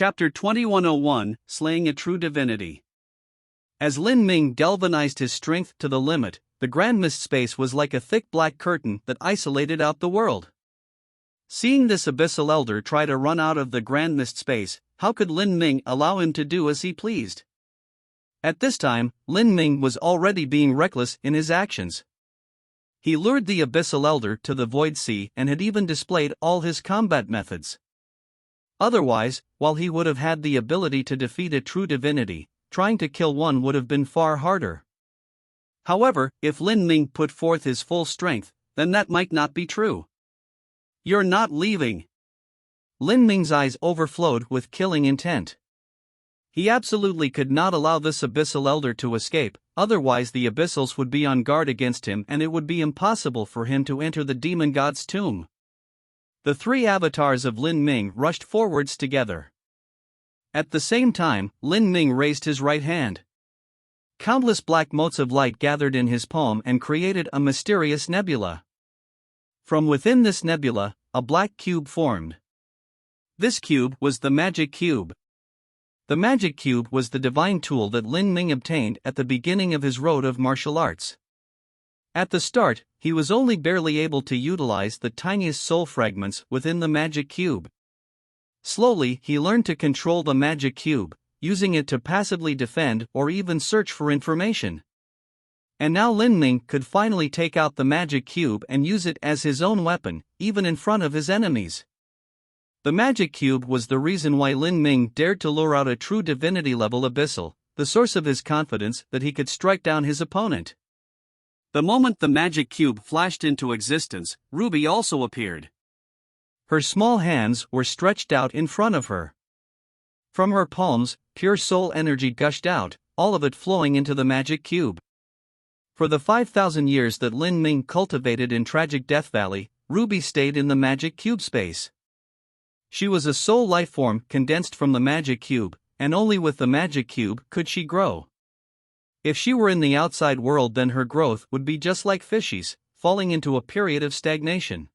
Chapter 2101, Slaying a True Divinity. As Lin Ming galvanized his strength to the limit, the Grand Mist space was like a thick black curtain that isolated out the world. Seeing this abyssal elder try to run out of the Grand Mist space, how could Lin Ming allow him to do as he pleased? At this time, Lin Ming was already being reckless in his actions. He lured the abyssal elder to the Void Sea and had even displayed all his combat methods. Otherwise, while he would have had the ability to defeat a true divinity, trying to kill one would have been far harder. However, if Lin Ming put forth his full strength, then that might not be true. "You're not leaving." Lin Ming's eyes overflowed with killing intent. He absolutely could not allow this abyssal elder to escape, otherwise the abyssals would be on guard against him and it would be impossible for him to enter the demon god's tomb. The three avatars of Lin Ming rushed forwards together. At the same time, Lin Ming raised his right hand. Countless black motes of light gathered in his palm and created a mysterious nebula. From within this nebula, a black cube formed. This cube was the Magic Cube. The Magic Cube was the divine tool that Lin Ming obtained at the beginning of his road of martial arts. At the start, he was only barely able to utilize the tiniest soul fragments within the Magic Cube. Slowly, he learned to control the Magic Cube, using it to passively defend or even search for information. And now Lin Ming could finally take out the Magic Cube and use it as his own weapon, even in front of his enemies. The Magic Cube was the reason why Lin Ming dared to lure out a true divinity-level abyssal, the source of his confidence that he could strike down his opponent. The moment the Magic Cube flashed into existence, Ruby also appeared. Her small hands were stretched out in front of her. From her palms, pure soul energy gushed out, all of it flowing into the Magic Cube. For the 5,000 years that Lin Ming cultivated in Tragic Death Valley, Ruby stayed in the Magic Cube space. She was a soul life form condensed from the Magic Cube, and only with the Magic Cube could she grow. If she were in the outside world, then her growth would be just like fishies, falling into a period of stagnation.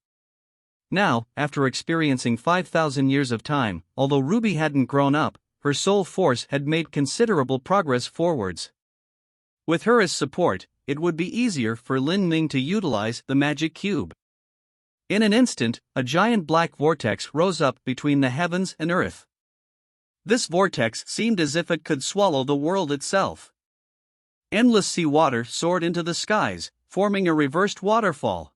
Now, after experiencing 5,000 years of time, although Ruby hadn't grown up, her soul force had made considerable progress forwards. With her as support, it would be easier for Lin Ming to utilize the Magic Cube. In an instant, a giant black vortex rose up between the heavens and earth. This vortex seemed as if it could swallow the world itself. Endless sea water soared into the skies, forming a reversed waterfall.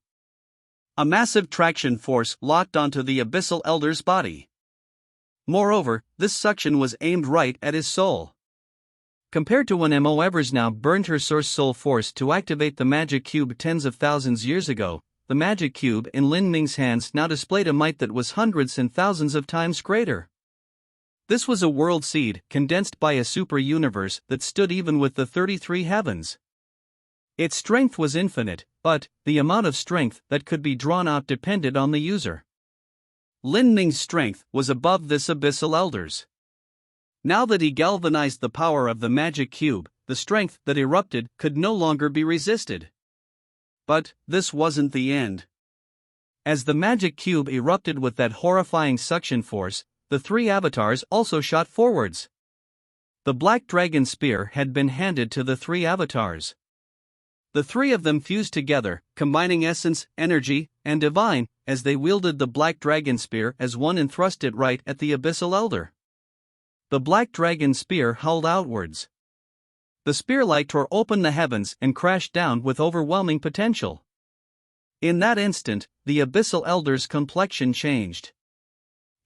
A massive traction force locked onto the abyssal elder's body. Moreover, this suction was aimed right at his soul. Compared to when Mo Evers now burned her source soul force to activate the Magic Cube tens of thousands years ago, the Magic Cube in Lin Ming's hands now displayed a might that was hundreds and thousands of times greater. This was a world seed condensed by a super-universe that stood even with the 33 heavens. Its strength was infinite, but the amount of strength that could be drawn out depended on the user. Lin Ming's strength was above this abyssal elder's. Now that he galvanized the power of the Magic Cube, the strength that erupted could no longer be resisted. But this wasn't the end. As the Magic Cube erupted with that horrifying suction force, the three avatars also shot forwards. The Black Dragon Spear had been handed to the three avatars. The three of them fused together, combining essence, energy, and divine, as they wielded the Black Dragon Spear as one and thrust it right at the abyssal elder. The Black Dragon Spear hurled outwards. The spearlight tore open the heavens and crashed down with overwhelming potential. In that instant, the abyssal elder's complexion changed.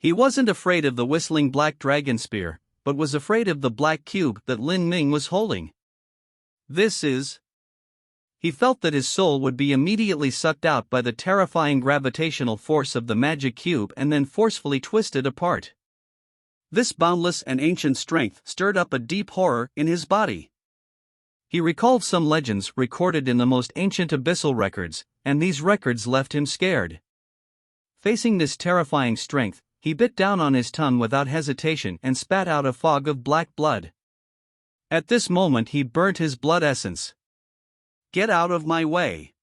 He wasn't afraid of the whistling Black Dragon Spear, but was afraid of the black cube that Lin Ming was holding. He felt that his soul would be immediately sucked out by the terrifying gravitational force of the Magic Cube and then forcefully twisted apart. This boundless and ancient strength stirred up a deep horror in his body. He recalled some legends recorded in the most ancient abyssal records, and these records left him scared. Facing this terrifying strength, he bit down on his tongue without hesitation and spat out a fog of black blood. At this moment he burnt his blood essence. "Get out of my way!"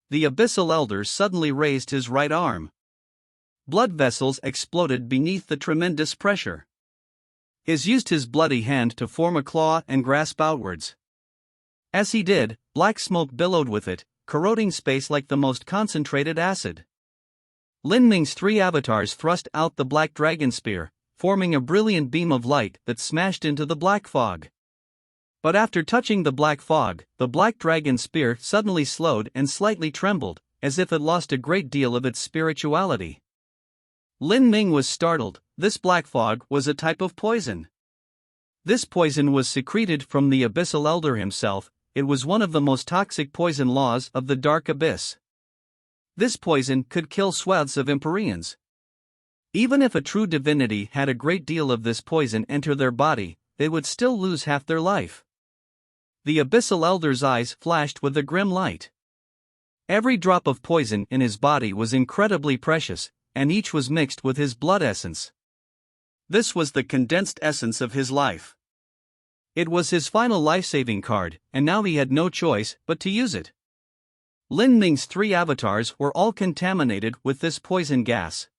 The abyssal elder suddenly raised his right arm. Blood vessels exploded beneath the tremendous pressure. Is used his bloody hand to form a claw and grasp outwards. As he did, black smoke billowed with it, corroding space like the most concentrated acid. Lin Ming's three avatars thrust out the black dragon spear, forming a brilliant beam of light that smashed into the black fog. But after touching the black fog, the black dragon spear suddenly slowed and slightly trembled, as if it lost a great deal of its spirituality. Lin Ming was startled. This black fog was a type of poison. This poison was secreted from the Abyssal Elder himself. It was one of the most toxic poison laws of the Dark Abyss. This poison could kill swaths of Empyreans. Even if a true divinity had a great deal of this poison enter their body, they would still lose half their life. The Abyssal Elder's eyes flashed with a grim light. Every drop of poison in his body was incredibly precious, and each was mixed with his blood essence. This was the condensed essence of his life. It was his final life-saving card, and now he had no choice but to use it. Lin Ming's three avatars were all contaminated with this poison gas.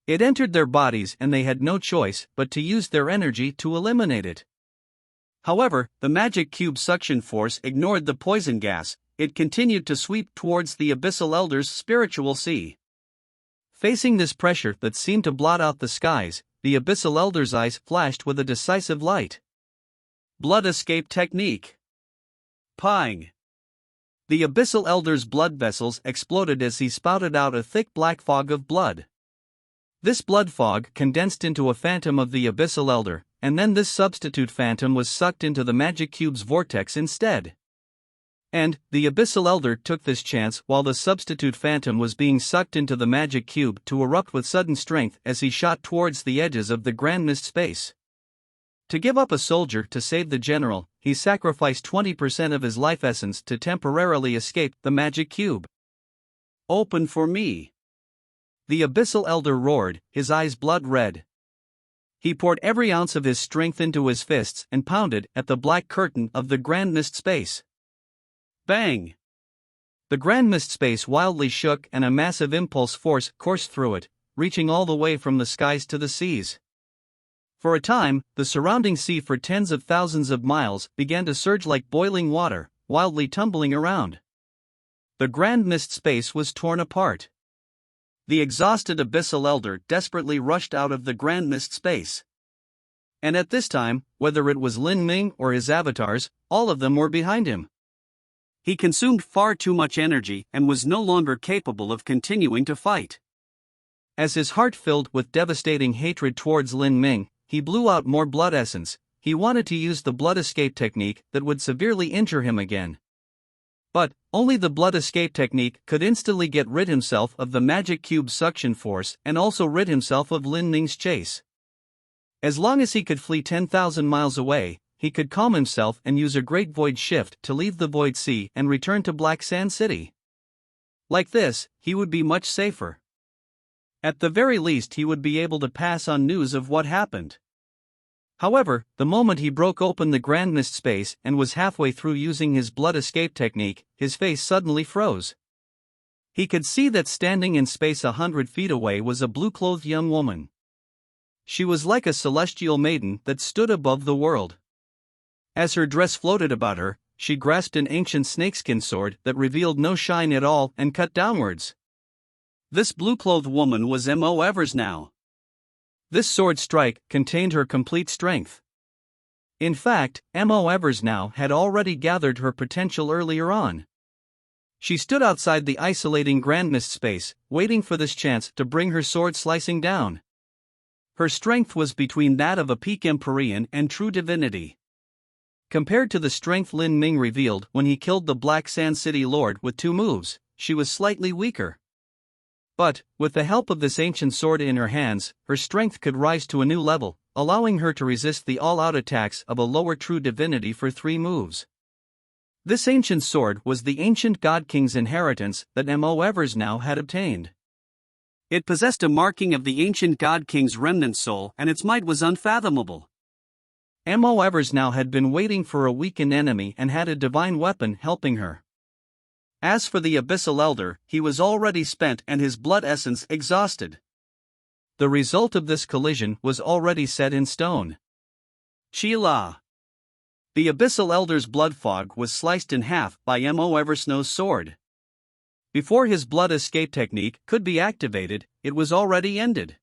It entered their bodies and they had no choice but to use their energy to eliminate it. However, the magic cube suction force ignored the poison gas. It continued to sweep towards the Abyssal Elder's spiritual sea. Facing this pressure that seemed to blot out the skies, the Abyssal Elder's eyes flashed with a decisive light. Blood escape technique. Pang! The Abyssal Elder's blood vessels exploded as he spouted out a thick black fog of blood. This blood fog condensed into a phantom of the Abyssal Elder, and then this substitute phantom was sucked into the magic cube's vortex instead. And the Abyssal Elder took this chance while the substitute phantom was being sucked into the magic cube to erupt with sudden strength as he shot towards the edges of the Grand Mist space. To give up a soldier to save the general, he sacrificed 20% of his life essence to temporarily escape the magic cube. Open for me! The Abyssal Elder roared, his eyes blood red. He poured every ounce of his strength into his fists and pounded at the black curtain of the Grand Mist space. Bang! The Grand Mist space wildly shook and a massive impulse force coursed through it, reaching all the way from the skies to the seas. For a time, the surrounding sea for tens of thousands of miles began to surge like boiling water, wildly tumbling around. The Grand Mist space was torn apart. The exhausted Abyssal Elder desperately rushed out of the Grand Mist space. And at this time, whether it was Lin Ming or his avatars, all of them were behind him. He consumed far too much energy and was no longer capable of continuing to fight. As his heart filled with devastating hatred towards Lin Ming, he blew out more blood essence. He wanted to use the blood escape technique that would severely injure him again. But only the blood escape technique could instantly get rid himself of the magic cube suction force and also rid himself of Lin Ming's chase. As long as he could flee 10,000 miles away, he could calm himself and use a great void shift to leave the void sea and return to Black Sand City. Like this, he would be much safer. At the very least, he would be able to pass on news of what happened. However, the moment he broke open the Grand Mist space and was halfway through using his blood escape technique, his face suddenly froze. He could see that standing in space 100 feet away was a blue-clothed young woman. She was like a celestial maiden that stood above the world. As her dress floated about her, she grasped an ancient snakeskin sword that revealed no shine at all and cut downwards. This blue-clothed woman was Mo Eversnow. This sword strike contained her complete strength. In fact, Mo Eversnow had already gathered her potential earlier on. She stood outside the isolating Grand Mist space, waiting for this chance to bring her sword slicing down. Her strength was between that of a peak Empyrean and true divinity. Compared to the strength Lin Ming revealed when he killed the Black Sand City Lord with 2 moves, she was slightly weaker. But, with the help of this ancient sword in her hands, her strength could rise to a new level, allowing her to resist the all-out attacks of a lower true divinity for 3 moves. This ancient sword was the ancient God King's inheritance that Mo Eversnow had obtained. It possessed a marking of the ancient God King's remnant soul and its might was unfathomable. Mo Eversnow had been waiting for a weakened enemy and had a divine weapon helping her. As for the Abyssal Elder, he was already spent and his blood essence exhausted. The result of this collision was already set in stone. Chi-La. The Abyssal Elder's blood fog was sliced in half by Mo Eversnow's sword. Before his blood escape technique could be activated, it was already ended.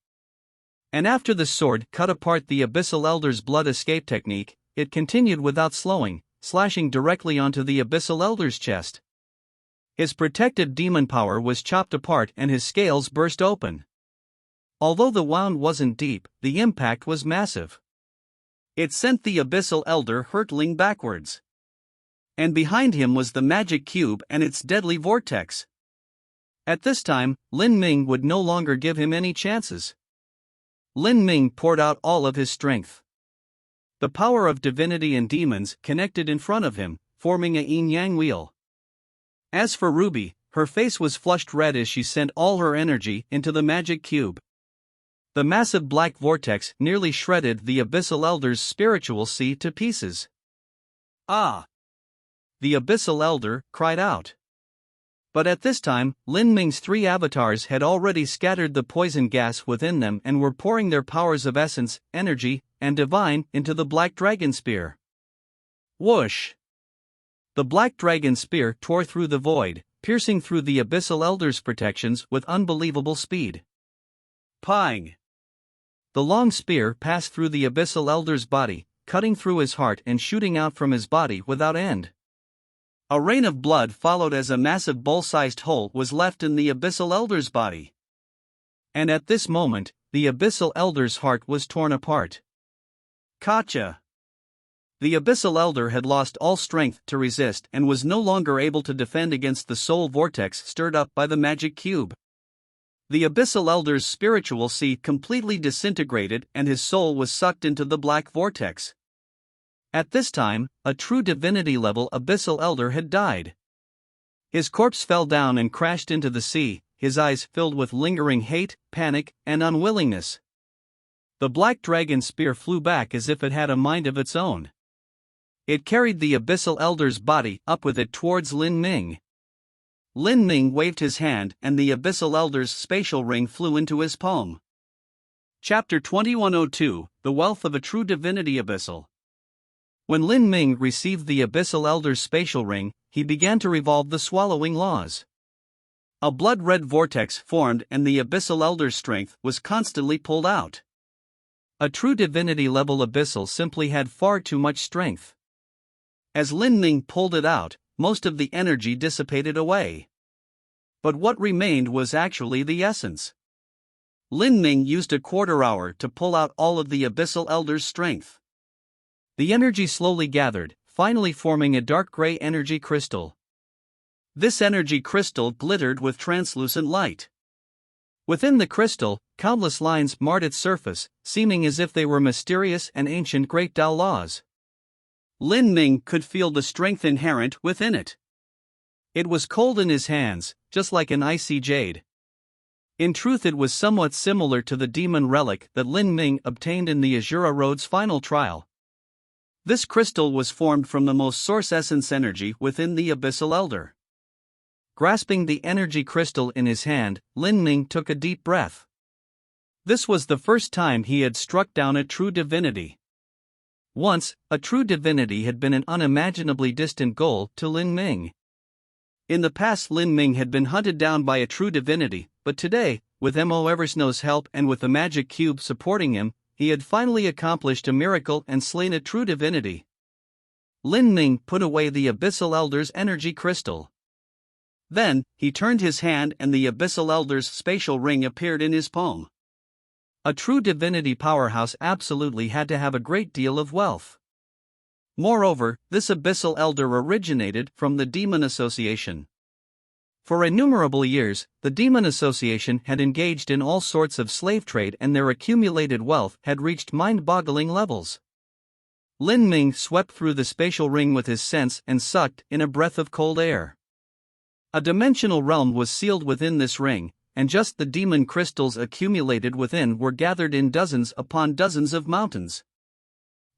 And after the sword cut apart the Abyssal Elder's blood escape technique, it continued without slowing, slashing directly onto the Abyssal Elder's chest. His protective demon power was chopped apart and his scales burst open. Although the wound wasn't deep, the impact was massive. It sent the Abyssal Elder hurtling backwards. And behind him was the magic cube and its deadly vortex. At this time, Lin Ming would no longer give him any chances. Lin Ming poured out all of his strength. The power of divinity and demons connected in front of him, forming a yin-yang wheel. As for Ruby, her face was flushed red as she sent all her energy into the magic cube. The massive black vortex nearly shredded the Abyssal Elder's spiritual sea to pieces. Ah! The Abyssal Elder cried out. But at this time, Lin Ming's 3 avatars had already scattered the poison gas within them and were pouring their powers of essence, energy, and divine into the Black Dragon Spear. Whoosh! The Black Dragon Spear tore through the void, piercing through the Abyssal Elder's protections with unbelievable speed. Pang! The long spear passed through the Abyssal Elder's body, cutting through his heart and shooting out from his body without end. A rain of blood followed as a massive bowl-sized hole was left in the Abyssal Elder's body. And at this moment, the Abyssal Elder's heart was torn apart. Gotcha! The Abyssal Elder had lost all strength to resist and was no longer able to defend against the soul vortex stirred up by the magic cube. The Abyssal Elder's spiritual sea completely disintegrated and his soul was sucked into the black vortex. At this time, a true divinity-level Abyssal Elder had died. His corpse fell down and crashed into the sea, his eyes filled with lingering hate, panic, and unwillingness. The Black Dragon Spear flew back as if it had a mind of its own. It carried the Abyssal Elder's body up with it towards Lin Ming. Lin Ming waved his hand and the Abyssal Elder's spatial ring flew into his palm. Chapter 2102, The Wealth of a True Divinity Abyssal. When Lin Ming received the Abyssal Elder's spatial ring, he began to revolve the swallowing laws. A blood-red vortex formed and the Abyssal Elder's strength was constantly pulled out. A true divinity-level Abyssal simply had far too much strength. As Lin Ming pulled it out, most of the energy dissipated away. But what remained was actually the essence. Lin Ming used a quarter hour to pull out all of the Abyssal Elder's strength. The energy slowly gathered, finally forming a dark gray energy crystal. This energy crystal glittered with translucent light. Within the crystal, countless lines marred its surface, seeming as if they were mysterious and ancient Great Tao laws. Lin Ming could feel the strength inherent within it. It was cold in his hands, just like an icy jade. In truth, it was somewhat similar to the demon relic that Lin Ming obtained in the Azura Road's final trial. This crystal was formed from the most source essence energy within the Abyssal Elder. Grasping the energy crystal in his hand, Lin Ming took a deep breath. This was the first time he had struck down a true divinity. Once, a true divinity had been an unimaginably distant goal to Lin Ming. In the past, Lin Ming had been hunted down by a true divinity, but today, with Mo Eversnow's help and with the magic cube supporting him, he had finally accomplished a miracle and slain a true divinity. Lin Ming put away the Abyssal Elder's energy crystal. Then, he turned his hand and the Abyssal Elder's spatial ring appeared in his palm. A true divinity powerhouse absolutely had to have a great deal of wealth. Moreover, this Abyssal Elder originated from the Demon Association. For innumerable years, the Demon Association had engaged in all sorts of slave trade and their accumulated wealth had reached mind-boggling levels. Lin Ming swept through the spatial ring with his sense and sucked in a breath of cold air. A dimensional realm was sealed within this ring, and just the demon crystals accumulated within were gathered in dozens upon dozens of mountains.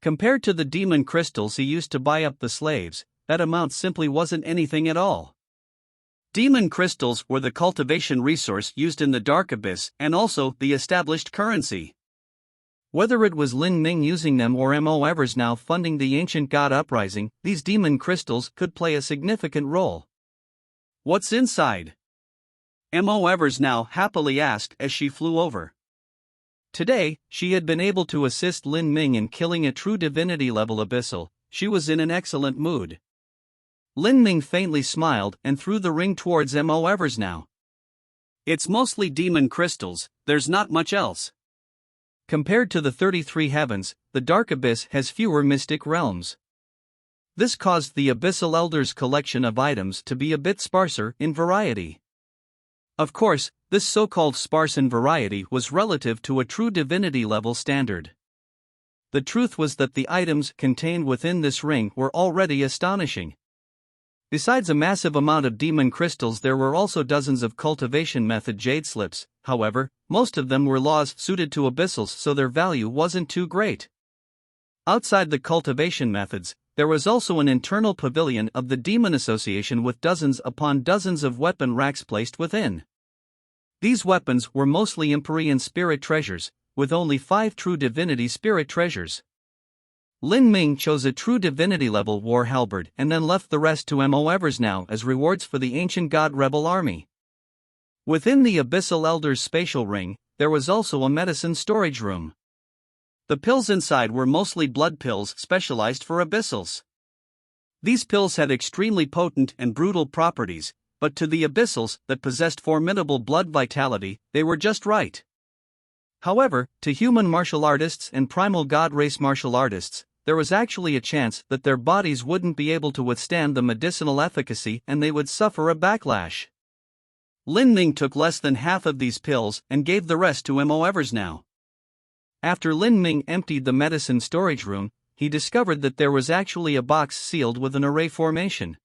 Compared to the demon crystals he used to buy up the slaves, that amount simply wasn't anything at all. Demon crystals were the cultivation resource used in the Dark Abyss and also the established currency. Whether it was Lin Ming using them or Mo Evers now funding the ancient god uprising, these demon crystals could play a significant role. What's inside? Mo Evers now happily asked as she flew over. Today, she had been able to assist Lin Ming in killing a true divinity-level abyssal. She was in an excellent mood. Lin Ming faintly smiled and threw the ring towards Mo Evers now. It's mostly demon crystals, there's not much else. Compared to the 33 heavens, the Dark Abyss has fewer mystic realms. This caused the Abyssal Elders' collection of items to be a bit sparser in variety. Of course, this so-called sparse in variety was relative to a true divinity-level standard. The truth was that the items contained within this ring were already astonishing. Besides a massive amount of demon crystals, there were also dozens of cultivation method jade slips. However, most of them were laws suited to abyssals, so their value wasn't too great. Outside the cultivation methods, there was also an internal pavilion of the Demon Association with dozens upon dozens of weapon racks placed within. These weapons were mostly Empyrean spirit treasures, with only 5 true divinity spirit treasures. Lin Ming chose a true divinity-level war halberd and then left the rest to Mo Evers now as rewards for the ancient god rebel army. Within the Abyssal Elders' spatial ring, there was also a medicine storage room. The pills inside were mostly blood pills specialized for abyssals. These pills had extremely potent and brutal properties, but to the abyssals that possessed formidable blood vitality, they were just right. However, to human martial artists and primal god race martial artists, there was actually a chance that their bodies wouldn't be able to withstand the medicinal efficacy and they would suffer a backlash. Lin Ming took less than half of these pills and gave the rest to Mo Evers now. After Lin Ming emptied the medicine storage room, he discovered that there was actually a box sealed with an array formation.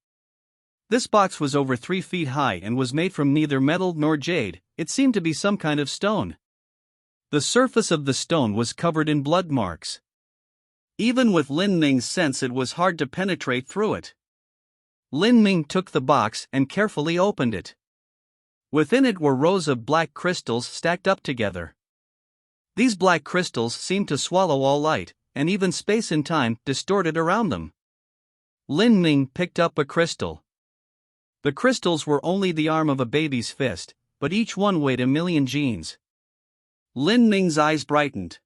This box was over 3 feet high and was made from neither metal nor jade. It seemed to be some kind of stone. The surface of the stone was covered in blood marks. Even with Lin Ming's sense, it was hard to penetrate through it. Lin Ming took the box and carefully opened it. Within it were rows of black crystals stacked up together. These black crystals seemed to swallow all light, and even space and time distorted around them. Lin Ming picked up a crystal. The crystals were only the arm of a baby's fist, but each one weighed 1,000,000 genes. Lin Ming's eyes brightened.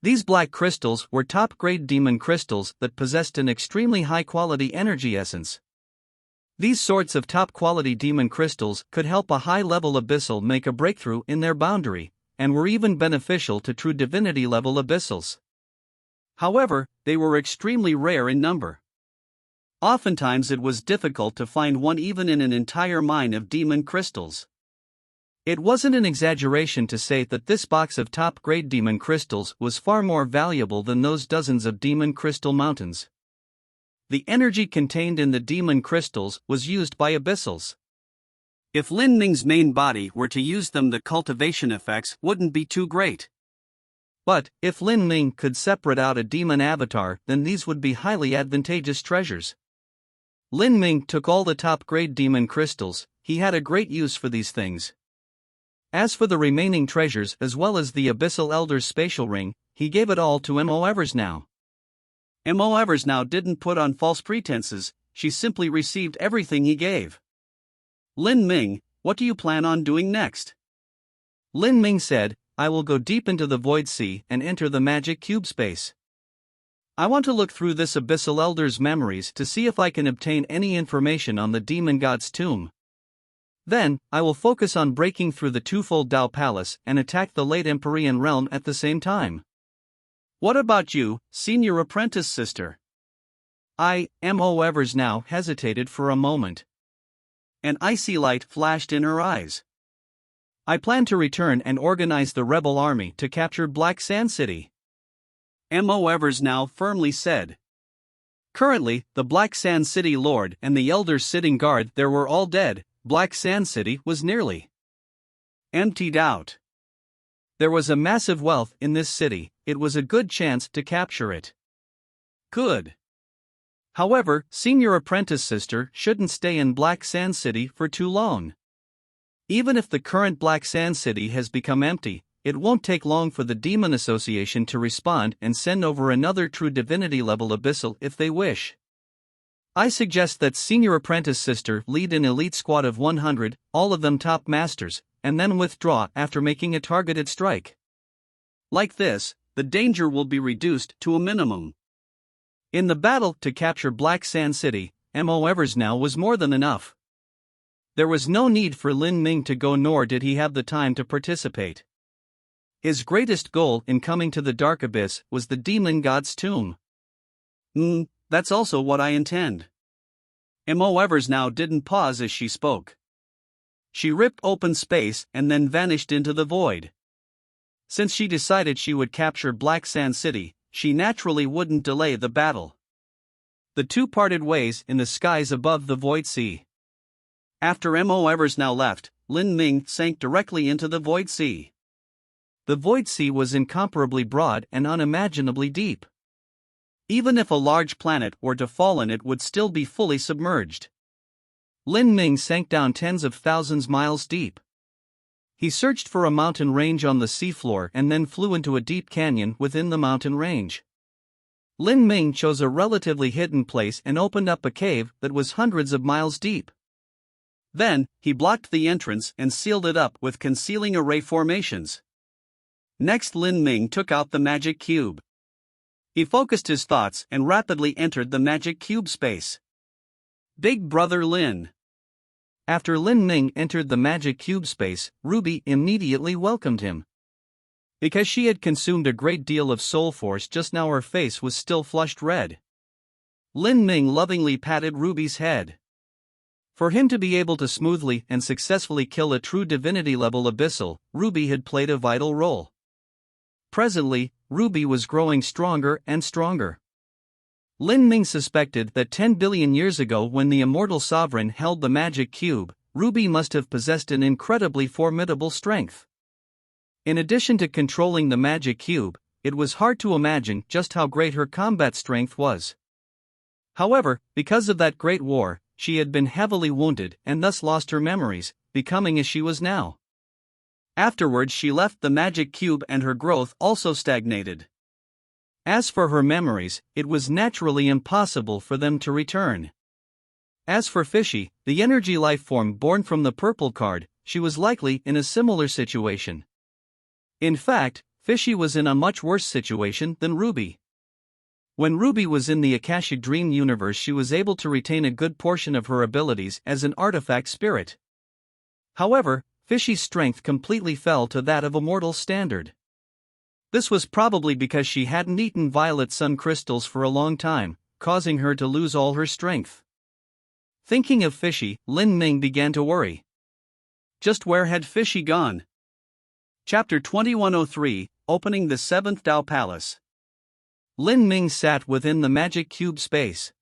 These black crystals were top-grade demon crystals that possessed an extremely high-quality energy essence. These sorts of top-quality demon crystals could help a high-level abyssal make a breakthrough in their boundary, and were even beneficial to true divinity-level abyssals. However, they were extremely rare in number. Oftentimes it was difficult to find one even in an entire mine of demon crystals. It wasn't an exaggeration to say that this box of top-grade demon crystals was far more valuable than those dozens of demon crystal mountains. The energy contained in the demon crystals was used by abyssals. If Lin Ming's main body were to use them, the cultivation effects wouldn't be too great. But, if Lin Ming could separate out a demon avatar, then these would be highly advantageous treasures. Lin Ming took all the top-grade demon crystals. He had a great use for these things. As for the remaining treasures as well as the Abyssal Elders' spatial ring, he gave it all to Mo Evers now. Mo Evers now didn't put on false pretenses, she simply received everything he gave. Lin Ming, what do you plan on doing next? Lin Ming said, I will go deep into the Void Sea and enter the magic cube space. I want to look through this Abyssal Elder's memories to see if I can obtain any information on the demon god's tomb. Then, I will focus on breaking through the twofold Dao Palace and attack the late Empyrean realm at the same time. What about you, senior apprentice sister? Mo Evers now hesitated for a moment. An icy light flashed in her eyes. I plan to return and organize the rebel army to capture Black Sand City. Mo Evers now firmly said. Currently, the Black Sand City Lord and the elders sitting guard there were all dead. Black Sand City was nearly emptied out. There was a massive wealth in this city, it was a good chance to capture it. Good. However, senior apprentice sister shouldn't stay in Black Sand City for too long. Even if the current Black Sand City has become empty, it won't take long for the Demon Association to respond and send over another true divinity level abyssal if they wish. I suggest that Senior Apprentice Sister lead an elite squad of 100, all of them top masters, and then withdraw after making a targeted strike. Like this, the danger will be reduced to a minimum. In the battle to capture Black Sand City, M.O. Evers now was more than enough. There was no need for Lin Ming to go, nor did he have the time to participate. His greatest goal in coming to the Dark Abyss was the Demon God's tomb. That's also what I intend. M.O. Evers now didn't pause as she spoke. She ripped open space and then vanished into the void. Since she decided she would capture Black Sand City, she naturally wouldn't delay the battle. The two parted ways in the skies above the Void Sea. After M.O. Evers now left, Lin Ming sank directly into the Void Sea. The Void Sea was incomparably broad and unimaginably deep. Even if a large planet were to fall in, it would still be fully submerged. Lin Ming sank down tens of thousands miles deep. He searched for a mountain range on the seafloor and then flew into a deep canyon within the mountain range. Lin Ming chose a relatively hidden place and opened up a cave that was hundreds of miles deep. Then, he blocked the entrance and sealed it up with concealing array formations. Next, Lin Ming took out the magic cube. He focused his thoughts and rapidly entered the magic cube space. Big Brother Lin. After Lin Ming entered the magic cube space, Ruby immediately welcomed him. Because she had consumed a great deal of soul force just now, her face was still flushed red. Lin Ming lovingly patted Ruby's head. For him to be able to smoothly and successfully kill a true divinity-level abyssal, Ruby had played a vital role. Presently, Ruby was growing stronger and stronger. Lin Ming suspected that 10 billion years ago, when the Immortal Sovereign held the magic cube, Ruby must have possessed an incredibly formidable strength. In addition to controlling the magic cube, it was hard to imagine just how great her combat strength was. However, because of that great war, she had been heavily wounded and thus lost her memories, becoming as she was now. Afterwards, she left the magic cube and her growth also stagnated. As for her memories, it was naturally impossible for them to return. As for Fishy, the energy life form born from the purple card, she was likely in a similar situation. In fact, Fishy was in a much worse situation than Ruby. When Ruby was in the Akashic Dream universe, she was able to retain a good portion of her abilities as an artifact spirit. However, Fishy's strength completely fell to that of a mortal standard. This was probably because she hadn't eaten violet sun crystals for a long time, causing her to lose all her strength. Thinking of Fishy, Lin Ming began to worry. Just where had Fishy gone? Chapter 2103, Opening the Seventh Dao Palace. Lin Ming sat within the magic cube space.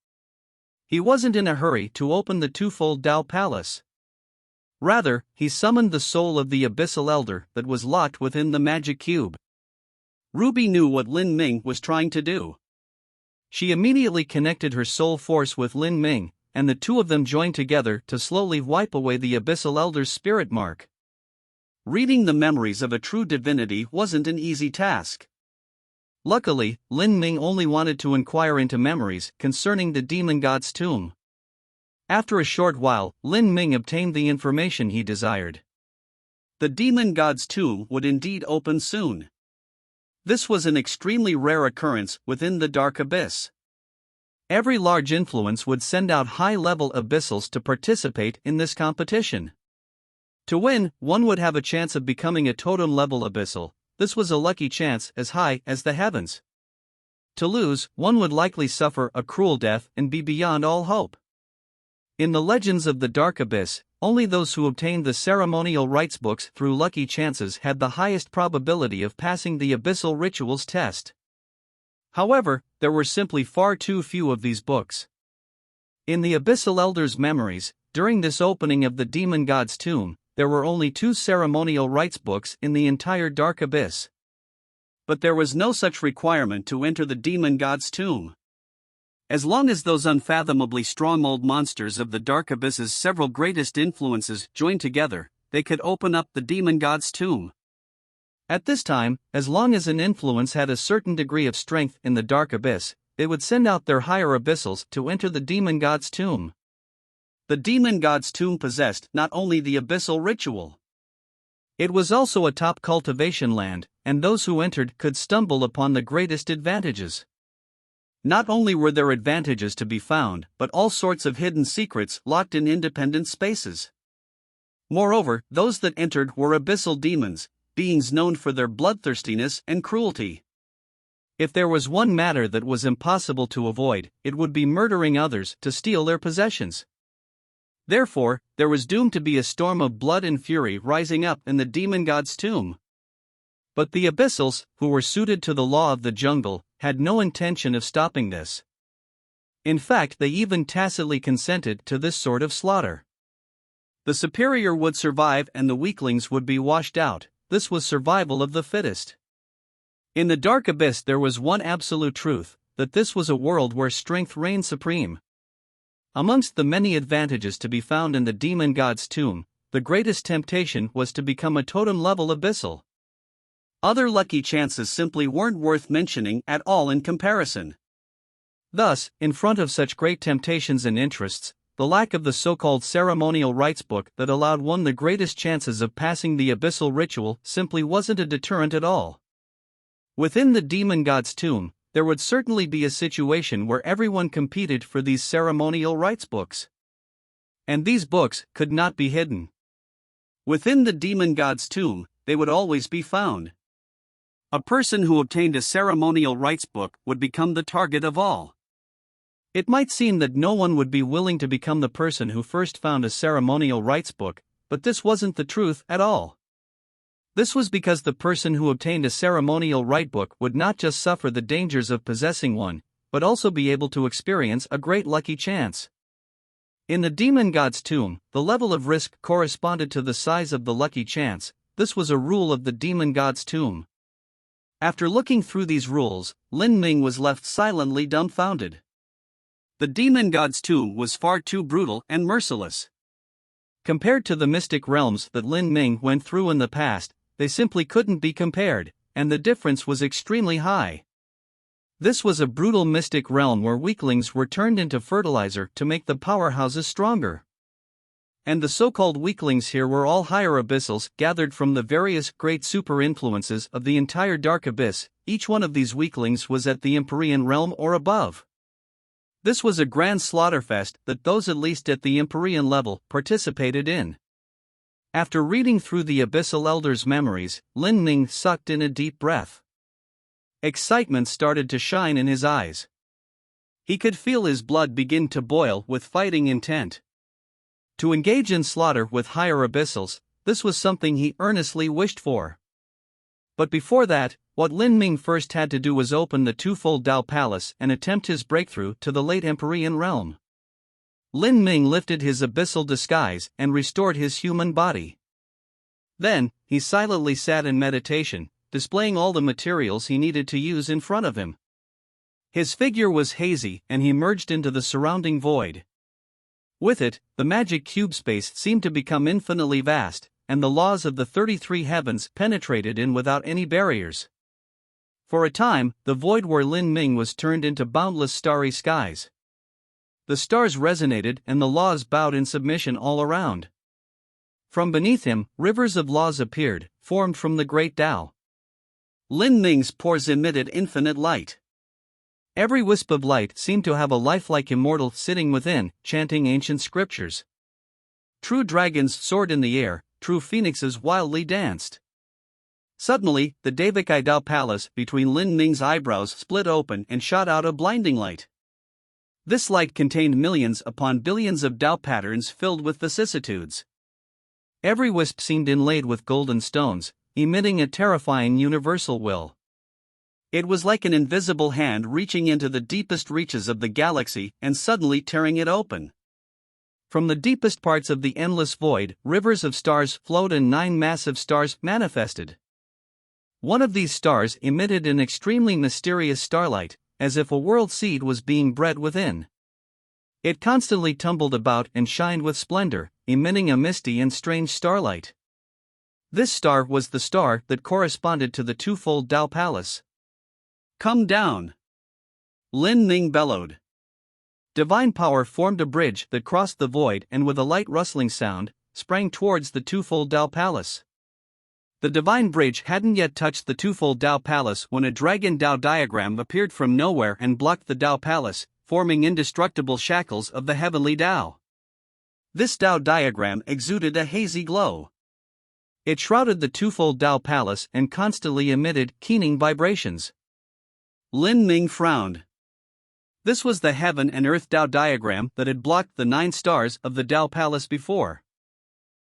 He wasn't in a hurry to open the twofold Dao Palace. Rather, he summoned the soul of the Abyssal Elder that was locked within the magic cube. Ruby knew what Lin Ming was trying to do. She immediately connected her soul force with Lin Ming, and the two of them joined together to slowly wipe away the Abyssal Elder's spirit mark. Reading the memories of a true divinity wasn't an easy task. Luckily, Lin Ming only wanted to inquire into memories concerning the Demon God's tomb. After a short while, Lin Ming obtained the information he desired. The Demon God's tomb would indeed open soon. This was an extremely rare occurrence within the Dark Abyss. Every large influence would send out high-level abyssals to participate in this competition. To win, one would have a chance of becoming a totem-level abyssal. This was a lucky chance as high as the heavens. To lose, one would likely suffer a cruel death and be beyond all hope. In the legends of the Dark Abyss, only those who obtained the ceremonial rites books through lucky chances had the highest probability of passing the Abyssal Rituals test. However, there were simply far too few of these books. In the Abyssal Elder's memories, during this opening of the Demon God's tomb, there were only 2 ceremonial rites books in the entire Dark Abyss. But there was no such requirement to enter the Demon God's tomb. As long as those unfathomably strong old monsters of the Dark Abyss's several greatest influences joined together, they could open up the Demon God's tomb. At this time, as long as an influence had a certain degree of strength in the dark abyss, they would send out their higher abyssals to enter the demon god's tomb. The demon god's tomb possessed not only the abyssal ritual. It was also a top cultivation land, and those who entered could stumble upon the greatest advantages. Not only were there advantages to be found, but all sorts of hidden secrets locked in independent spaces. Moreover, those that entered were abyssal demons, beings known for their bloodthirstiness and cruelty. If there was one matter that was impossible to avoid, it would be murdering others to steal their possessions. Therefore, there was doomed to be a storm of blood and fury rising up in the demon god's tomb. But the abyssals, who were suited to the law of the jungle, had no intention of stopping this. In fact, they even tacitly consented to this sort of slaughter. The superior would survive and the weaklings would be washed out. This was survival of the fittest. In the dark abyss there was one absolute truth, that this was a world where strength reigned supreme. Amongst the many advantages to be found in the demon god's tomb, the greatest temptation was to become a totem-level abyssal. Other lucky chances simply weren't worth mentioning at all in comparison. Thus, in front of such great temptations and interests, the lack of the so-called ceremonial rites book that allowed one the greatest chances of passing the abyssal ritual simply wasn't a deterrent at all. Within the demon god's tomb, there would certainly be a situation where everyone competed for these ceremonial rites books. And these books could not be hidden. Within the demon god's tomb, they would always be found. A person who obtained a ceremonial rites book would become the target of all. It might seem that no one would be willing to become the person who first found a ceremonial rites book, but this wasn't the truth at all. This was because the person who obtained a ceremonial rite book would not just suffer the dangers of possessing one, but also be able to experience a great lucky chance. In the demon god's tomb, the level of risk corresponded to the size of the lucky chance. This was a rule of the demon god's tomb. After looking through these rules, Lin Ming was left silently dumbfounded. The demon god's tomb was far too brutal and merciless. Compared to the mystic realms that Lin Ming went through in the past, they simply couldn't be compared, and the difference was extremely high. This was a brutal mystic realm where weaklings were turned into fertilizer to make the powerhouses stronger. And the so-called weaklings here were all higher abyssals gathered from the various great super-influences of the entire dark abyss. Each one of these weaklings was at the Empyrean realm or above. This was a grand slaughterfest that those at least at the Empyrean level participated in. After reading through the Abyssal Elder's memories, Lin Ming sucked in a deep breath. Excitement started to shine in his eyes. He could feel his blood begin to boil with fighting intent. To engage in slaughter with higher abyssals, this was something he earnestly wished for. But before that, what Lin Ming first had to do was open the twofold Dao Palace and attempt his breakthrough to the late Empyrean realm. Lin Ming lifted his abyssal disguise and restored his human body. Then, he silently sat in meditation, displaying all the materials he needed to use in front of him. His figure was hazy and he merged into the surrounding void. With it, the magic cube space seemed to become infinitely vast, and the laws of the 33 heavens penetrated in without any barriers. For a time, the void where Lin Ming was turned into boundless starry skies. The stars resonated and the laws bowed in submission all around. From beneath him, rivers of laws appeared, formed from the great Tao. Lin Ming's pores emitted infinite light. Every wisp of light seemed to have a lifelike immortal sitting within, chanting ancient scriptures. True dragons soared in the air, true phoenixes wildly danced. Suddenly, the Davikai Dao Palace between Lin Ming's eyebrows split open and shot out a blinding light. This light contained millions upon billions of Dao patterns filled with vicissitudes. Every wisp seemed inlaid with golden stones, emitting a terrifying universal will. It was like an invisible hand reaching into the deepest reaches of the galaxy and suddenly tearing it open. From the deepest parts of the endless void, rivers of stars flowed and 9 massive stars manifested. One of these stars emitted an extremely mysterious starlight, as if a world seed was being bred within. It constantly tumbled about and shined with splendor, emitting a misty and strange starlight. This star was the star that corresponded to the twofold Tao Palace. "Come down!" Lin Ming bellowed. Divine power formed a bridge that crossed the void and with a light rustling sound, sprang towards the twofold Tao Palace. The divine bridge hadn't yet touched the twofold Tao Palace when a dragon Tao diagram appeared from nowhere and blocked the Tao Palace, forming indestructible shackles of the heavenly Tao. This Tao diagram exuded a hazy glow. It shrouded the twofold Tao Palace and constantly emitted keening vibrations. Lin Ming frowned. This was the heaven and earth Tao diagram that had blocked the 9 stars of the Tao Palace before.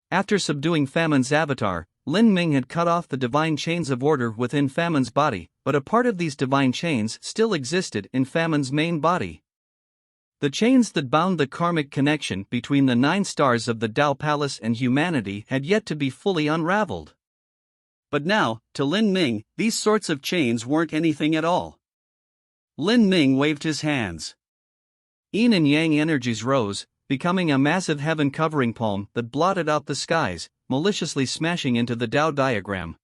After subduing Famine's avatar, Lin Ming had cut off the divine chains of order within Famine's body, but a part of these divine chains still existed in Famine's main body. The chains that bound the karmic connection between the 9 stars of the Tao Palace and humanity had yet to be fully unraveled. But now, to Lin Ming, these sorts of chains weren't anything at all. Lin Ming waved his hands. Yin and Yang energies rose, becoming a massive heaven-covering palm that blotted out the skies, maliciously smashing into the Tao diagram.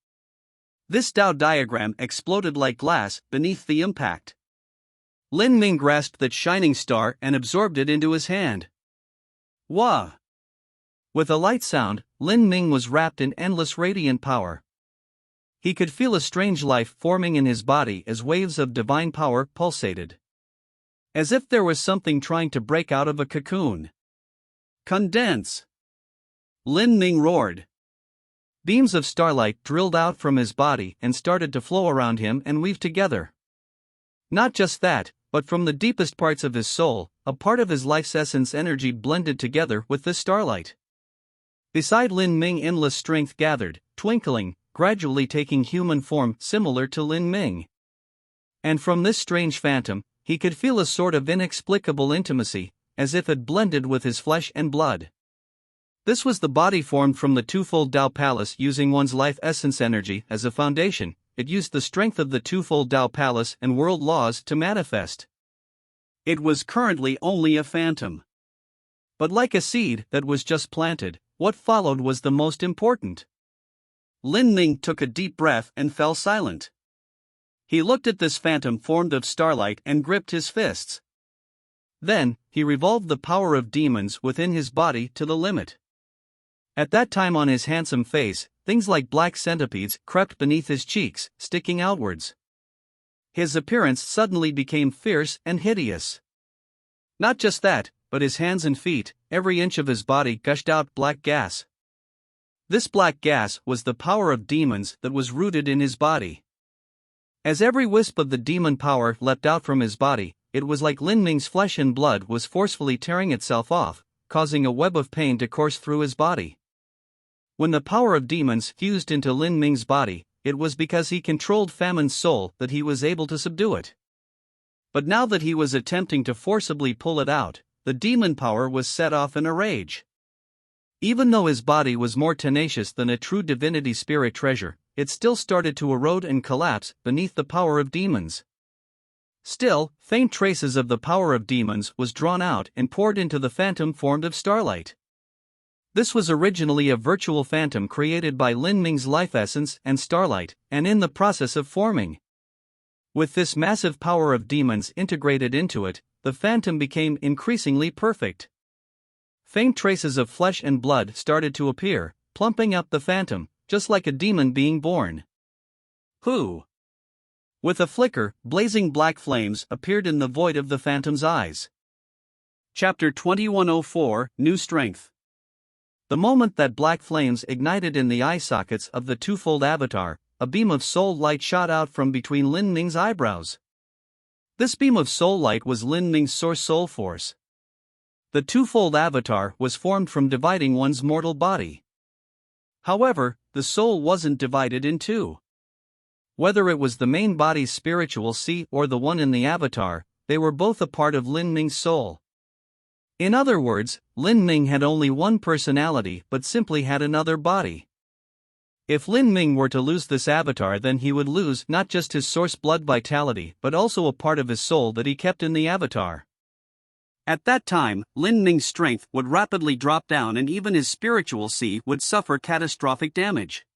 This Tao diagram exploded like glass beneath the impact. Lin Ming grasped that shining star and absorbed it into his hand. Wah! With a light sound, Lin Ming was wrapped in endless radiant power. He could feel a strange life forming in his body as waves of divine power pulsated. As if there was something trying to break out of a cocoon. Condense! Lin Ming roared. Beams of starlight drilled out from his body and started to flow around him and weave together. Not just that, but from the deepest parts of his soul, a part of his life's essence energy blended together with the starlight. Beside Lin Ming, endless strength gathered, twinkling, gradually taking human form similar to Lin Ming. And from this strange phantom, he could feel a sort of inexplicable intimacy, as if it blended with his flesh and blood. This was the body formed from the twofold Tao Palace using one's life essence energy as a foundation. It used the strength of the twofold Tao Palace and world laws to manifest. It was currently only a phantom. But like a seed that was just planted, what followed was the most important. Lin Ming took a deep breath and fell silent. He looked at this phantom formed of starlight and gripped his fists. Then, he revolved the power of demons within his body to the limit. At that time on his handsome face, things like black centipedes crept beneath his cheeks, sticking outwards. His appearance suddenly became fierce and hideous. Not just that, but his hands and feet, every inch of his body gushed out black gas. This black gas was the power of demons that was rooted in his body. As every wisp of the demon power leapt out from his body, it was like Lin Ming's flesh and blood was forcefully tearing itself off, causing a web of pain to course through his body. When the power of demons fused into Lin Ming's body, it was because he controlled Famine's soul that he was able to subdue it. But now that he was attempting to forcibly pull it out, the demon power was set off in a rage. Even though his body was more tenacious than a true divinity spirit treasure, it still started to erode and collapse beneath the power of demons. Still, faint traces of the power of demons was drawn out and poured into the phantom formed of starlight. This was originally a virtual phantom created by Lin Ming's life essence and starlight, and in the process of forming. With this massive power of demons integrated into it, the phantom became increasingly perfect. Faint traces of flesh and blood started to appear, plumping up the phantom, just like a demon being born. Who? With a flicker, blazing black flames appeared in the void of the phantom's eyes. Chapter 2104, New Strength. The moment that black flames ignited in the eye sockets of the twofold avatar, a beam of soul light shot out from between Lin Ming's eyebrows. This beam of soul light was Lin Ming's source soul force. The twofold avatar was formed from dividing one's mortal body. However, the soul wasn't divided in two. Whether it was the main body's spiritual sea or the one in the avatar, they were both a part of Lin Ming's soul. In other words, Lin Ming had only one personality but simply had another body. If Lin Ming were to lose this avatar, then he would lose not just his source blood vitality but also a part of his soul that he kept in the avatar. At that time, Lin Ming's strength would rapidly drop down and even his spiritual sea would suffer catastrophic damage.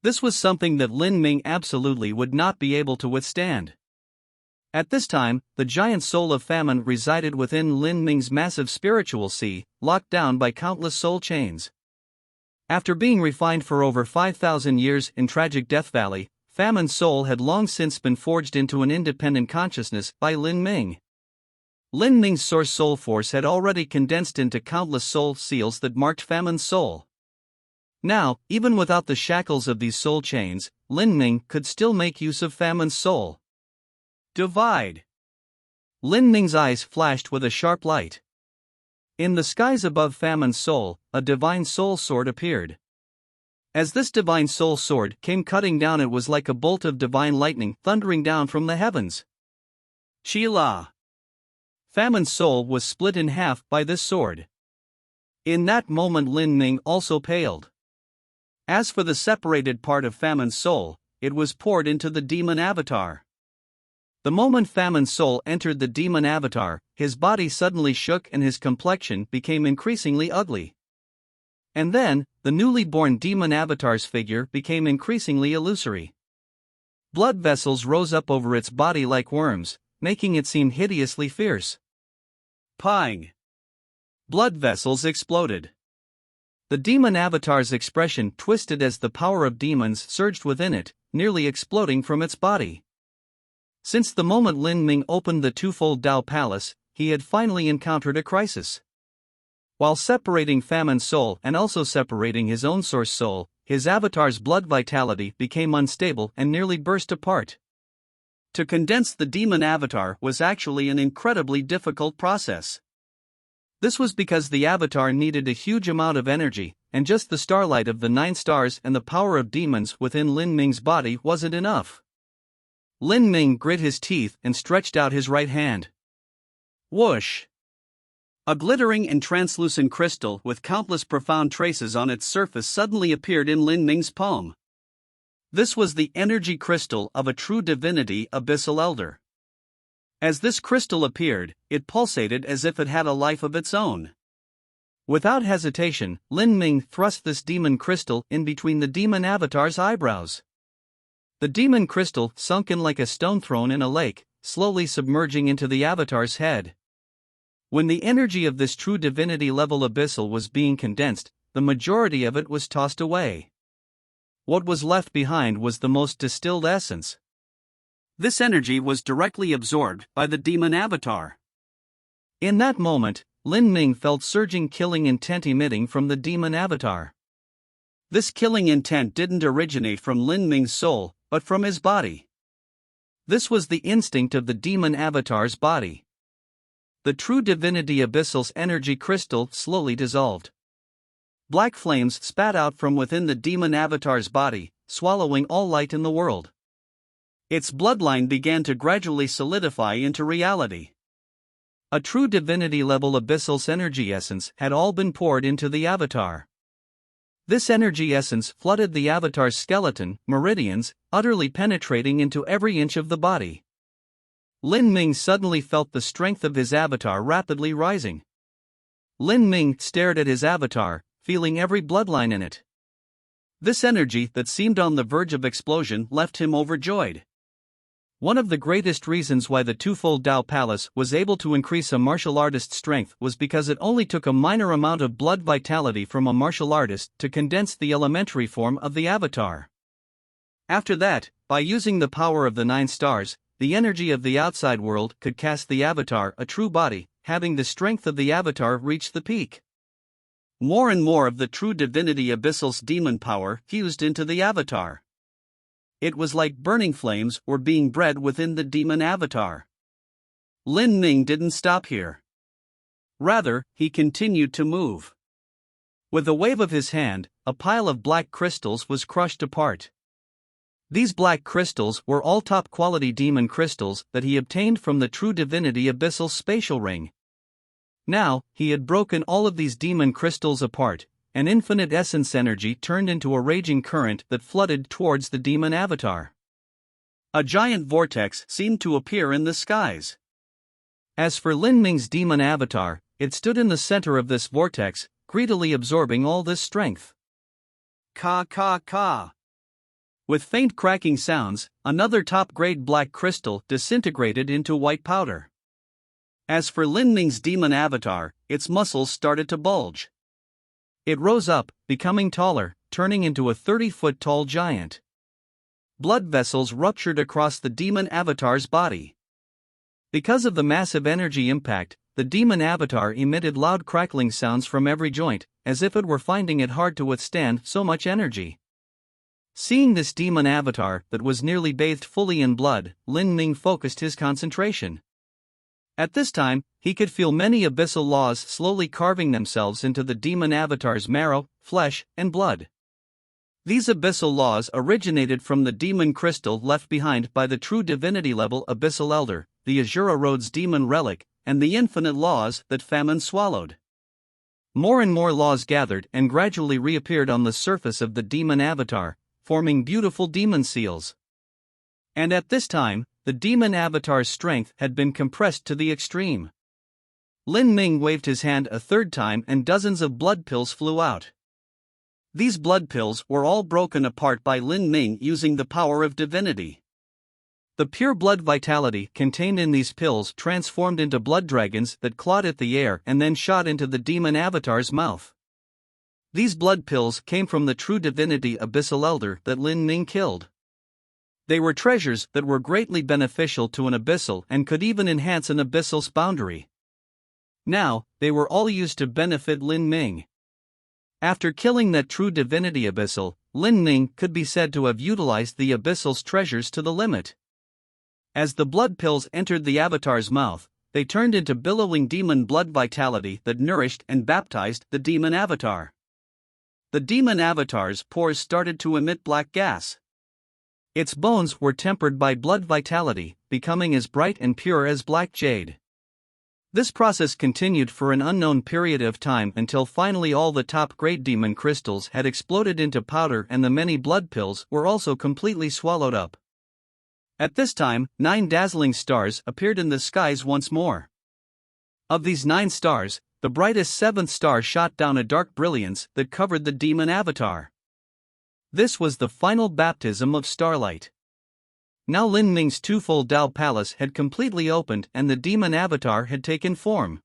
This was something that Lin Ming absolutely would not be able to withstand. At this time, the giant soul of famine resided within Lin Ming's massive spiritual sea, locked down by countless soul chains. After being refined for over 5,000 years in tragic Death Valley, Famine's soul had long since been forged into an independent consciousness by Lin Ming. Lin Ming's source soul force had already condensed into countless soul seals that marked Famine's soul. Now, even without the shackles of these soul chains, Lin Ming could still make use of Famine's soul. Divide. Lin Ming's eyes flashed with a sharp light. In the skies above Famine's soul, a divine soul sword appeared. As this divine soul sword came cutting down, it was like a bolt of divine lightning thundering down from the heavens. Sheila. Famine's soul was split in half by this sword. In that moment Lin Ming also paled. As for the separated part of Famine's soul, it was poured into the demon avatar. The moment Famine's soul entered the demon avatar, his body suddenly shook and his complexion became increasingly ugly. And then, the newly born demon avatar's figure became increasingly illusory. Blood vessels rose up over its body like worms, making it seem hideously fierce. Pang! Blood vessels exploded. The demon avatar's expression twisted as the power of demons surged within it, nearly exploding from its body. Since the moment Lin Ming opened the twofold Dao Palace, he had finally encountered a crisis. While separating Famine's soul and also separating his own source soul, his avatar's blood vitality became unstable and nearly burst apart. To condense the demon avatar was actually an incredibly difficult process. This was because the avatar needed a huge amount of energy, and just the starlight of the 9 stars and the power of demons within Lin Ming's body wasn't enough. Lin Ming grit his teeth and stretched out his right hand. Whoosh! A glittering and translucent crystal with countless profound traces on its surface suddenly appeared in Lin Ming's palm. This was the energy crystal of a true divinity abyssal elder. As this crystal appeared, it pulsated as if it had a life of its own. Without hesitation, Lin Ming thrust this demon crystal in between the demon avatar's eyebrows. The demon crystal sunk in like a stone thrown in a lake, slowly submerging into the avatar's head. When the energy of this true divinity level abyssal was being condensed, the majority of it was tossed away. What was left behind was the most distilled essence. This energy was directly absorbed by the demon avatar. In that moment, Lin Ming felt surging killing intent emitting from the demon avatar. This killing intent didn't originate from Lin Ming's soul, but from his body. This was the instinct of the demon avatar's body. The true divinity abyssal's energy crystal slowly dissolved. Black flames spat out from within the demon avatar's body, swallowing all light in the world. Its bloodline began to gradually solidify into reality. A true divinity-level abyssal's energy essence had all been poured into the avatar. This energy essence flooded the avatar's skeleton, meridians, utterly penetrating into every inch of the body. Lin Ming suddenly felt the strength of his avatar rapidly rising. Lin Ming stared at his avatar, feeling every bloodline in it. This energy that seemed on the verge of explosion left him overjoyed. One of the greatest reasons why the twofold Dao Palace was able to increase a martial artist's strength was because it only took a minor amount of blood vitality from a martial artist to condense the elementary form of the avatar. After that, by using the power of the 9 stars, the energy of the outside world could cast the avatar a true body, having the strength of the avatar reach the peak. More and more of the true divinity abyssal's demon power fused into the avatar. It was like burning flames were being bred within the demon avatar. Lin Ming didn't stop here. Rather, he continued to move. With a wave of his hand, a pile of black crystals was crushed apart. These black crystals were all top-quality demon crystals that he obtained from the true divinity abyssal spatial ring. Now, he had broken all of these demon crystals apart, and infinite essence energy turned into a raging current that flooded towards the demon avatar. A giant vortex seemed to appear in the skies. As for Lin Ming's demon avatar, it stood in the center of this vortex, greedily absorbing all this strength. Ka ka ka. With faint cracking sounds, another top-grade black crystal disintegrated into white powder. As for Lin Ming's demon avatar, its muscles started to bulge. It rose up, becoming taller, turning into a 30-foot-tall giant. Blood vessels ruptured across the demon avatar's body. Because of the massive energy impact, the demon avatar emitted loud crackling sounds from every joint, as if it were finding it hard to withstand so much energy. Seeing this demon avatar that was nearly bathed fully in blood, Lin Ming focused his concentration. At this time, he could feel many abyssal laws slowly carving themselves into the demon avatar's marrow, flesh, and blood. These abyssal laws originated from the demon crystal left behind by the true divinity level abyssal elder, the Azura Rhodes demon relic, and the infinite laws that famine swallowed. More and more laws gathered and gradually reappeared on the surface of the demon avatar, forming beautiful demon seals. And at this time, the demon avatar's strength had been compressed to the extreme. Lin Ming waved his hand a third time and dozens of blood pills flew out. These blood pills were all broken apart by Lin Ming using the power of divinity. The pure blood vitality contained in these pills transformed into blood dragons that clawed at the air and then shot into the demon avatar's mouth. These blood pills came from the true divinity abyssal elder that Lin Ming killed. They were treasures that were greatly beneficial to an abyssal and could even enhance an abyssal's boundary. Now, they were all used to benefit Lin Ming. After killing that true divinity abyssal, Lin Ming could be said to have utilized the abyssal's treasures to the limit. As the blood pills entered the avatar's mouth, they turned into billowing demon blood vitality that nourished and baptized the demon avatar. The demon avatar's pores started to emit black gas. Its bones were tempered by blood vitality, becoming as bright and pure as black jade. This process continued for an unknown period of time until finally all the top-grade demon crystals had exploded into powder and the many blood pills were also completely swallowed up. At this time, 9 dazzling stars appeared in the skies once more. Of these 9 stars, the brightest 7th star shot down a dark brilliance that covered the demon avatar. This was the final baptism of starlight. Now Lin Ming's twofold Dao Palace had completely opened and the demon avatar had taken form.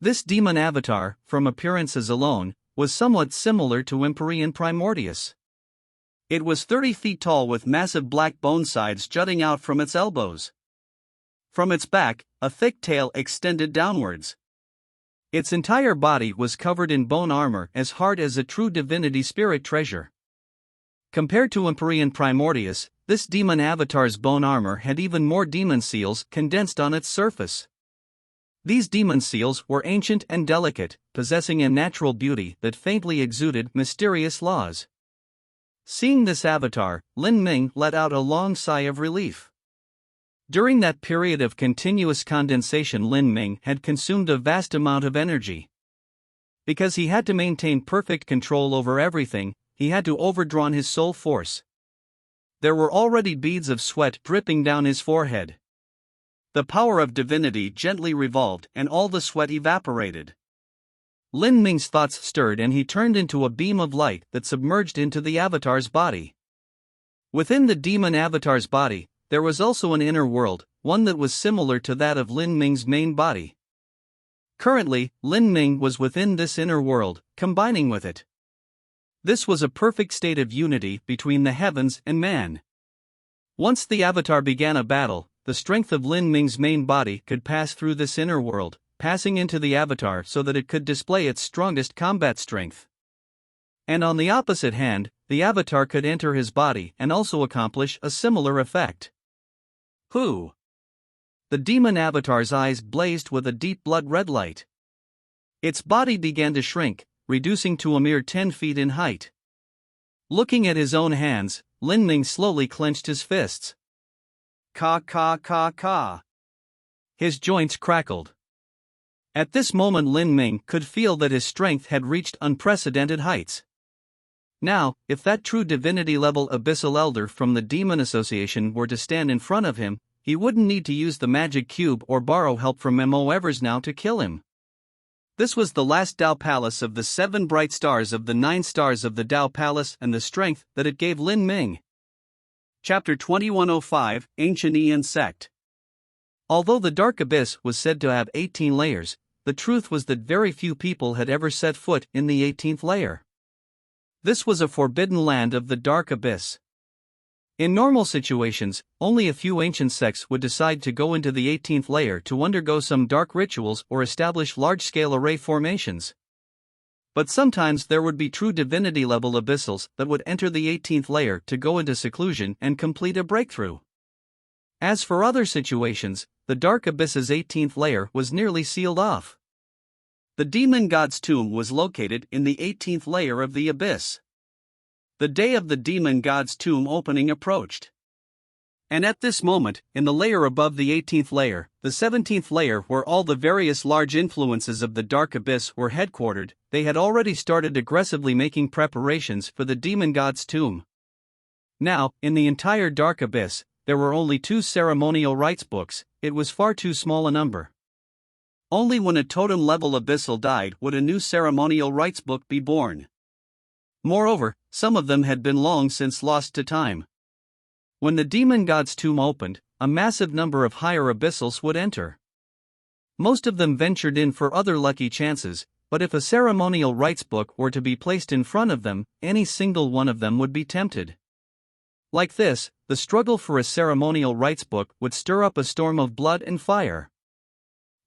This demon avatar, from appearances alone, was somewhat similar to Empyrean Primordius. It was 30 feet tall with massive black bone sides jutting out from its elbows. From its back, a thick tail extended downwards. Its entire body was covered in bone armor as hard as a true divinity spirit treasure. Compared to Empyrean Primordius, this demon avatar's bone armor had even more demon seals condensed on its surface. These demon seals were ancient and delicate, possessing a natural beauty that faintly exuded mysterious laws. Seeing this avatar, Lin Ming let out a long sigh of relief. During that period of continuous condensation, Lin Ming had consumed a vast amount of energy. Because he had to maintain perfect control over everything, he had to overdrawn his soul force. There were already beads of sweat dripping down his forehead. The power of divinity gently revolved and all the sweat evaporated. Lin Ming's thoughts stirred and he turned into a beam of light that submerged into the avatar's body. Within the demon avatar's body, there was also an inner world, one that was similar to that of Lin Ming's main body. Currently, Lin Ming was within this inner world, combining with it. This was a perfect state of unity between the heavens and man. Once the avatar began a battle, the strength of Lin Ming's main body could pass through this inner world, passing into the avatar so that it could display its strongest combat strength. And on the opposite hand, the avatar could enter his body and also accomplish a similar effect. Who? The demon avatar's eyes blazed with a deep blood red light. Its body began to shrink, reducing to a mere 10 feet in height. Looking at his own hands, Lin Ming slowly clenched his fists. Ka ka ka ka. His joints crackled. At this moment Lin Ming could feel that his strength had reached unprecedented heights. Now, if that true divinity-level abyssal elder from the Demon Association were to stand in front of him, he wouldn't need to use the magic cube or borrow help from Mo Evers now to kill him. This was the last Dao Palace of the 7 bright stars of the 9 stars of the Dao Palace and the strength that it gave Lin Ming. Chapter 2105, Ancient Aeon Sect. Although the Dark Abyss was said to have 18 layers, the truth was that very few people had ever set foot in the 18th layer. This was a forbidden land of the Dark Abyss. In normal situations, only a few ancient sects would decide to go into the 18th layer to undergo some dark rituals or establish large-scale array formations. But sometimes there would be true divinity-level abyssals that would enter the 18th layer to go into seclusion and complete a breakthrough. As for other situations, the Dark Abyss's 18th layer was nearly sealed off. The demon god's tomb was located in the 18th layer of the abyss. The day of the demon god's tomb opening approached. And at this moment, in the layer above the 18th layer, the 17th layer where all the various large influences of the Dark Abyss were headquartered, they had already started aggressively making preparations for the demon god's tomb. Now, in the entire Dark Abyss, there were only 2 ceremonial rites books. It was far too small a number. Only when a totem-level abyssal died would a new ceremonial rites book be born. Moreover, some of them had been long since lost to time. When the demon god's tomb opened, a massive number of higher abyssals would enter. Most of them ventured in for other lucky chances, but if a ceremonial rites book were to be placed in front of them, any single one of them would be tempted. Like this, the struggle for a ceremonial rites book would stir up a storm of blood and fire.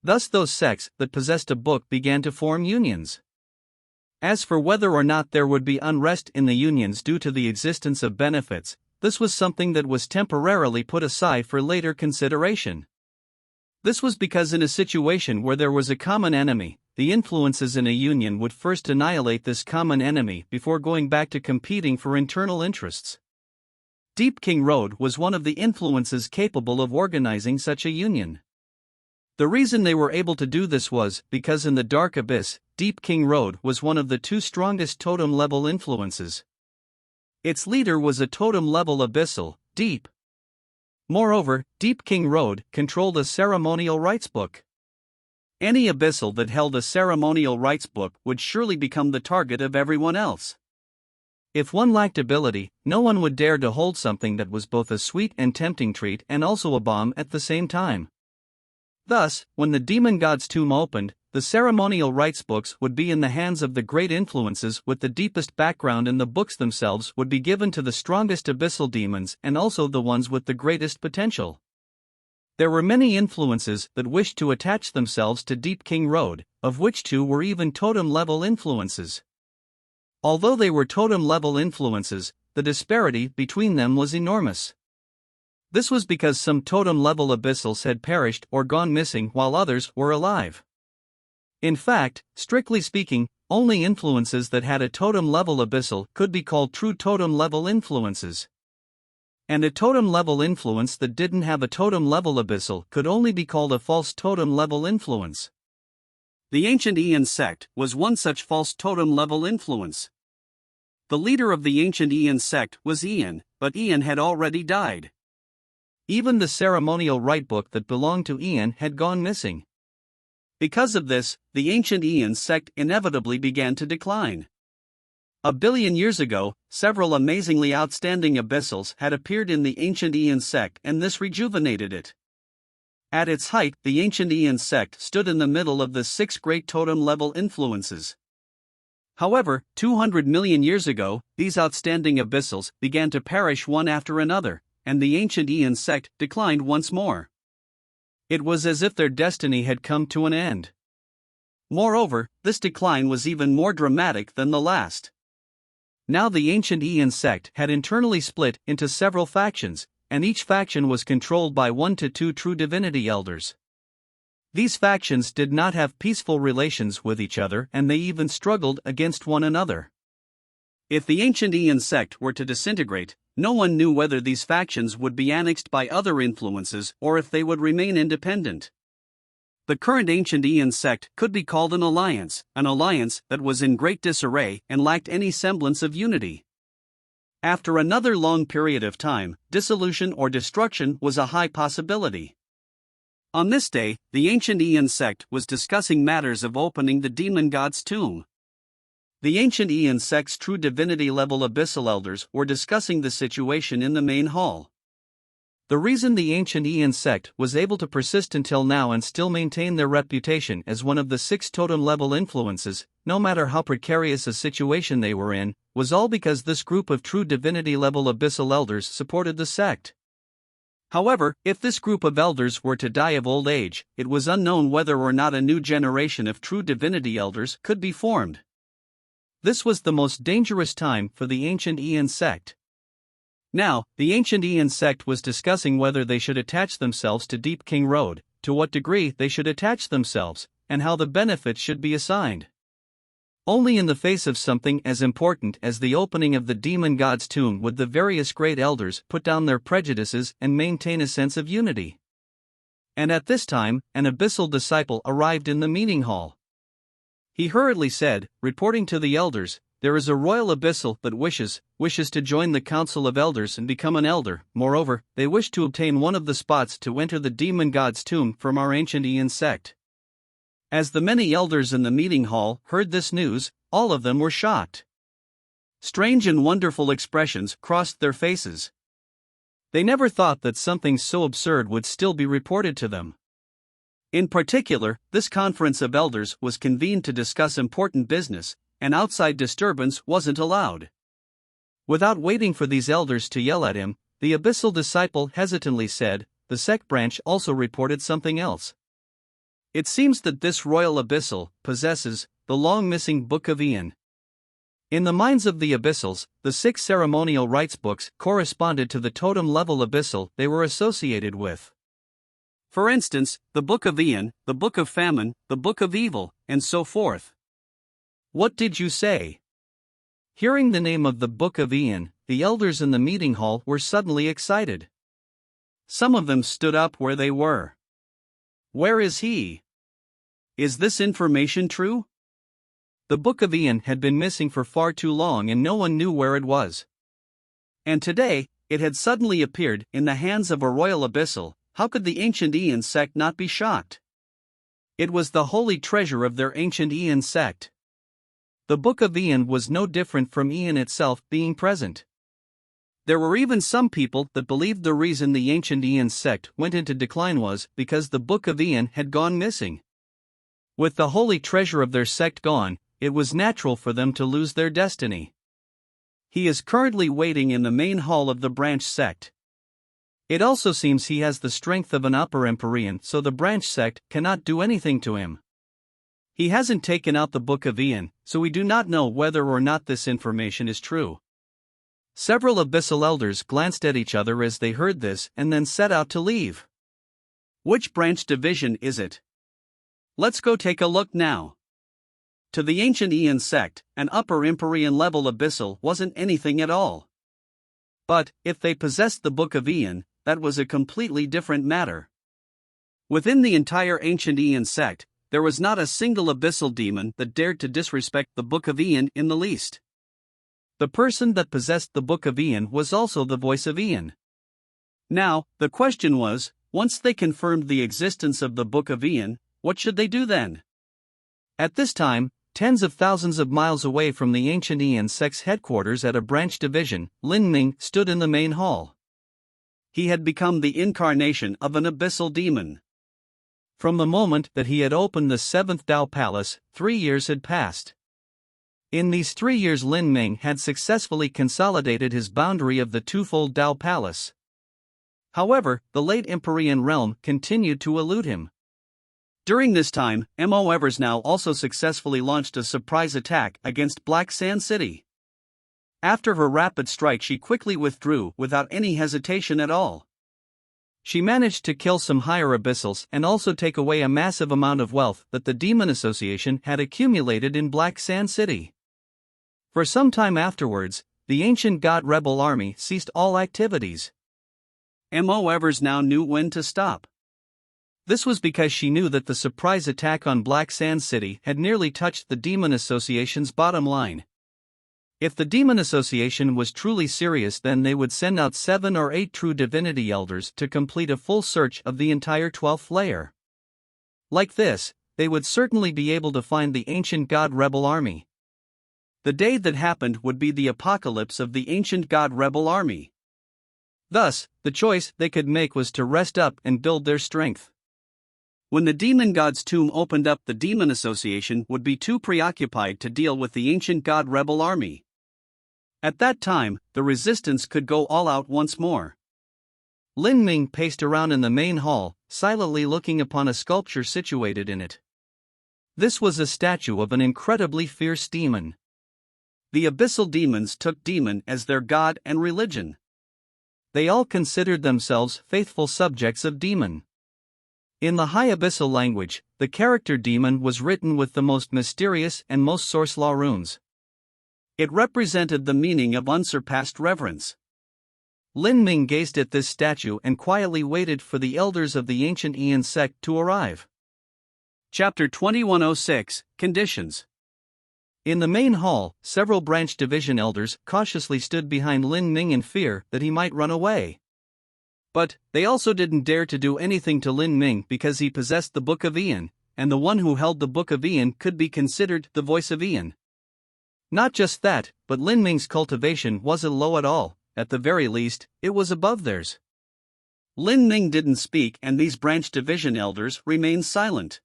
Thus those sects that possessed a book began to form unions. As for whether or not there would be unrest in the unions due to the existence of benefits, this was something that was temporarily put aside for later consideration. This was because in a situation where there was a common enemy, the influences in a union would first annihilate this common enemy before going back to competing for internal interests. Deep King Road was one of the influences capable of organizing such a union. The reason they were able to do this was because in the Dark Abyss, Deep King Road was one of the 2 strongest totem-level influences. Its leader was a totem-level abyssal, Deep. Moreover, Deep King Road controlled a ceremonial rites book. Any abyssal that held a ceremonial rites book would surely become the target of everyone else. If one lacked ability, no one would dare to hold something that was both a sweet and tempting treat and also a bomb at the same time. Thus, when the demon god's tomb opened, the ceremonial rites books would be in the hands of the great influences with the deepest background, and the books themselves would be given to the strongest abyssal demons and also the ones with the greatest potential. There were many influences that wished to attach themselves to Deep King Road, of which 2 were even totem-level influences. Although they were totem-level influences, the disparity between them was enormous. This was because some totem-level abyssals had perished or gone missing while others were alive. In fact, strictly speaking, only influences that had a totem-level abyssal could be called true totem-level influences. And a totem-level influence that didn't have a totem-level abyssal could only be called a false totem-level influence. The Ancient Aeon sect was one such false totem-level influence. The leader of the Ancient Aeon sect was Aeon, but Aeon had already died. Even the ceremonial rite book that belonged to Aeon had gone missing. Because of this, the Ancient Aeon sect inevitably began to decline. A billion years ago, several amazingly outstanding abyssals had appeared in the Ancient Aeon sect, and this rejuvenated it. At its height, the Ancient Aeon sect stood in the middle of the 6 great totem-level influences. However, 200 million years ago, these outstanding abyssals began to perish one after another, and the Ancient Aeon sect declined once more. It was as if their destiny had come to an end. Moreover, this decline was even more dramatic than the last. Now the Ancient Aeon sect had internally split into several factions, and each faction was controlled by 1 to 2 true divinity elders. These factions did not have peaceful relations with each other, and they even struggled against one another. If the Ancient Aeon sect were to disintegrate, no one knew whether these factions would be annexed by other influences or if they would remain independent. The current Ancient Aeon sect could be called an alliance that was in great disarray and lacked any semblance of unity. After another long period of time, dissolution or destruction was a high possibility. On this day, the Ancient Aeon sect was discussing matters of opening the demon god's tomb. The ancient Aeon sect's true divinity level abyssal elders were discussing the situation in the main hall. The reason the ancient Aeon sect was able to persist until now and still maintain their reputation as one of the 6 totem level influences, no matter how precarious a situation they were in, was all because this group of true divinity level abyssal elders supported the sect. However, if this group of elders were to die of old age, it was unknown whether or not a new generation of true divinity elders could be formed. This was the most dangerous time for the ancient Aeon sect. Now, the ancient Aeon sect was discussing whether they should attach themselves to Deep King Road, to what degree they should attach themselves, and how the benefits should be assigned. Only in the face of something as important as the opening of the demon god's tomb would the various great elders put down their prejudices and maintain a sense of unity. And at this time, an abyssal disciple arrived in the meeting hall. He hurriedly said, reporting to the elders, "There is a royal abyssal that wishes to join the council of elders and become an elder. Moreover, they wish to obtain one of the spots to enter the demon god's tomb from our ancient Aeon sect." As the many elders in the meeting hall heard this news, all of them were shocked. Strange and wonderful expressions crossed their faces. They never thought that something so absurd would still be reported to them. In particular, this conference of elders was convened to discuss important business, and outside disturbance wasn't allowed. Without waiting for these elders to yell at him, the abyssal disciple hesitantly said, "The sect branch also reported something else. It seems that this royal abyssal possesses the long-missing Book of Aeon." In the minds of the abyssals, the 6 ceremonial rites books corresponded to the totem-level abyssal they were associated with. For instance, the Book of Aeon, the Book of Famine, the Book of Evil, and so forth. "What did you say?" Hearing the name of the Book of Aeon, the elders in the meeting hall were suddenly excited. Some of them stood up where they were. "Where is he? Is this information true?" The Book of Aeon had been missing for far too long and no one knew where it was. And today, it had suddenly appeared in the hands of a royal abyssal. How could the ancient Aeon sect not be shocked? It was the holy treasure of their ancient Aeon sect. The Book of Aeon was no different from Aeon itself being present. There were even some people that believed the reason the ancient Aeon sect went into decline was because the Book of Aeon had gone missing. With the holy treasure of their sect gone, it was natural for them to lose their destiny. He is currently waiting in the main hall of the branch sect. It also seems he has the strength of an upper Empyrean, so the branch sect cannot do anything to him. He hasn't taken out the Book of Aeon, so we do not know whether or not this information is true. Several abyssal elders glanced at each other as they heard this and then set out to leave. "Which branch division is it? Let's go take a look now." To the ancient Aeon sect, an upper Empyrean level abyssal wasn't anything at all. But, if they possessed the Book of Aeon, that was a completely different matter. Within the entire ancient Aeon sect, there was not a single abyssal demon that dared to disrespect the Book of Aeon in the least. The person that possessed the Book of Aeon was also the voice of Aeon. Now, the question was, once they confirmed the existence of the Book of Aeon, what should they do then? At this time, tens of thousands of miles away from the ancient Aeon sect's headquarters at a branch division, Lin Ming stood in the main hall. He had become the incarnation of an abyssal demon. From the moment that he had opened the 7th Dao Palace, 3 years had passed. In these 3 years Lin Ming had successfully consolidated his boundary of the twofold Dao Palace. However, the late Empyrean realm continued to elude him. During this time, Mo Eversnow also successfully launched a surprise attack against Black Sand City. After her rapid strike, she quickly withdrew without any hesitation at all. She managed to kill some higher abyssals and also take away a massive amount of wealth that the Demon Association had accumulated in Black Sand City. For some time afterwards, the ancient god rebel army ceased all activities. Mo Eversnow knew when to stop. This was because she knew that the surprise attack on Black Sand City had nearly touched the Demon Association's bottom line. If the Demon Association was truly serious, then they would send out 7 or 8 true divinity elders to complete a full search of the entire 12th layer. Like this, they would certainly be able to find the ancient god rebel army. The day that happened would be the apocalypse of the ancient god rebel army. Thus, the choice they could make was to rest up and build their strength. When the demon god's tomb opened up, the Demon Association would be too preoccupied to deal with the ancient god rebel army. At that time, the resistance could go all out once more. Lin Ming paced around in the main hall, silently looking upon a sculpture situated in it. This was a statue of an incredibly fierce demon. The abyssal demons took demon as their god and religion. They all considered themselves faithful subjects of demon. In the High Abyssal language, the character demon was written with the most mysterious and most source law runes. It represented the meaning of unsurpassed reverence. Lin Ming gazed at this statue and quietly waited for the elders of the ancient Ian sect to arrive. Chapter 2106 Conditions. In the main hall, several branch division elders cautiously stood behind Lin Ming in fear that he might run away. But they also didn't dare to do anything to Lin Ming because he possessed the Book of Ian, and the one who held the Book of Ian could be considered the voice of Ian. Not just that, but Lin Ming's cultivation wasn't low at all. At the very least, it was above theirs. Lin Ming didn't speak, and these branch division elders remained silent.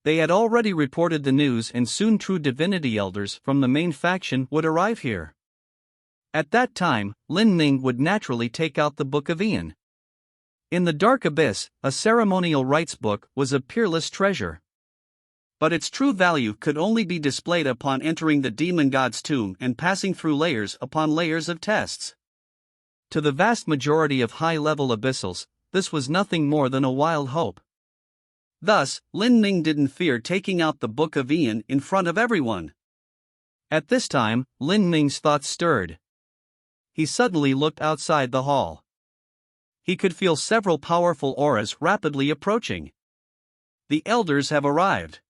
They had already reported the news, and soon true divinity elders from the main faction would arrive here. At that time, Lin Ming would naturally take out the Book of Ian. In the Dark Abyss, a ceremonial rites book was a peerless treasure. But its true value could only be displayed upon entering the demon god's tomb and passing through layers upon layers of tests. To the vast majority of high-level abyssals, this was nothing more than a wild hope. Thus, Lin Ming didn't fear taking out the Book of Ian in front of everyone. At this time, Lin Ming's thoughts stirred. He suddenly looked outside the hall. He could feel several powerful auras rapidly approaching. The elders have arrived.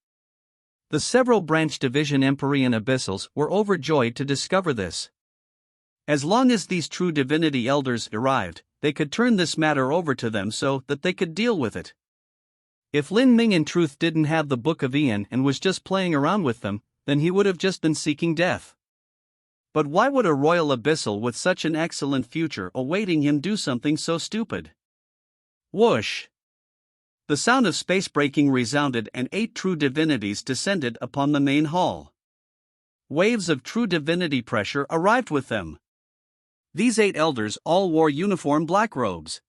The several branch division Empyrean abyssals were overjoyed to discover this. As long as these true divinity elders arrived, they could turn this matter over to them so that they could deal with it. If Lin Ming in truth didn't have the Book of Ian and was just playing around with them, then he would have just been seeking death. But why would a royal abyssal with such an excellent future awaiting him do something so stupid? Whoosh! The sound of space breaking resounded, and 8 true divinities descended upon the main hall. Waves of true divinity pressure arrived with them. These 8 elders all wore uniform black robes.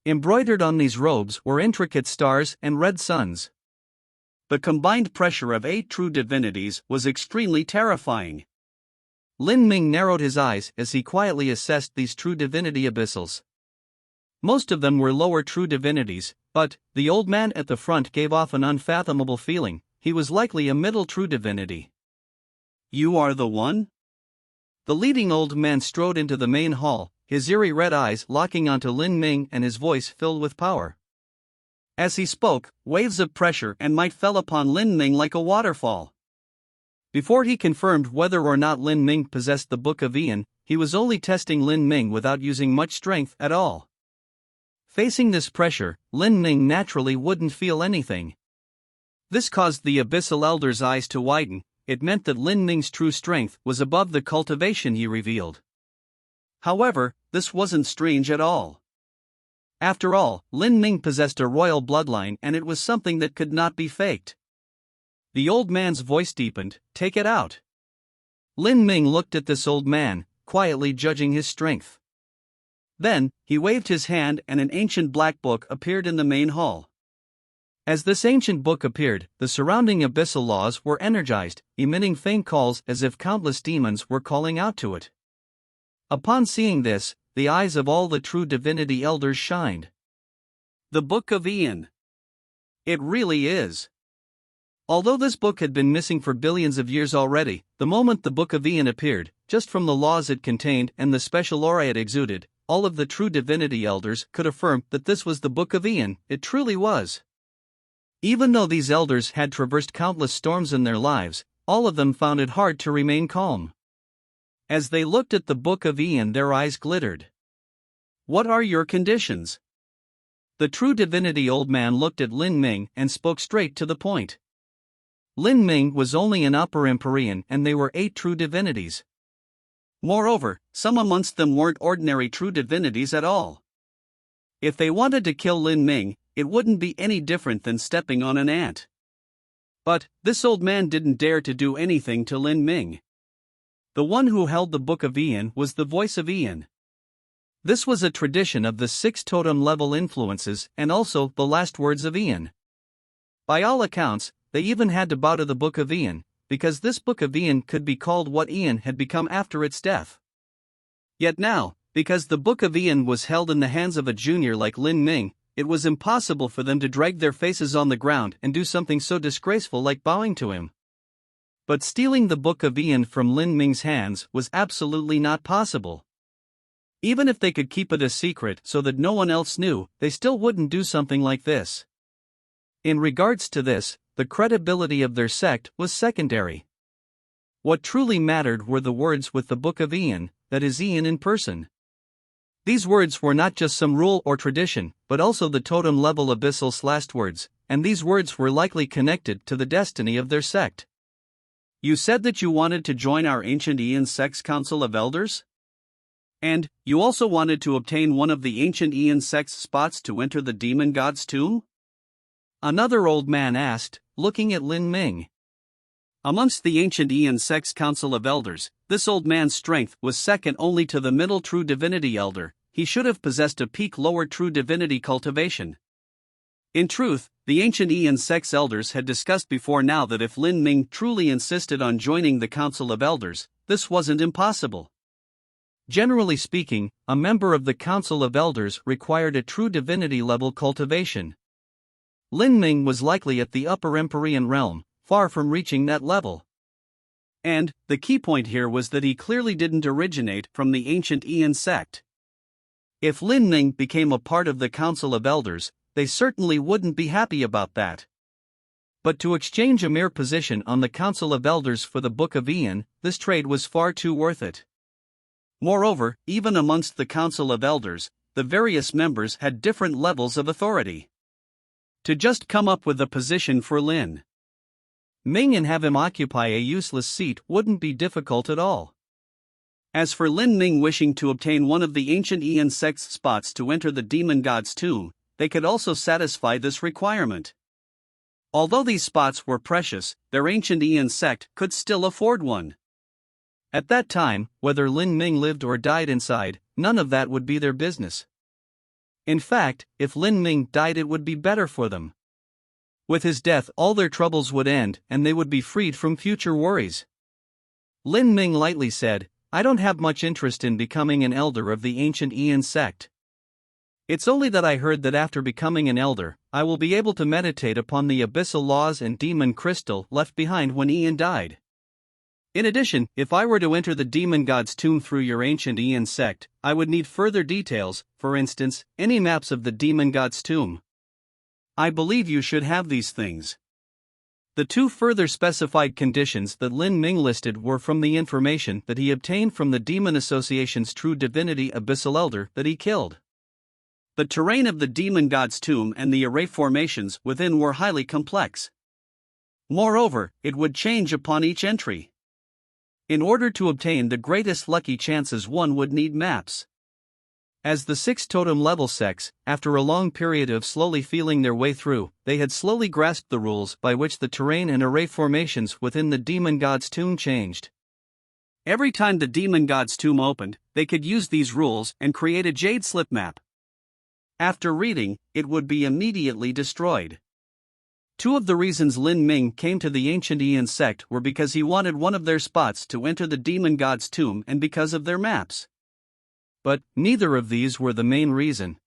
Embroidered on these robes were intricate stars and red suns. The combined pressure of 8 true divinities was extremely terrifying. Lin Ming narrowed his eyes as he quietly assessed these true divinity abyssals. Most of them were lower true divinities, but the old man at the front gave off an unfathomable feeling. He was likely a middle true divinity. You are the one? The leading old man strode into the main hall, his eerie red eyes locking onto Lin Ming and his voice filled with power. As he spoke, waves of pressure and might fell upon Lin Ming like a waterfall. Before he confirmed whether or not Lin Ming possessed the Book of Ian, he was only testing Lin Ming without using much strength at all. Facing this pressure, Lin Ming naturally wouldn't feel anything. This caused the abyssal elder's eyes to widen. It meant that Lin Ming's true strength was above the cultivation he revealed. However, this wasn't strange at all. After all, Lin Ming possessed a royal bloodline, and it was something that could not be faked. The old man's voice deepened. Take it out. Lin Ming looked at this old man, quietly judging his strength. Then, he waved his hand and an ancient black book appeared in the main hall. As this ancient book appeared, the surrounding abyssal laws were energized, emitting faint calls as if countless demons were calling out to it. Upon seeing this, the eyes of all the true divinity elders shined. The Book of Ian. It really is. Although this book had been missing for billions of years already, the moment the Book of Ian appeared, just from the laws it contained and the special aura it exuded, all of the true divinity elders could affirm that this was the Book of Ian. It truly was. Even though these elders had traversed countless storms in their lives, all of them found it hard to remain calm. As they looked at the Book of Ian, their eyes glittered. What are your conditions? The true divinity old man looked at Lin Ming and spoke straight to the point. Lin Ming was only an upper Empyrean and they were 8 true divinities. Moreover, some amongst them weren't ordinary true divinities at all. If they wanted to kill Lin Ming, it wouldn't be any different than stepping on an ant. But this old man didn't dare to do anything to Lin Ming. The one who held the Book of Ian was the voice of Ian. This was a tradition of the 6 totem level influences and also the last words of Ian. By all accounts, they even had to bow to the Book of Ian, because this Book of Ian could be called what Ian had become after its death. Yet now, because the Book of Ian was held in the hands of a junior like Lin Ming, it was impossible for them to drag their faces on the ground and do something so disgraceful like bowing to him. But stealing the Book of Ian from Lin Ming's hands was absolutely not possible. Even if they could keep it a secret so that no one else knew, they still wouldn't do something like this. In regards to this, the credibility of their sect was secondary. What truly mattered were the words with the Book of Ian, that is Ian in person. These words were not just some rule or tradition, but also the totem level abyssal's last words, and these words were likely connected to the destiny of their sect. You said that you wanted to join our ancient Ian sect's council of elders? And you also wanted to obtain one of the ancient Ian sect's spots to enter the demon god's tomb? Another old man asked, looking at Lin Ming. Amongst the ancient Ian sect's council of elders, this old man's strength was second only to the middle true divinity elder. He should have possessed a peak lower true divinity cultivation. In truth, the ancient Ian sect's elders had discussed before now that if Lin Ming truly insisted on joining the council of elders, this wasn't impossible. Generally speaking, a member of the council of elders required a true divinity level cultivation. Lin Ming was likely at the upper Empyrean realm, far from reaching that level. And the key point here was that he clearly didn't originate from the ancient Ian sect. If Lin Ming became a part of the council of elders, they certainly wouldn't be happy about that. But to exchange a mere position on the council of elders for the Book of Ian, this trade was far too worth it. Moreover, even amongst the council of elders, the various members had different levels of authority. To just come up with a position for Lin Ming and have him occupy a useless seat wouldn't be difficult at all. As for Lin Ming wishing to obtain one of the ancient Ian sect's spots to enter the demon god's tomb, they could also satisfy this requirement. Although these spots were precious, their ancient Ian sect could still afford one. At that time, whether Lin Ming lived or died inside, none of that would be their business. In fact, if Lin Ming died, it would be better for them. With his death, all their troubles would end, and they would be freed from future worries. Lin Ming lightly said, "I don't have much interest in becoming an elder of the ancient Ian sect. It's only that I heard that after becoming an elder, I will be able to meditate upon the abyssal laws and demon crystal left behind when Ian died. In addition, if I were to enter the demon god's tomb through your ancient Ian sect, I would need further details, for instance, any maps of the demon god's tomb. I believe you should have these things." The 2 further specified conditions that Lin Ming listed were from the information that he obtained from the Demon Association's True Divinity Abyssal Elder that he killed. The terrain of the demon god's tomb and the array formations within were highly complex. Moreover, it would change upon each entry. In order to obtain the greatest lucky chances, one would need maps. As the 6 totem level sects, after a long period of slowly feeling their way through, they had slowly grasped the rules by which the terrain and array formations within the demon god's tomb changed. Every time the demon god's tomb opened, they could use these rules and create a jade slip map. After reading, it would be immediately destroyed. 2 of the reasons Lin Ming came to the ancient Ian sect were because he wanted one of their spots to enter the demon god's tomb and because of their maps. But neither of these were the main reason.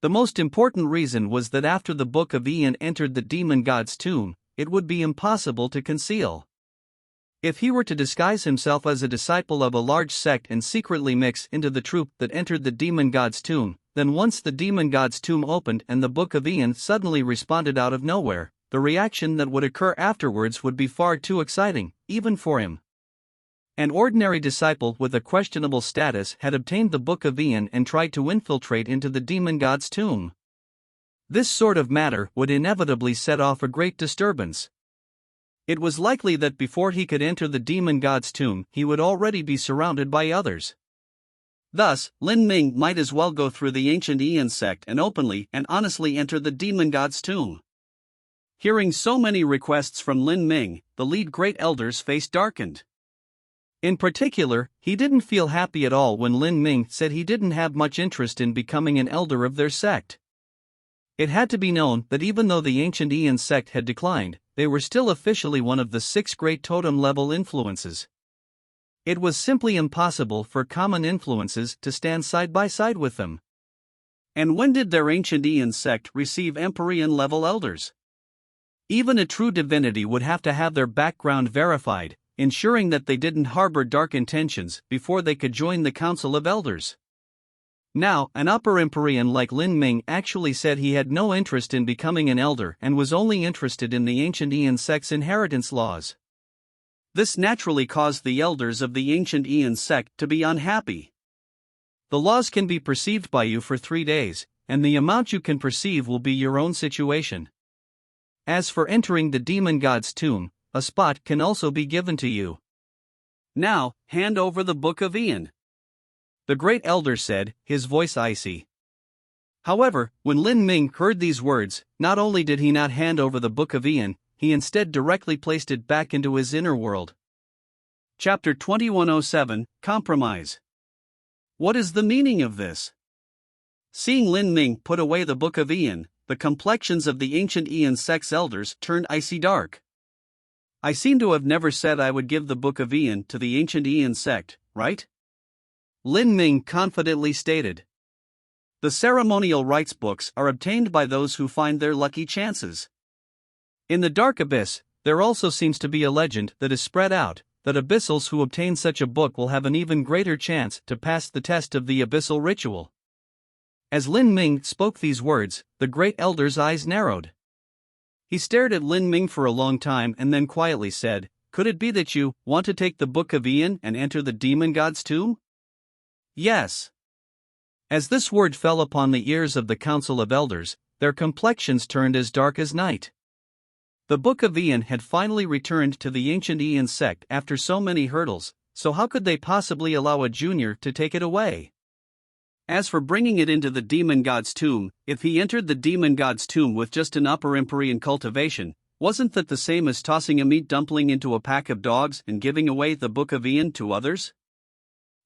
The most important reason was that after the Book of Ian entered the demon god's tomb, it would be impossible to conceal. If he were to disguise himself as a disciple of a large sect and secretly mix into the troop that entered the demon god's tomb, then once the demon god's tomb opened and the Book of Ian suddenly responded out of nowhere, the reaction that would occur afterwards would be far too exciting, even for him. An ordinary disciple with a questionable status had obtained the Book of Ian and tried to infiltrate into the demon god's tomb. This sort of matter would inevitably set off a great disturbance. It was likely that before he could enter the demon god's tomb, he would already be surrounded by others. Thus, Lin Ming might as well go through the ancient Ian sect and openly and honestly enter the demon god's tomb. Hearing so many requests from Lin Ming, the lead great elder's face darkened. In particular, he didn't feel happy at all when Lin Ming said he didn't have much interest in becoming an elder of their sect. It had to be known that even though the ancient Ian sect had declined, they were still officially one of the 6 great totem-level influences. It was simply impossible for common influences to stand side by side with them. And when did their ancient Ian sect receive Empyrean-level elders? Even a true divinity would have to have their background verified, ensuring that they didn't harbor dark intentions before they could join the Council of Elders. Now, an upper Empyrean like Lin Ming actually said he had no interest in becoming an elder and was only interested in the ancient Ian sect's inheritance laws. This naturally caused the elders of the ancient Ian sect to be unhappy. The laws can be perceived by you for 3 days, and the amount you can perceive will be your own situation. As for entering the demon god's tomb, a spot can also be given to you. Now, hand over the Book of Ian, the great elder said, his voice icy. However, when Lin Ming heard these words, not only did he not hand over the Book of Ian, he instead directly placed it back into his inner world. Chapter 2107, Compromise. What is the meaning of this? Seeing Lin Ming put away the Book of Ian, the complexions of the ancient Ian sect's elders turned icy dark. I seem to have never said I would give the Book of Ian to the ancient Ian sect, right? Lin Ming confidently stated. The ceremonial rites books are obtained by those who find their lucky chances. In the Dark Abyss, there also seems to be a legend that is spread out, that abyssals who obtain such a book will have an even greater chance to pass the test of the abyssal ritual. As Lin Ming spoke these words, the great elder's eyes narrowed. He stared at Lin Ming for a long time and then quietly said, "Could it be that you want to take the Book of Ian and enter the demon god's tomb?" Yes. As this word fell upon the ears of the Council of Elders, their complexions turned as dark as night. The Book of Ian had finally returned to the ancient Ian sect after so many hurdles, so how could they possibly allow a junior to take it away? As for bringing it into the demon god's tomb, if he entered the demon god's tomb with just an upper Empyrean cultivation, wasn't that the same as tossing a meat dumpling into a pack of dogs and giving away the Book of Ian to others?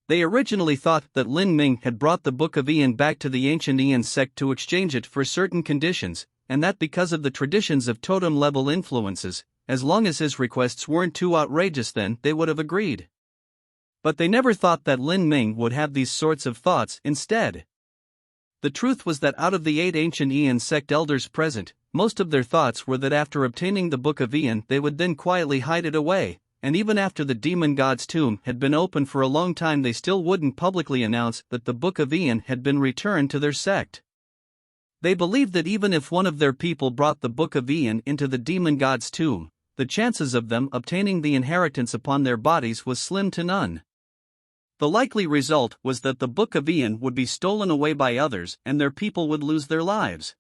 They originally thought that Lin Ming had brought the Book of Ian back to the ancient Ian sect to exchange it for certain conditions, and that because of the traditions of totem-level influences, as long as his requests weren't too outrageous then they would have agreed. But they never thought that Lin Ming would have these sorts of thoughts instead. The truth was that out of the 8 ancient Ian sect elders present, most of their thoughts were that after obtaining the Book of Ian they would then quietly hide it away, and even after the demon god's tomb had been open for a long time they still wouldn't publicly announce that the Book of Ian had been returned to their sect. They believed that even if one of their people brought the Book of Ian into the demon god's tomb, the chances of them obtaining the inheritance upon their bodies was slim to none. The likely result was that the Book of Ian would be stolen away by others and their people would lose their lives.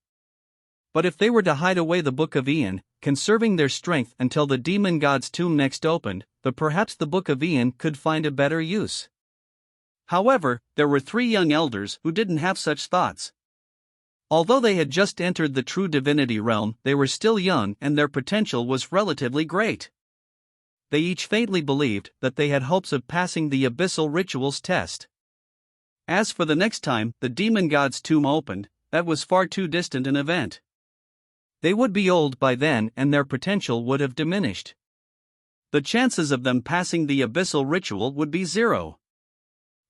But if they were to hide away the Book of Ian, conserving their strength until the demon god's tomb next opened, then perhaps the Book of Ian could find a better use. However, there were 3 young elders who didn't have such thoughts. Although they had just entered the true divinity realm, they were still young and their potential was relatively great. They each faintly believed that they had hopes of passing the abyssal rituals test. As for the next time the demon god's tomb opened, that was far too distant an event. They would be old by then and their potential would have diminished. The chances of them passing the abyssal ritual would be 0.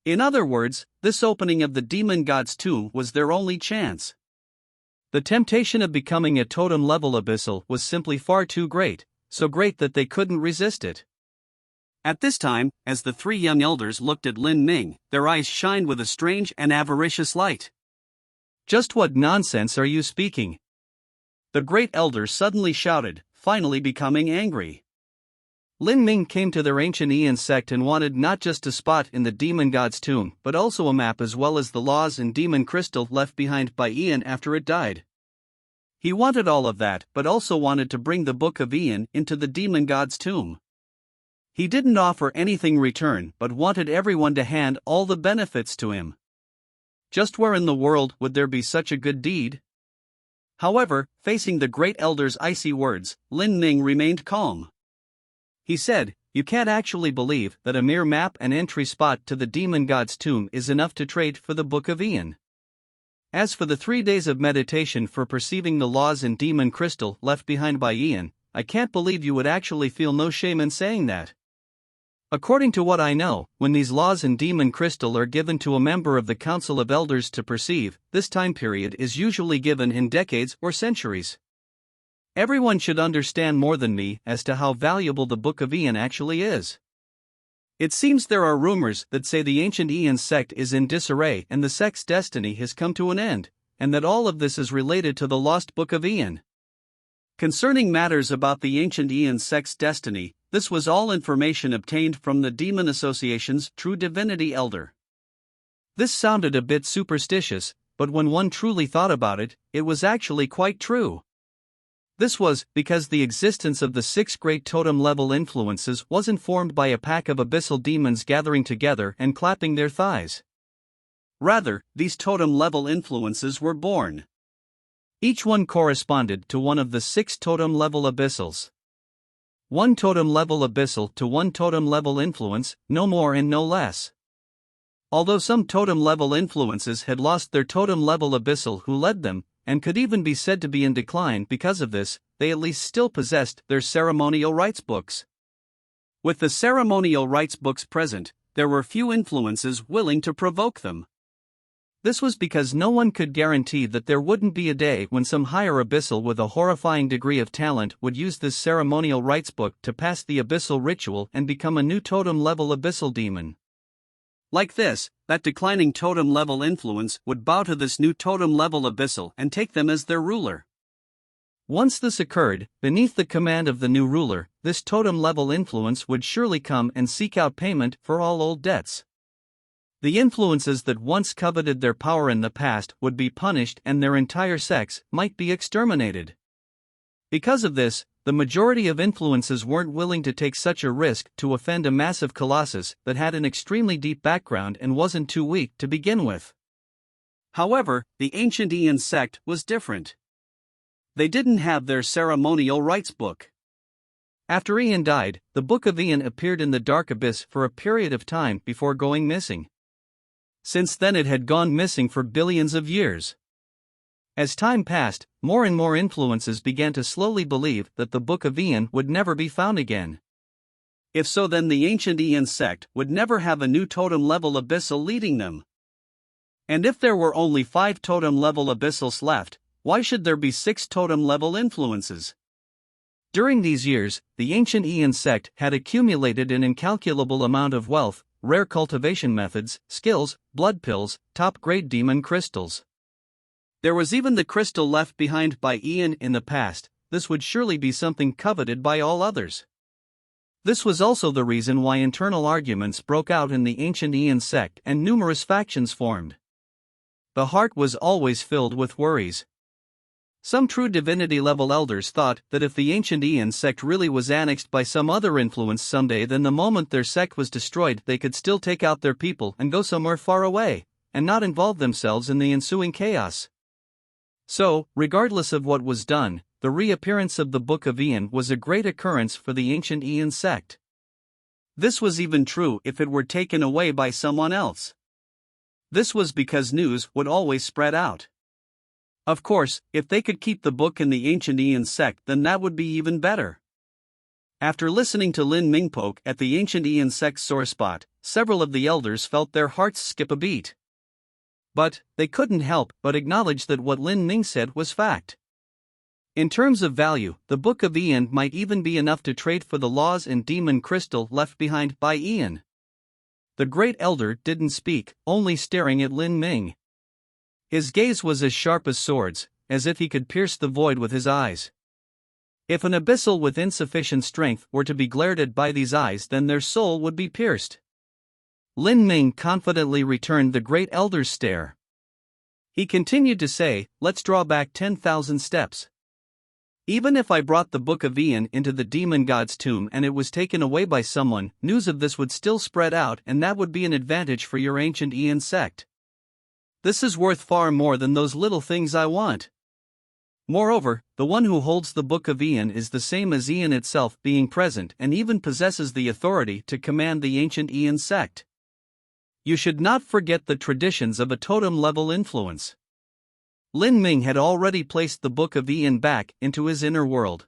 In other words, this opening of the demon god's tomb was their only chance. The temptation of becoming a totem-level abyssal was simply far too great, so great that they couldn't resist it. At this time, as the 3 young elders looked at Lin Ming, their eyes shined with a strange and avaricious light. "Just what nonsense are you speaking?" The great elder suddenly shouted, finally becoming angry. Lin Ming came to their ancient Ian sect and wanted not just a spot in the demon god's tomb but also a map as well as the laws and demon crystal left behind by Ian after it died. He wanted all of that, but also wanted to bring the Book of Ian into the demon god's tomb. He didn't offer anything in return, but wanted everyone to hand all the benefits to him. Just where in the world would there be such a good deed? However, facing the great elder's icy words, Lin Ming remained calm. He said, "You can't actually believe that a mere map and entry spot to the demon god's tomb is enough to trade for the Book of Ian. As for the 3 days of meditation for perceiving the laws in demon crystal left behind by Ian, I can't believe you would actually feel no shame in saying that. According to what I know, when these laws in demon crystal are given to a member of the Council of Elders to perceive, this time period is usually given in decades or centuries. Everyone should understand more than me as to how valuable the Book of Ian actually is. It seems there are rumors that say the ancient Ian sect is in disarray and the sect's destiny has come to an end, and that all of this is related to the lost Book of Ian. Concerning matters about the ancient Ian sect's destiny, this was all information obtained from the Demon Association's True Divinity Elder. This sounded a bit superstitious, but when one truly thought about it, it was actually quite true. This was because the existence of the 6 great totem-level influences wasn't formed by a pack of abyssal demons gathering together and clapping their thighs. Rather, these totem-level influences were born. Each one corresponded to one of the 6 totem-level abyssals. One totem-level abyssal to one totem-level influence, no more and no less. Although some totem-level influences had lost their totem-level abyssal who led them, and could even be said to be in decline because of this, they at least still possessed their ceremonial rites books. With the ceremonial rites books present, there were few influences willing to provoke them. This was because no one could guarantee that there wouldn't be a day when some higher abyssal with a horrifying degree of talent would use this ceremonial rites book to pass the abyssal ritual and become a new totem-level abyssal demon. Like this, that declining totem-level influence would bow to this new totem-level abyssal and take them as their ruler. Once this occurred, beneath the command of the new ruler, this totem-level influence would surely come and seek out payment for all old debts. The influences that once coveted their power in the past would be punished and their entire sects might be exterminated. Because of this, the majority of influences weren't willing to take such a risk to offend a massive colossus that had an extremely deep background and wasn't too weak to begin with. However, the ancient Ian sect was different. They didn't have their ceremonial rites book. After Ian died, the Book of Ian appeared in the Dark Abyss for a period of time before going missing. Since then it had gone missing for billions of years. As time passed, more and more influences began to slowly believe that the Book of Ian would never be found again. If so, then the ancient Ian sect would never have a new totem-level abyssal leading them. And if there were only 5 totem-level abyssals left, why should there be 6 totem-level influences? During these years, the ancient Ian sect had accumulated an incalculable amount of wealth, rare cultivation methods, skills, blood pills, top-grade demon crystals. There was even the crystal left behind by Ian in the past. This would surely be something coveted by all others. This was also the reason why internal arguments broke out in the ancient Ian sect and numerous factions formed. The heart was always filled with worries. Some true divinity-level elders thought that if the ancient Ian sect really was annexed by some other influence someday, then the moment their sect was destroyed they could still take out their people and go somewhere far away, and not involve themselves in the ensuing chaos. So, regardless of what was done, the reappearance of the Book of Ian was a great occurrence for the ancient Ian sect. This was even true if it were taken away by someone else. This was because news would always spread out. Of course, if they could keep the book in the ancient Ian sect, then that would be even better. After listening to Lin Ming poke at the ancient Ian sect's sore spot, several of the elders felt their hearts skip a beat. But they couldn't help but acknowledge that what Lin Ming said was fact. In terms of value, the Book of Ian might even be enough to trade for the laws and demon crystal left behind by Ian. The great elder didn't speak, only staring at Lin Ming. His gaze was as sharp as swords, as if he could pierce the void with his eyes. If an abyssal with insufficient strength were to be glared at by these eyes, then their soul would be pierced. Lin Ming confidently returned the great elder's stare. He continued to say, let's draw back 10,000 steps. Even if I brought the Book of Ian into the demon god's tomb and it was taken away by someone, news of this would still spread out, and that would be an advantage for your ancient Ian sect. This is worth far more than those little things I want. Moreover, the one who holds the Book of Ian is the same as Ian itself, being present, and even possesses the authority to command the ancient Ian sect. You should not forget the traditions of a totem-level influence. Lin Ming had already placed the Book of Ian back into his inner world.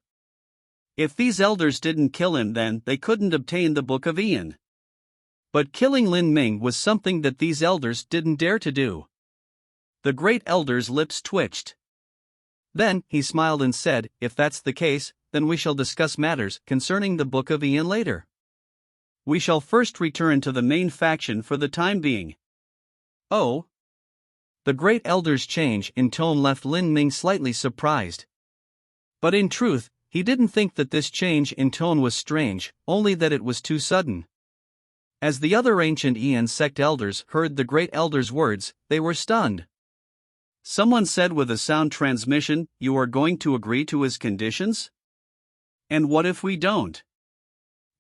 If these elders didn't kill him, then they couldn't obtain the Book of Ian. But killing Lin Ming was something that these elders didn't dare to do. The great elder's lips twitched. Then, he smiled and said, if that's the case, then we shall discuss matters concerning the Book of Ian later. We shall first return to the main faction for the time being. Oh? The great elder's change in tone left Lin Ming slightly surprised. But in truth, he didn't think that this change in tone was strange, only that it was too sudden. As the other ancient Ian sect elders heard the great elder's words, they were stunned. Someone said with a sound transmission, you are going to agree to his conditions? And what if we don't?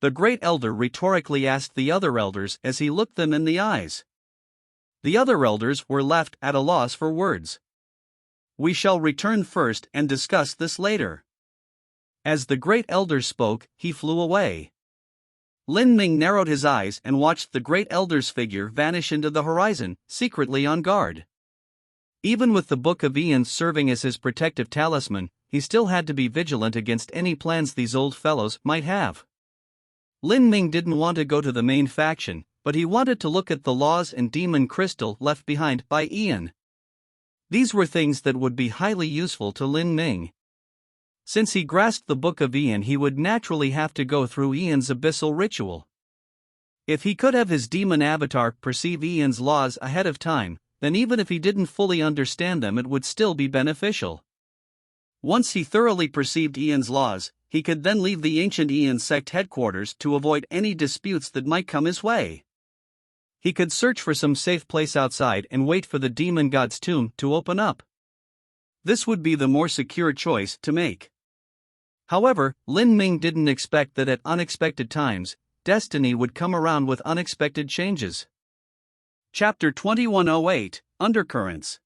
The great elder rhetorically asked the other elders as he looked them in the eyes. The other elders were left at a loss for words. We shall return first and discuss this later. As the great elder spoke, he flew away. Lin Ming narrowed his eyes and watched the great elder's figure vanish into the horizon, secretly on guard. Even with the Book of Ian serving as his protective talisman, he still had to be vigilant against any plans these old fellows might have. Lin Ming didn't want to go to the main faction, but he wanted to look at the laws and demon crystal left behind by Ian. These were things that would be highly useful to Lin Ming. Since he grasped the Book of Ian, he would naturally have to go through Ian's abyssal ritual. If he could have his demon avatar perceive Ian's laws ahead of time, then even if he didn't fully understand them, it would still be beneficial. Once he thoroughly perceived Ian's laws, he could then leave the ancient Ian sect headquarters to avoid any disputes that might come his way. He could search for some safe place outside and wait for the demon god's tomb to open up. This would be the more secure choice to make. However, Lin Ming didn't expect that at unexpected times, destiny would come around with unexpected changes. Chapter 2108, Undercurrents.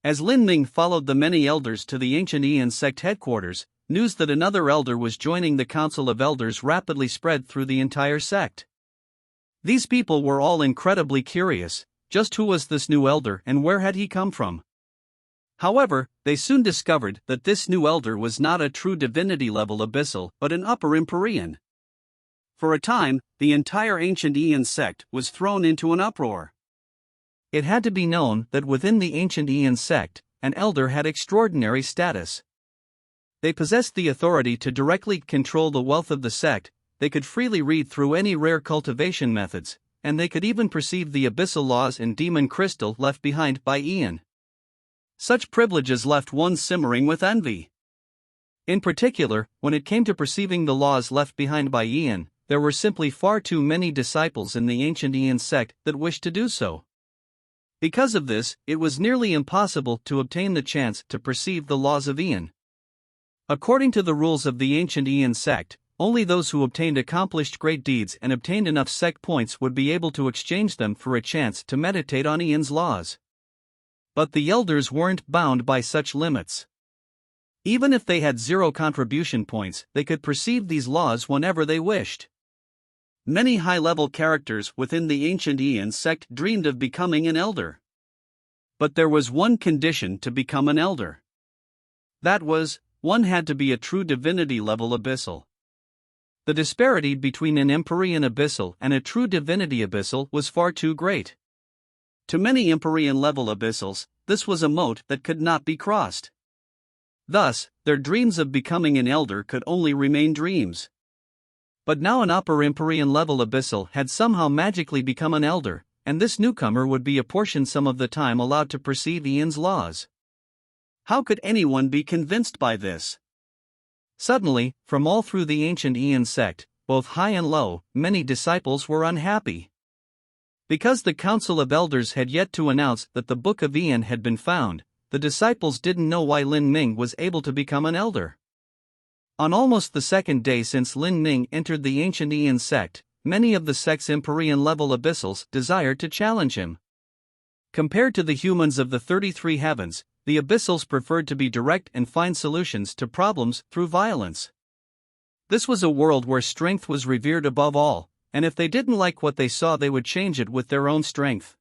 As Lin Ming followed the many elders to the ancient Ian sect headquarters, news that another elder was joining the Council of Elders rapidly spread through the entire sect. These people were all incredibly curious, just who was this new elder and where had he come from? However, they soon discovered that this new elder was not a true divinity-level abyssal but an upper Empyrean. For a time, the entire ancient Ian sect was thrown into an uproar. It had to be known that within the ancient Ian sect, an elder had extraordinary status. They possessed the authority to directly control the wealth of the sect, they could freely read through any rare cultivation methods, and they could even perceive the abyssal laws and demon crystal left behind by Ian. Such privileges left one simmering with envy. In particular, when it came to perceiving the laws left behind by Ian, there were simply far too many disciples in the ancient Ian sect that wished to do so. Because of this, it was nearly impossible to obtain the chance to perceive the laws of Ian. According to the rules of the ancient Ian sect, only those who obtained accomplished great deeds and obtained enough sect points would be able to exchange them for a chance to meditate on Ian's laws. But the elders weren't bound by such limits. Even if they had 0 contribution points, they could perceive these laws whenever they wished. Many high-level characters within the ancient Ian sect dreamed of becoming an elder. But there was one condition to become an elder. That was, one had to be a true divinity-level abyssal. The disparity between an Empyrean abyssal and a true divinity abyssal was far too great. To many Empyrean-level abyssals, this was a moat that could not be crossed. Thus, their dreams of becoming an elder could only remain dreams. But now an upper Empyrean-level abyssal had somehow magically become an elder, and this newcomer would be apportioned some of the time allowed to perceive Ian's laws. How could anyone be convinced by this? Suddenly, from all through the ancient Ian sect, both high and low, many disciples were unhappy. Because the Council of Elders had yet to announce that the Book of Ian had been found, the disciples didn't know why Lin Ming was able to become an elder. On almost the second day since Lin Ming entered the ancient Ian sect, many of the sect's Empyrean-level abyssals desired to challenge him. Compared to the humans of the 33 heavens, the abyssals preferred to be direct and find solutions to problems through violence. This was a world where strength was revered above all, and if they didn't like what they saw, they would change it with their own strength.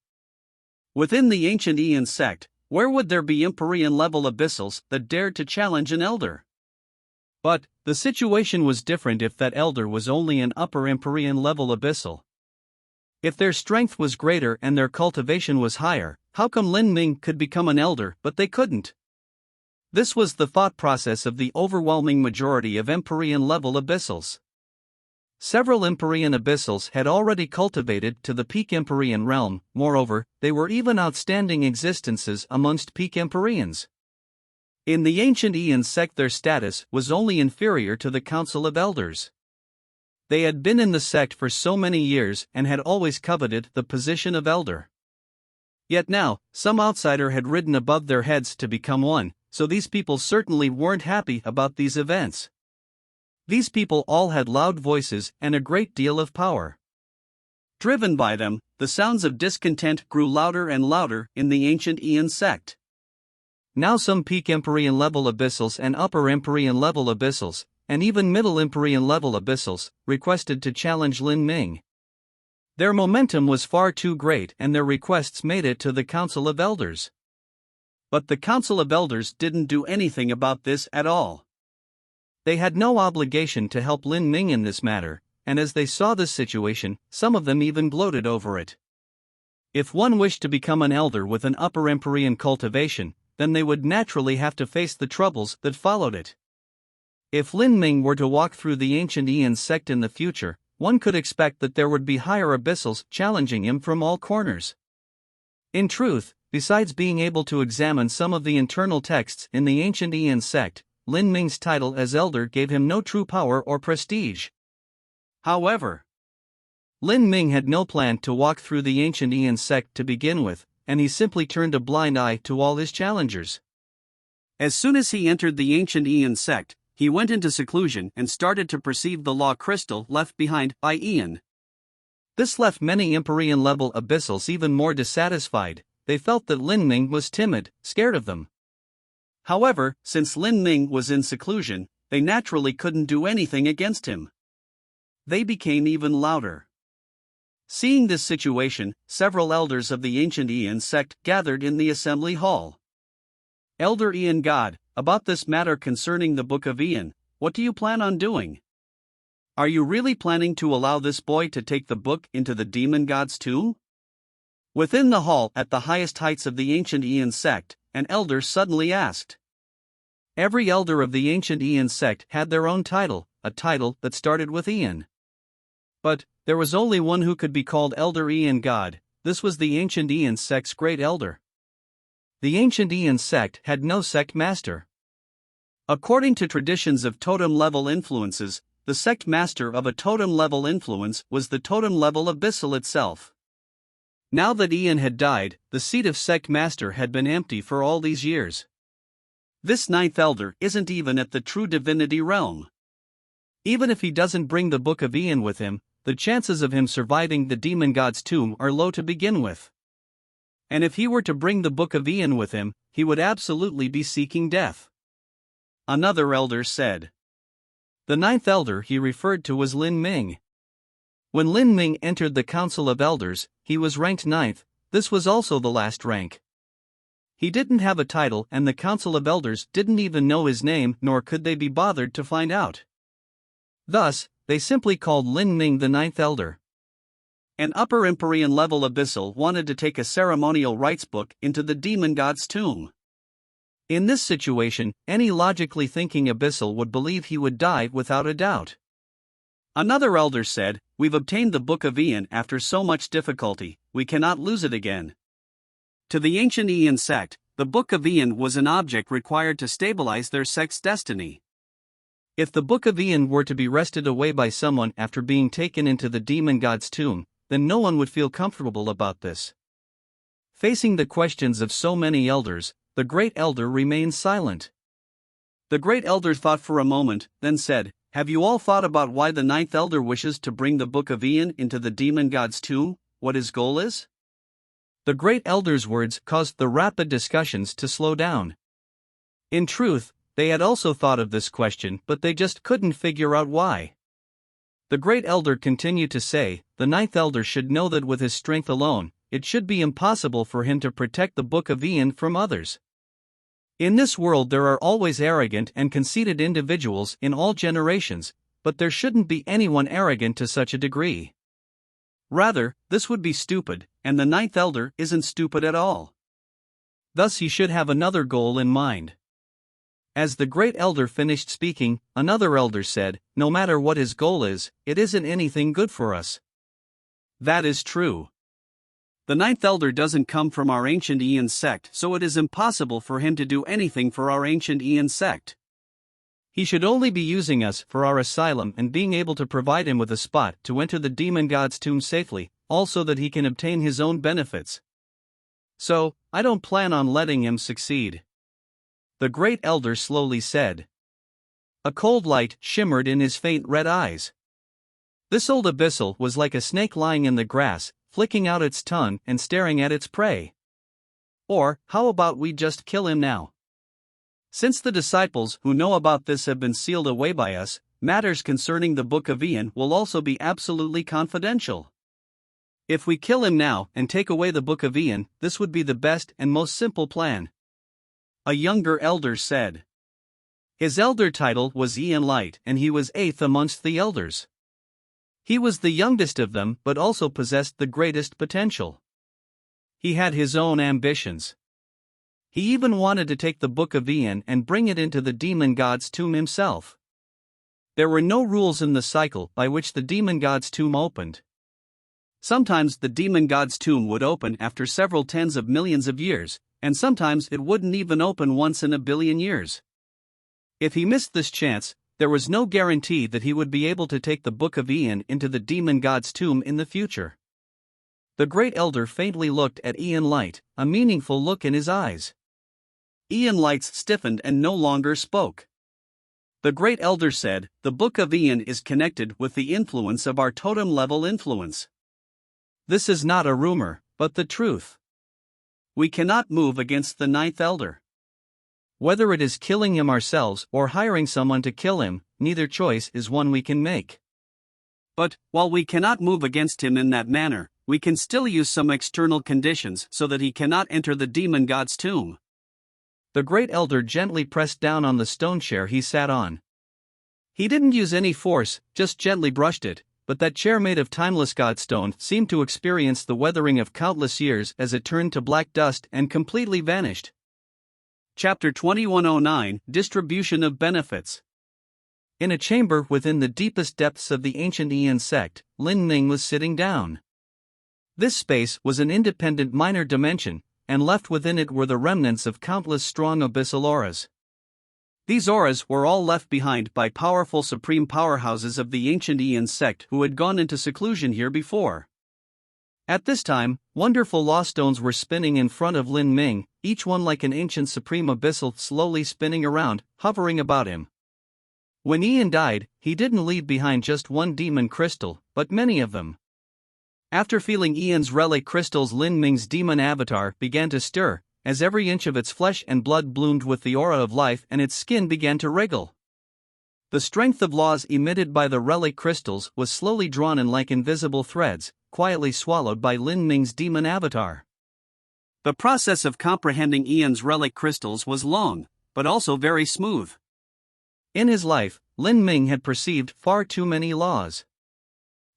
Within the ancient Ian sect, where would there be Empyrean-level abyssals that dared to challenge an elder? But the situation was different if that elder was only an upper Empyrean-level abyssal. If their strength was greater and their cultivation was higher, how come Lin Ming could become an elder but they couldn't? This was the thought process of the overwhelming majority of Empyrean-level abyssals. Several Empyrean abyssals had already cultivated to the peak Empyrean realm, moreover, they were even outstanding existences amongst peak Empyreans. In the ancient Ian sect their status was only inferior to the Council of Elders. They had been in the sect for so many years and had always coveted the position of elder. Yet now, some outsider had risen above their heads to become one, so these people certainly weren't happy about these events. These people all had loud voices and a great deal of power. Driven by them, the sounds of discontent grew louder and louder in the ancient Ian sect. Now some peak Empyrean level abyssals and upper Empyrean level abyssals, and even middle Empyrean level abyssals, requested to challenge Lin Ming. Their momentum was far too great and their requests made it to the Council of Elders. But the Council of Elders didn't do anything about this at all. They had no obligation to help Lin Ming in this matter, and as they saw this situation, some of them even gloated over it. If one wished to become an elder with an upper Empyrean cultivation, then they would naturally have to face the troubles that followed it. If Lin Ming were to walk through the ancient Ian sect in the future, one could expect that there would be higher abyssals challenging him from all corners. In truth, besides being able to examine some of the internal texts in the ancient Ian sect, Lin Ming's title as elder gave him no true power or prestige. However, Lin Ming had no plan to walk through the ancient Ian sect to begin with, and he simply turned a blind eye to all his challengers. As soon as he entered the ancient Ian sect, he went into seclusion and started to perceive the law crystal left behind by Ian. This left many Empyrean-level abyssals even more dissatisfied. They felt that Lin Ming was timid, scared of them. However, since Lin Ming was in seclusion, they naturally couldn't do anything against him. They became even louder. Seeing this situation, several elders of the ancient Ian sect gathered in the assembly hall. Elder Ian God, about this matter concerning the Book of Ian, what do you plan on doing? Are you really planning to allow this boy to take the book into the demon god's tomb? Within the hall at the highest heights of the ancient Ian sect, an elder suddenly asked. Every elder of the ancient Ian sect had their own title, a title that started with Ian. But there was only one who could be called Elder Ian God. This was the ancient Ian sect's great elder. The ancient Ian sect had no sect master. According to traditions of totem-level influences, the sect master of a totem-level influence was the totem-level abyssal itself. Now that Ian had died, the seat of sect master had been empty for all these years. This ninth elder isn't even at the true divinity realm. Even if he doesn't bring the Book of Ian with him, the chances of him surviving the demon god's tomb are low to begin with. And if he were to bring the Book of Ian with him, he would absolutely be seeking death. Another elder said. The ninth elder he referred to was Lin Ming. When Lin Ming entered the Council of Elders, he was ranked ninth. This was also the last rank. He didn't have a title and the Council of Elders didn't even know his name, nor could they be bothered to find out. Thus, they simply called Lin Ming the ninth elder. An upper Empyrean level abyssal wanted to take a ceremonial rites book into the demon god's tomb. In this situation, any logically thinking abyssal would believe he would die without a doubt. Another elder said, "We've obtained the Book of Ian after so much difficulty, we cannot lose it again." To the ancient Ian sect, the Book of Ian was an object required to stabilize their sect's destiny. If the Book of Ian were to be wrested away by someone after being taken into the demon god's tomb, then no one would feel comfortable about this. Facing the questions of so many elders, the Great Elder remained silent. The Great Elder thought for a moment, then said, "Have you all thought about why the Ninth Elder wishes to bring the Book of Ian into the demon god's tomb, what his goal is?" The Great Elder's words caused the rapid discussions to slow down. In truth, they had also thought of this question, but they just couldn't figure out why. The Great Elder continued to say, "The Ninth Elder should know that with his strength alone, it should be impossible for him to protect the Book of Ian from others. In this world there are always arrogant and conceited individuals in all generations, but there shouldn't be anyone arrogant to such a degree. Rather, this would be stupid, and the Ninth Elder isn't stupid at all. Thus he should have another goal in mind." As the Great Elder finished speaking, another elder said, "No matter what his goal is, it isn't anything good for us." That is true. The Ninth Elder doesn't come from our ancient Ian sect, so it is impossible for him to do anything for our ancient Ian sect. He should only be using us for our asylum and being able to provide him with a spot to enter the demon god's tomb safely, also that he can obtain his own benefits. So, I don't plan on letting him succeed," the Great Elder slowly said. A cold light shimmered in his faint red eyes. This old abyssal was like a snake lying in the grass, flicking out its tongue and staring at its prey. "Or, how about we just kill him now? Since the disciples who know about this have been sealed away by us, matters concerning the Book of Ian will also be absolutely confidential. If we kill him now and take away the Book of Ian, this would be the best and most simple plan," a younger elder said. His elder title was Ian Light, and he was 8th amongst the elders. He was the youngest of them but also possessed the greatest potential. He had his own ambitions. He even wanted to take the Book of Ian and bring it into the demon god's tomb himself. There were no rules in the cycle by which the demon god's tomb opened. Sometimes the demon god's tomb would open after several tens of millions of years, and sometimes it wouldn't even open once in a billion years. If he missed this chance, there was no guarantee that he would be able to take the Book of Ian into the demon god's tomb in the future. The Great Elder faintly looked at Ian Light, a meaningful look in his eyes. Ian Lights stiffened and no longer spoke. The Great Elder said, "The Book of Ian is connected with the influence of our totem-level influence. This is not a rumor, but the truth. We cannot move against the Ninth Elder. Whether it is killing him ourselves or hiring someone to kill him, neither choice is one we can make. But, while we cannot move against him in that manner, we can still use some external conditions so that he cannot enter the demon god's tomb." The Great Elder gently pressed down on the stone chair he sat on. He didn't use any force, just gently brushed it, but that chair made of timeless godstone seemed to experience the weathering of countless years as it turned to black dust and completely vanished. Chapter 2109, Distribution of Benefits. In a chamber within the deepest depths of the ancient Ian sect, Lin Ming was sitting down. This space was an independent minor dimension, and left within it were the remnants of countless strong abyssal auras. These auras were all left behind by powerful supreme powerhouses of the ancient Ian sect who had gone into seclusion here before. At this time, wonderful law stones were spinning in front of Lin Ming, each one like an ancient supreme abyssal slowly spinning around, hovering about him. When Ian died, he didn't leave behind just one demon crystal, but many of them. After feeling Ian's relic crystals, Lin Ming's demon avatar began to stir, as every inch of its flesh and blood bloomed with the aura of life and its skin began to wriggle. The strength of laws emitted by the relic crystals was slowly drawn in like invisible threads, quietly swallowed by Lin Ming's demon avatar. The process of comprehending Ian's relic crystals was long, but also very smooth. In his life, Lin Ming had perceived far too many laws.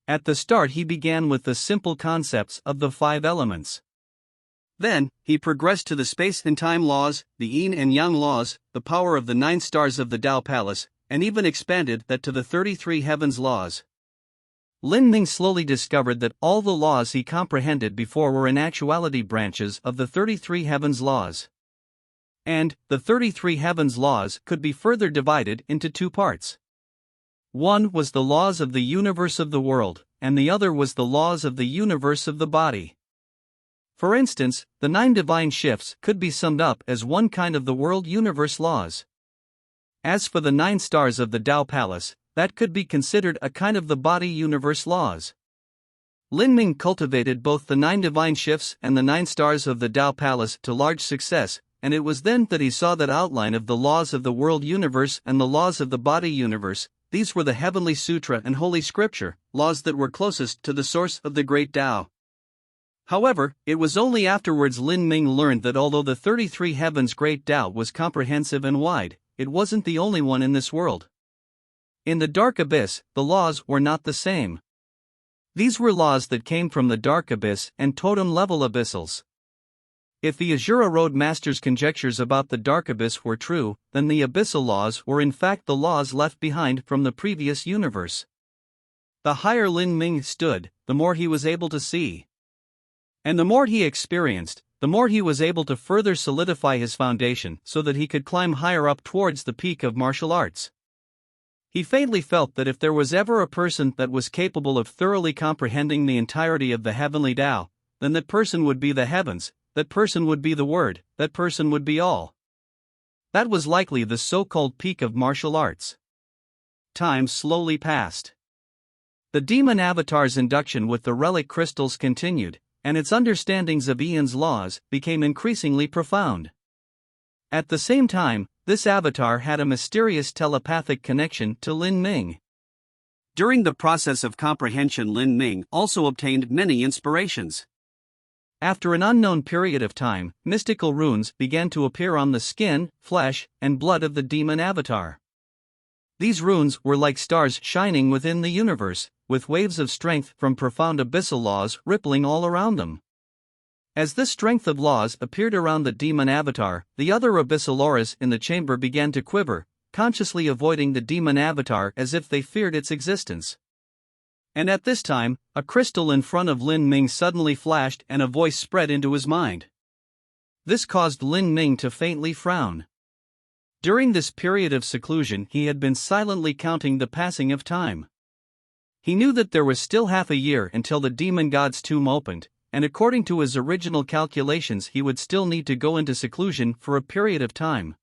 At the start he began with the simple concepts of the 5 elements. Then, he progressed to the space and time laws, the yin and yang laws, the power of the 9 stars of the Tao Palace, and even expanded that to the 33 heavens laws. Lin Ming slowly discovered that all the laws he comprehended before were in actuality branches of the 33 heavens laws. And, the 33 heavens laws could be further divided into 2 parts. One was the laws of the universe of the world, and the other was the laws of the universe of the body. For instance, the 9 divine shifts could be summed up as one kind of the world-universe laws. As for the 9 stars of the Tao Palace, that could be considered a kind of the body-universe laws. Lin Ming cultivated both the 9 divine shifts and the 9 stars of the Tao Palace to large success, and it was then that he saw that outline of the laws of the world-universe and the laws of the body-universe. These were the Heavenly Sutra and Holy Scripture, laws that were closest to the source of the Great Tao. However, it was only afterwards Lin Ming learned that although the 33 Heavens Great Tao was comprehensive and wide, it wasn't the only one in this world. In the Dark Abyss, the laws were not the same. These were laws that came from the Dark Abyss and totem-level abyssals. If the Azura Road Master's conjectures about the Dark Abyss were true, then the abyssal laws were in fact the laws left behind from the previous universe. The higher Lin Ming stood, the more he was able to see. And the more he experienced, the more he was able to further solidify his foundation so that he could climb higher up towards the peak of martial arts. He faintly felt that if there was ever a person that was capable of thoroughly comprehending the entirety of the heavenly Tao, then that person would be the heavens, that person would be the Word, that person would be all. That was likely the so-called peak of martial arts. Time slowly passed. The demon avatar's induction with the relic crystals continued, and its understandings of Ian's laws became increasingly profound. At the same time, this avatar had a mysterious telepathic connection to Lin Ming. During the process of comprehension, Lin Ming also obtained many inspirations. After an unknown period of time, mystical runes began to appear on the skin, flesh, and blood of the demon avatar. These runes were like stars shining within the universe, with waves of strength from profound abyssal laws rippling all around them. As this strength of laws appeared around the demon avatar, the other abyssal auras in the chamber began to quiver, consciously avoiding the demon avatar as if they feared its existence. And at this time, a crystal in front of Lin Ming suddenly flashed and a voice spread into his mind. This caused Lin Ming to faintly frown. During this period of seclusion, he had been silently counting the passing of time. He knew that there was still half a year until the demon god's tomb opened, and according to his original calculations he would still need to go into seclusion for a period of time.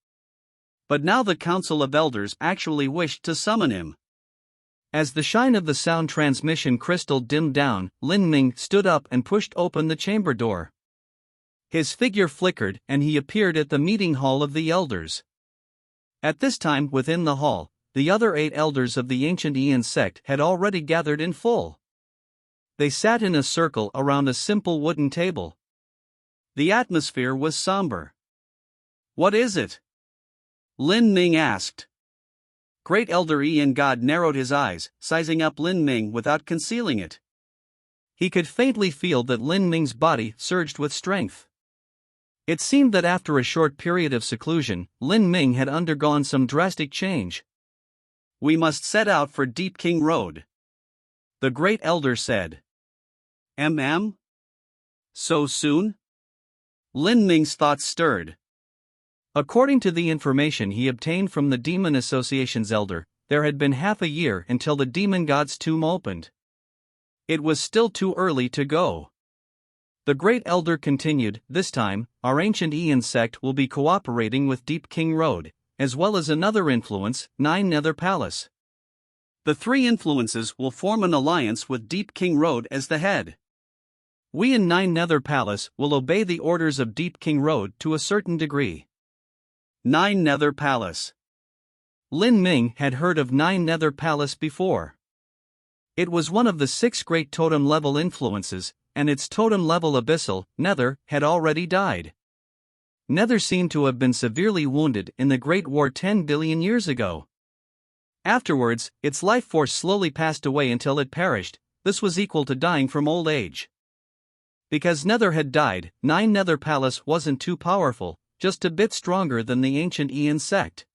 But now the Council of Elders actually wished to summon him. As the shine of the sound transmission crystal dimmed down, Lin Ming stood up and pushed open the chamber door. His figure flickered and he appeared at the meeting hall of the elders. At this time, within the hall, the other 8 elders of the ancient Ian sect had already gathered in full. They sat in a circle around a simple wooden table. The atmosphere was somber. "What is it?" Lin Ming asked. Great Elder Ian God narrowed his eyes, sizing up Lin Ming without concealing it. He could faintly feel that Lin Ming's body surged with strength. It seemed that after a short period of seclusion, Lin Ming had undergone some drastic change. "We must set out for Deep King Road," the Great Elder said. So soon?" Lin Ming's thoughts stirred. According to the information he obtained from the Demon Association's elder, there had been half a year until the demon god's tomb opened. It was still too early to go. The Great Elder continued, "This time, our ancient Ian sect will be cooperating with Deep King Road, as well as another influence, Nine Nether Palace. The 3 influences will form an alliance with Deep King Road as the head. We in Nine Nether Palace will obey the orders of Deep King Road to a certain degree." Nine Nether Palace. Lin Ming had heard of Nine Nether Palace before. It was one of the 6 great totem-level influences, and its totem-level abyssal, Nether, had already died. Nether seemed to have been severely wounded in the Great War 10 billion years ago. Afterwards, its life force slowly passed away until it perished. This was equal to dying from old age. Because Nether had died, Nine Nether Palace wasn't too powerful, just a bit stronger than the ancient Ian sect.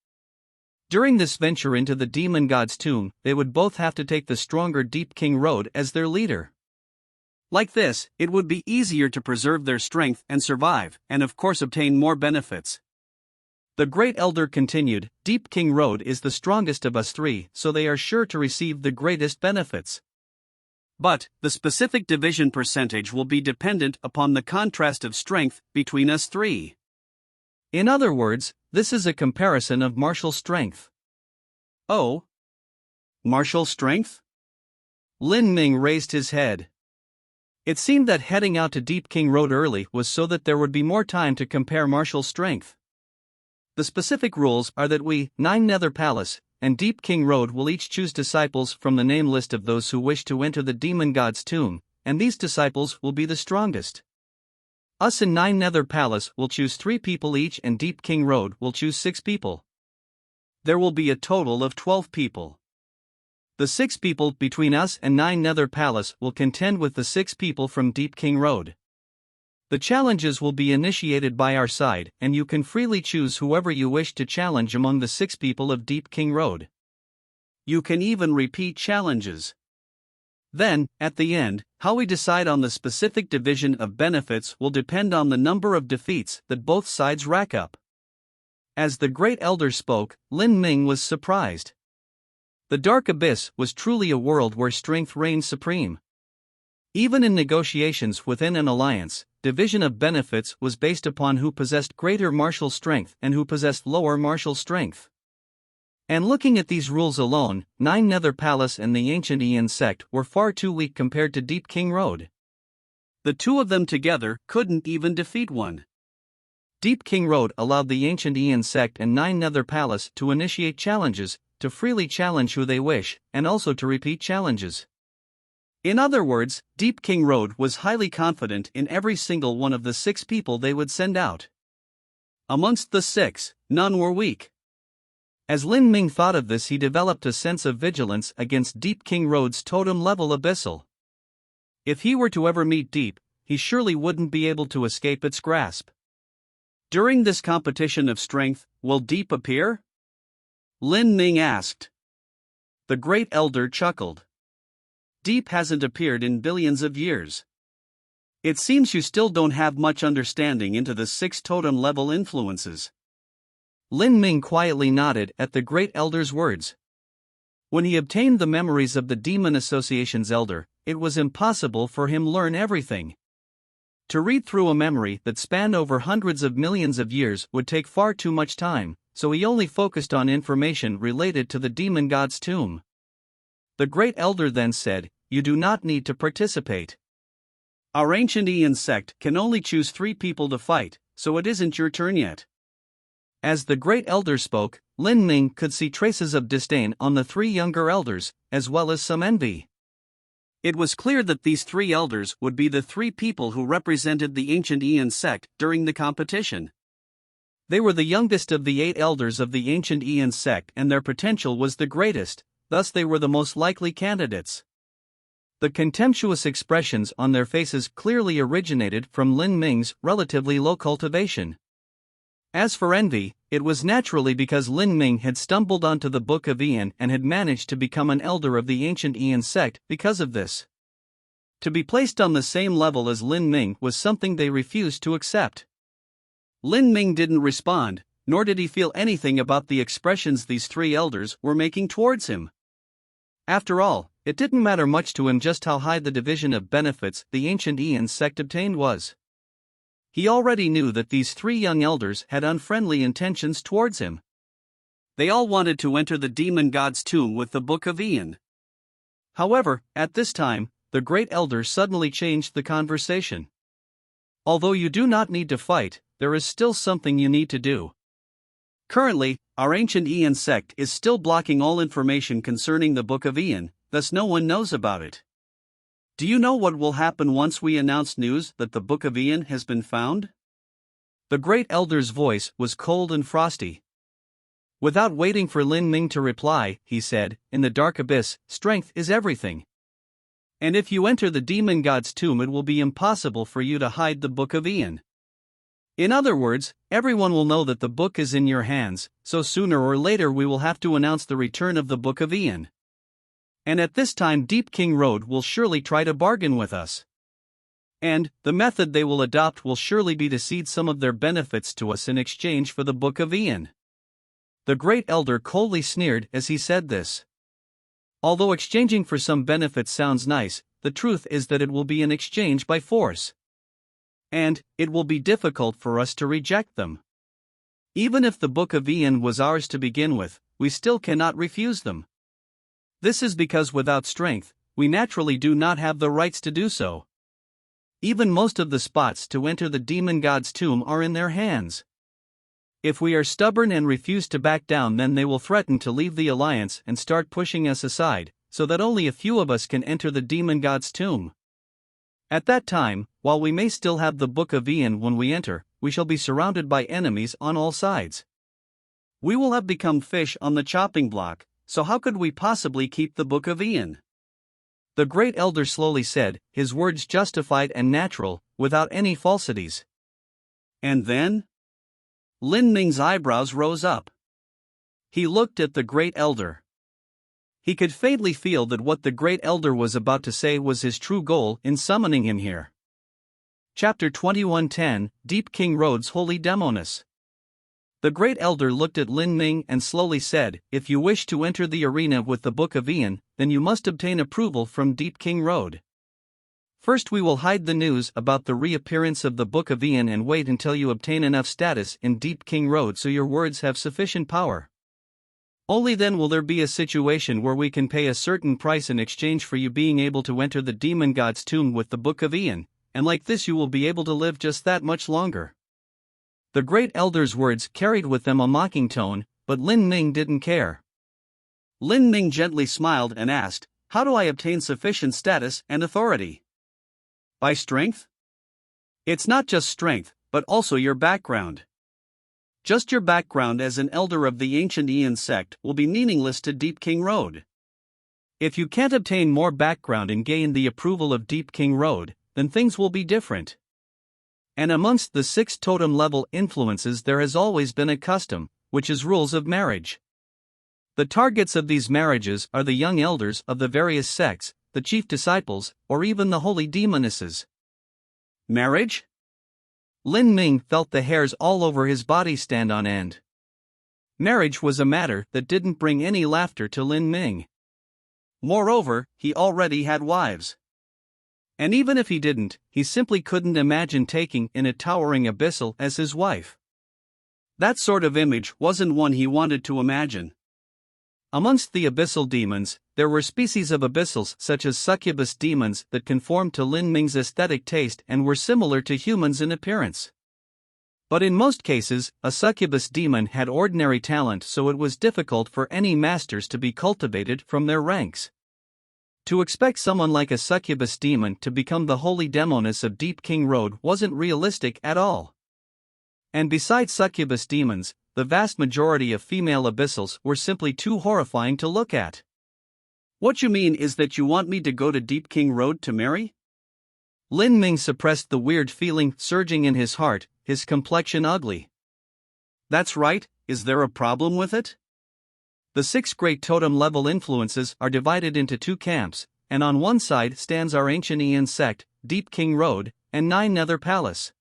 During this venture into the demon god's tomb, they would both have to take the stronger Deep King Road as their leader. Like this, it would be easier to preserve their strength and survive, and of course obtain more benefits. The Great Elder continued, "Deep King Road is the strongest of us 3, so they are sure to receive the greatest benefits. But, the specific division percentage will be dependent upon the contrast of strength between us three. In other words, this is a comparison of martial strength. Oh? Martial strength? Lin Ming raised his head. It seemed that heading out to Deep King Road early was so that there would be more time to compare martial strength. The specific rules are that we, Nine Nether Palace, and Deep King Road will each choose disciples from the name list of those who wish to enter the demon god's tomb, and these disciples will be the strongest. Us in Nine Nether Palace will choose 3 people each and Deep King Road will choose 6 people. There will be a total of 12 people. The 6 people between us and Nine Nether Palace will contend with the 6 people from Deep King Road. The challenges will be initiated by our side, and you can freely choose whoever you wish to challenge among the 6 people of Deep King Road. You can even repeat challenges. Then, at the end, how we decide on the specific division of benefits will depend on the number of defeats that both sides rack up. As the Great Elder spoke, Lin Ming was surprised. The Dark Abyss was truly a world where strength reigned supreme. Even in negotiations within an alliance, division of benefits was based upon who possessed greater martial strength and who possessed lower martial strength. And looking at these rules alone, Nine Nether Palace and the Ancient Ian sect were far too weak compared to Deep King Road. The 2 of them together couldn't even defeat one. Deep King Road allowed the Ancient Ian sect and Nine Nether Palace to initiate challenges, to freely challenge who they wish, and also to repeat challenges. In other words, Deep King Road was highly confident in every single one of the 6 people they would send out. Amongst the 6, none were weak. As Lin Ming thought of this, he developed a sense of vigilance against Deep King Road's totem-level abyssal. If he were to ever meet Deep, he surely wouldn't be able to escape its grasp. During this competition of strength, will Deep appear? Lin Ming asked. The Great Elder chuckled. Deep hasn't appeared in billions of years. It seems you still don't have much understanding into the 6 totem-level influences. Lin Ming quietly nodded at the Great Elder's words. When he obtained the memories of the Demon Association's elder, it was impossible for him to learn everything. To read through a memory that spanned over hundreds of millions of years would take far too much time, so he only focused on information related to the demon god's tomb. The Great Elder then said, "You do not need to participate. Our Ancient Ian sect can only choose 3 people to fight, so it isn't your turn yet." As the Great Elder spoke, Lin Ming could see traces of disdain on the 3 younger elders, as well as some envy. It was clear that these 3 elders would be the 3 people who represented the Ancient Ian sect during the competition. They were the youngest of the 8 elders of the Ancient Ian sect and their potential was the greatest, thus they were the most likely candidates. The contemptuous expressions on their faces clearly originated from Lin Ming's relatively low cultivation. As for envy, it was naturally because Lin Ming had stumbled onto the Book of Ian and had managed to become an elder of the Ancient Ian sect because of this. To be placed on the same level as Lin Ming was something they refused to accept. Lin Ming didn't respond, nor did he feel anything about the expressions these 3 elders were making towards him. After all, it didn't matter much to him just how high the division of benefits the Ancient Ian sect obtained was. He already knew that these 3 young elders had unfriendly intentions towards him. They all wanted to enter the demon god's tomb with the Book of Ian. However, at this time, the Great Elder suddenly changed the conversation. Although you do not need to fight, there is still something you need to do. Currently, our Ancient Ian sect is still blocking all information concerning the Book of Ian, thus no one knows about it. Do you know what will happen once we announce news that the Book of Ian has been found? The Great Elder's voice was cold and frosty. Without waiting for Lin Ming to reply, he said, "In the Dark Abyss, strength is everything. And if you enter the demon god's tomb, it will be impossible for you to hide the Book of Ian. In other words, everyone will know that the book is in your hands, so sooner or later we will have to announce the return of the Book of Ian. And at this time Deep King Road will surely try to bargain with us. And the method they will adopt will surely be to cede some of their benefits to us in exchange for the Book of Ian." The Great Elder coldly sneered as he said this. Although exchanging for some benefits sounds nice, the truth is that it will be an exchange by force. And it will be difficult for us to reject them. Even if the Book of Ian was ours to begin with, we still cannot refuse them. This is because without strength, we naturally do not have the rights to do so. Even most of the spots to enter the demon god's tomb are in their hands. If we are stubborn and refuse to back down, then they will threaten to leave the alliance and start pushing us aside, so that only a few of us can enter the demon god's tomb. At that time, while we may still have the Book of Ian when we enter, we shall be surrounded by enemies on all sides. We will have become fish on the chopping block, so how could we possibly keep the Book of Ian? The great elder slowly said, his words justified and natural, without any falsities. And then? Lin Ming's eyebrows rose up. He looked at the great elder. He could faintly feel that what the great elder was about to say was his true goal in summoning him here. Chapter 21:10, Deep King Road's Holy Demoness. The great elder looked at Lin Ming and slowly said, if you wish to enter the arena with the Book of Ian, then you must obtain approval from Deep King Road. First we will hide the news about the reappearance of the Book of Ian and wait until you obtain enough status in Deep King Road so your words have sufficient power. Only then will there be a situation where we can pay a certain price in exchange for you being able to enter the demon god's tomb with the Book of Ian, and like this you will be able to live just that much longer. The great elder's words carried with them a mocking tone, but Lin Ming didn't care. Lin Ming gently smiled and asked, how do I obtain sufficient status and authority? By strength? It's not just strength, but also your background. Just your background as an elder of the ancient Ian sect will be meaningless to Deep King Road. If you can't obtain more background and gain the approval of Deep King Road, then things will be different. And amongst the 6 totem level influences there has always been a custom, which is rules of marriage. The targets of these marriages are the young elders of the various sects, the chief disciples, or even the holy demonesses. Marriage? Lin Ming felt the hairs all over his body stand on end. Marriage was a matter that didn't bring any laughter to Lin Ming. Moreover, he already had wives. And even if he didn't, he simply couldn't imagine taking in a towering abyssal as his wife. That sort of image wasn't one he wanted to imagine. Amongst the abyssal demons, there were species of abyssals such as succubus demons that conformed to Lin Ming's aesthetic taste and were similar to humans in appearance. But in most cases, a succubus demon had ordinary talent, so it was difficult for any masters to be cultivated from their ranks. To expect someone like a succubus demon to become the holy demoness of Deep King Road wasn't realistic at all. And besides succubus demons, the vast majority of female abyssals were simply too horrifying to look at. What you mean is that you want me to go to Deep King Road to marry? Lin Ming suppressed the weird feeling surging in his heart, his complexion ugly. That's right, is there a problem with it? The 6 great totem-level influences are divided into 2 camps, and on one side stands our ancient Ian sect, Deep King Road, and 9 Nether Palace.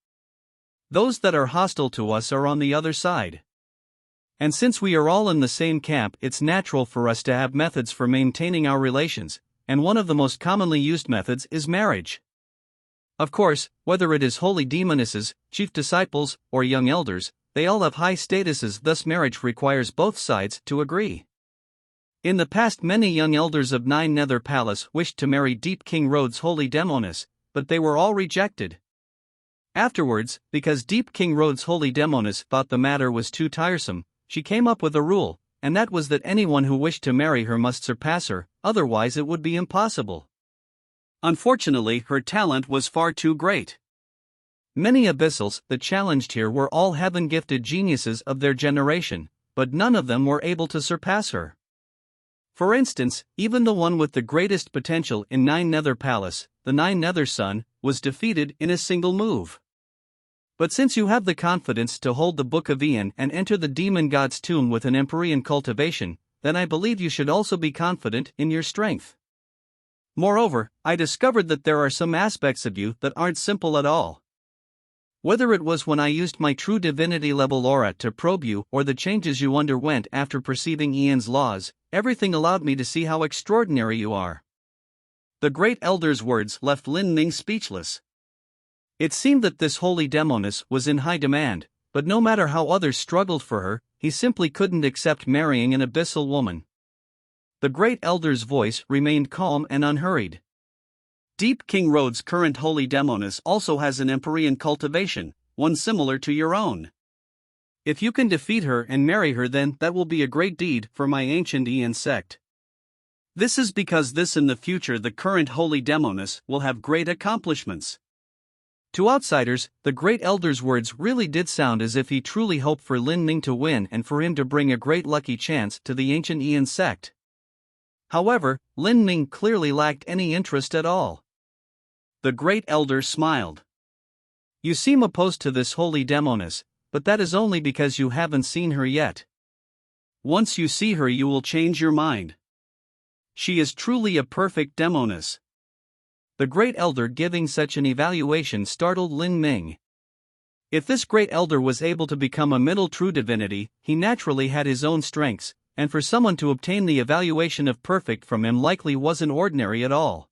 Those that are hostile to us are on the other side. And since we are all in the same camp, it's natural for us to have methods for maintaining our relations, and one of the most commonly used methods is marriage. Of course, whether it is holy demonesses, chief disciples, or young elders, they all have high statuses, thus marriage requires both sides to agree. In the past, many young elders of 9 Nether Palace wished to marry Deep King Road's holy demoness, but they were all rejected. Afterwards, because Deep King Road's holy demoness thought the matter was too tiresome, she came up with a rule, and that was that anyone who wished to marry her must surpass her, otherwise it would be impossible. Unfortunately, her talent was far too great. Many abyssals that challenged here were all heaven-gifted geniuses of their generation, but none of them were able to surpass her. For instance, even the one with the greatest potential in 9 Nether Palace, the 9 Nether Sun, was defeated in a single move. But since you have the confidence to hold the Book of Ian and enter the demon god's tomb with an Empyrean cultivation, then I believe you should also be confident in your strength. Moreover, I discovered that there are some aspects of you that aren't simple at all. Whether it was when I used my true divinity level aura to probe you or the changes you underwent after perceiving Ian's laws, everything allowed me to see how extraordinary you are. The great elder's words left Lin Ming speechless. It seemed that this holy demoness was in high demand, but no matter how others struggled for her, he simply couldn't accept marrying an abyssal woman. The great elder's voice remained calm and unhurried. Deep King Road's current holy demoness also has an Empyrean cultivation, one similar to your own. If you can defeat her and marry her, then that will be a great deed for my ancient Ian sect. This is because in the future the current holy demoness will have great accomplishments. To outsiders, the great elder's words really did sound as if he truly hoped for Lin Ming to win and for him to bring a great lucky chance to the ancient Ian sect. However, Lin Ming clearly lacked any interest at all. The great elder smiled. You seem opposed to this holy demoness, but that is only because you haven't seen her yet. Once you see her, you will change your mind. She is truly a perfect demoness. The great elder giving such an evaluation startled Lin Ming. If this great elder was able to become a middle true divinity, he naturally had his own strengths, and for someone to obtain the evaluation of perfect from him likely wasn't ordinary at all.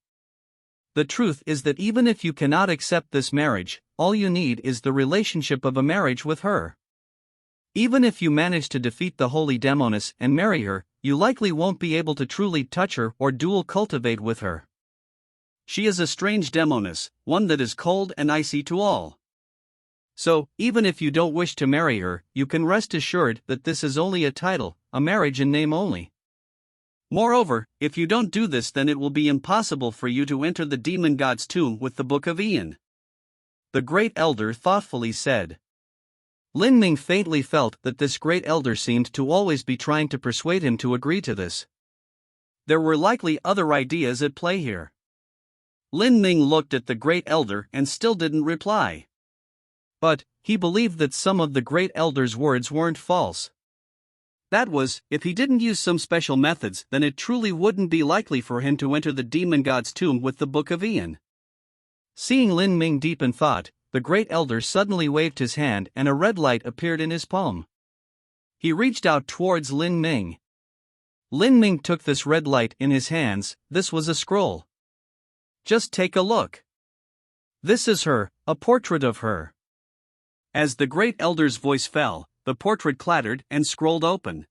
The truth is that even if you cannot accept this marriage, all you need is the relationship of a marriage with her. Even if you manage to defeat the holy demoness and marry her, you likely won't be able to truly touch her or dual cultivate with her. She is a strange demoness, one that is cold and icy to all. So, even if you don't wish to marry her, you can rest assured that this is only a title, a marriage in name only. Moreover, if you don't do this, then it will be impossible for you to enter the demon god's tomb with the Book of Ian. The great elder thoughtfully said. Lin Ming faintly felt that this great elder seemed to always be trying to persuade him to agree to this. There were likely other ideas at play here. Lin Ming looked at the great elder and still didn't reply. But he believed that some of the great elder's words weren't false. That was, if he didn't use some special methods, then it truly wouldn't be likely for him to enter the demon god's tomb with the Book of Ian. Seeing Lin Ming deep in thought, the great elder suddenly waved his hand and a red light appeared in his palm. He reached out towards Lin Ming. Lin Ming took this red light in his hands. This was a scroll. Just take a look. This is her, a portrait of her. As the great elder's voice fell, the portrait clattered and scrolled open.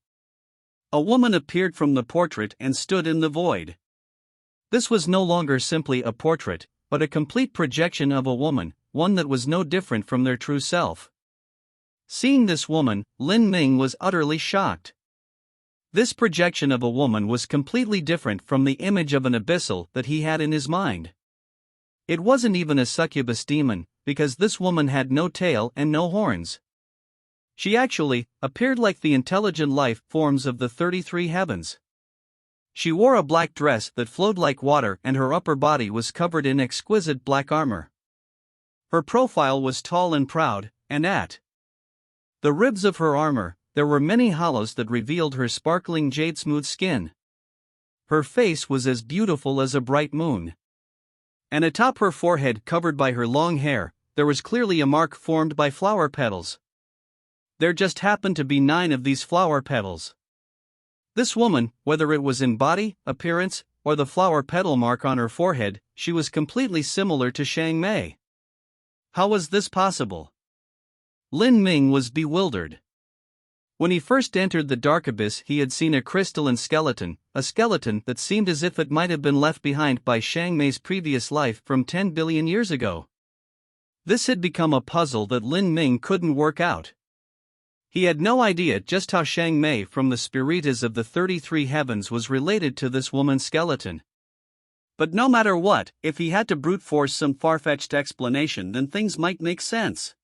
A woman appeared from the portrait and stood in the void. This was no longer simply a portrait, but a complete projection of a woman, one that was no different from their true self. Seeing this woman, Lin Ming was utterly shocked. This projection of a woman was completely different from the image of an abyssal that he had in his mind. It wasn't even a succubus demon, because this woman had no tail and no horns. She actually appeared like the intelligent life forms of the 33 heavens. She wore a black dress that flowed like water and her upper body was covered in exquisite black armor. Her profile was tall and proud, and at the ribs of her armor, there were many hollows that revealed her sparkling jade-smooth skin. Her face was as beautiful as a bright moon. And atop her forehead, covered by her long hair, there was clearly a mark formed by flower petals. There just happened to be 9 of these flower petals. This woman, whether it was in body, appearance, or the flower petal mark on her forehead, she was completely similar to Shang Mei. How was this possible? Lin Ming was bewildered. When he first entered the dark abyss, he had seen a crystalline skeleton, a skeleton that seemed as if it might have been left behind by Shang Mei's previous life from 10 billion years ago. This had become a puzzle that Lin Ming couldn't work out. He had no idea just how Shang Mei from the Spiritas of the 33 heavens was related to this woman's skeleton. But no matter what, if he had to brute force some far-fetched explanation, then things might make sense.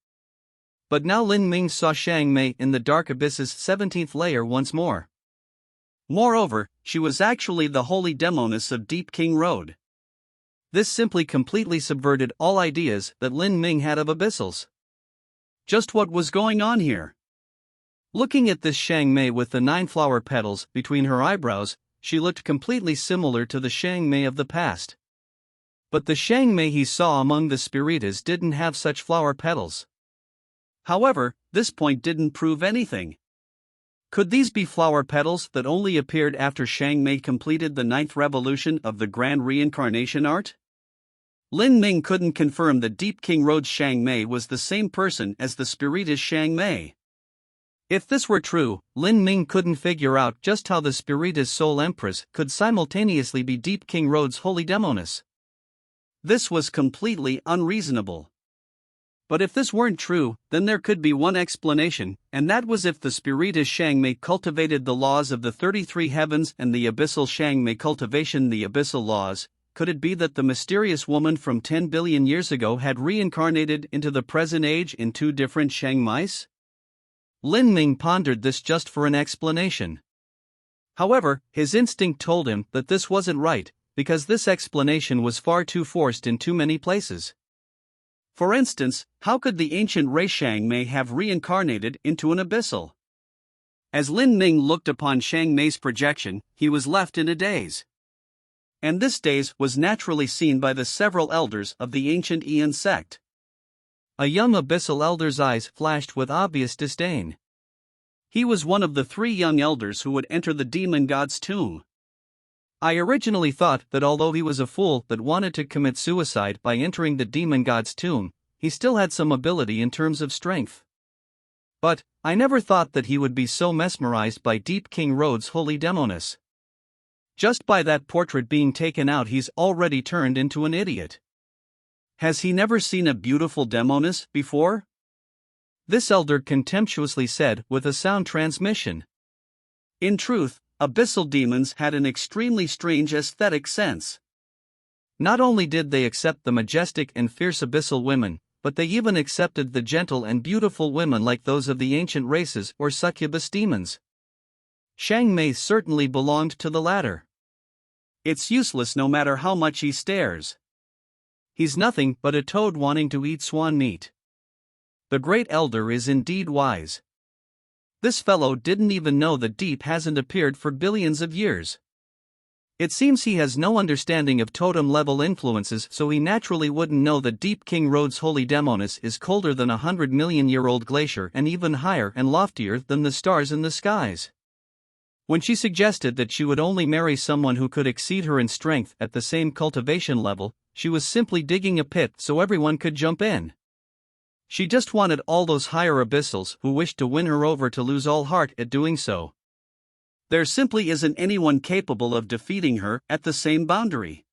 But now Lin Ming saw Shang Mei in the dark abyss's 17th layer once more. Moreover, she was actually the holy demoness of Deep King Road. This simply completely subverted all ideas that Lin Ming had of abyssals. Just what was going on here? Looking at this Shang Mei with the 9 flower petals between her eyebrows, she looked completely similar to the Shang Mei of the past. But the Shang Mei he saw among the Spiritas didn't have such flower petals. However, this point didn't prove anything. Could these be flower petals that only appeared after Shang Mei completed the 9th revolution of the grand reincarnation art? Lin Ming couldn't confirm that Deep King Road's Shang Mei was the same person as the spiritus Shang Mei. If this were true, Lin Ming couldn't figure out just how the spiritus Soul Empress could simultaneously be Deep King Road's holy demoness. This was completely unreasonable. But if this weren't true, then there could be one explanation, and that was if the spiritus Shang Mei cultivated the laws of the 33 heavens and the abyssal Shang Mei cultivation the abyssal laws. Could it be that the mysterious woman from 10 billion years ago had reincarnated into the present age in 2 different Shang Meis? Lin Ming pondered this just for an explanation. However, his instinct told him that this wasn't right, because this explanation was far too forced in too many places. For instance, how could the ancient race Shang Mei have reincarnated into an abyssal? As Lin Ming looked upon Shang Mei's projection, he was left in a daze. And this daze was naturally seen by the several elders of the ancient Aeon sect. A young abyssal elder's eyes flashed with obvious disdain. He was one of the 3 young elders who would enter the demon god's tomb. I originally thought that although he was a fool that wanted to commit suicide by entering the demon god's tomb, he still had some ability in terms of strength. But I never thought that he would be so mesmerized by Deep King Road's holy demoness. Just by that portrait being taken out, he's already turned into an idiot. Has he never seen a beautiful demoness before? This elder contemptuously said with a sound transmission. In truth, abyssal demons had an extremely strange aesthetic sense. Not only did they accept the majestic and fierce abyssal women, but they even accepted the gentle and beautiful women like those of the ancient races or succubus demons. Shang Mei certainly belonged to the latter. It's useless no matter how much he stares. He's nothing but a toad wanting to eat swan meat. The great elder is indeed wise. This fellow didn't even know that Deep hasn't appeared for billions of years. It seems he has no understanding of totem-level influences, so he naturally wouldn't know that Deep King Road's holy demoness is colder than a 100-million-year-old glacier and even higher and loftier than the stars in the skies. When she suggested that she would only marry someone who could exceed her in strength at the same cultivation level, she was simply digging a pit so everyone could jump in. She just wanted all those higher abyssals who wished to win her over to lose all heart at doing so. There simply isn't anyone capable of defeating her at the same boundary.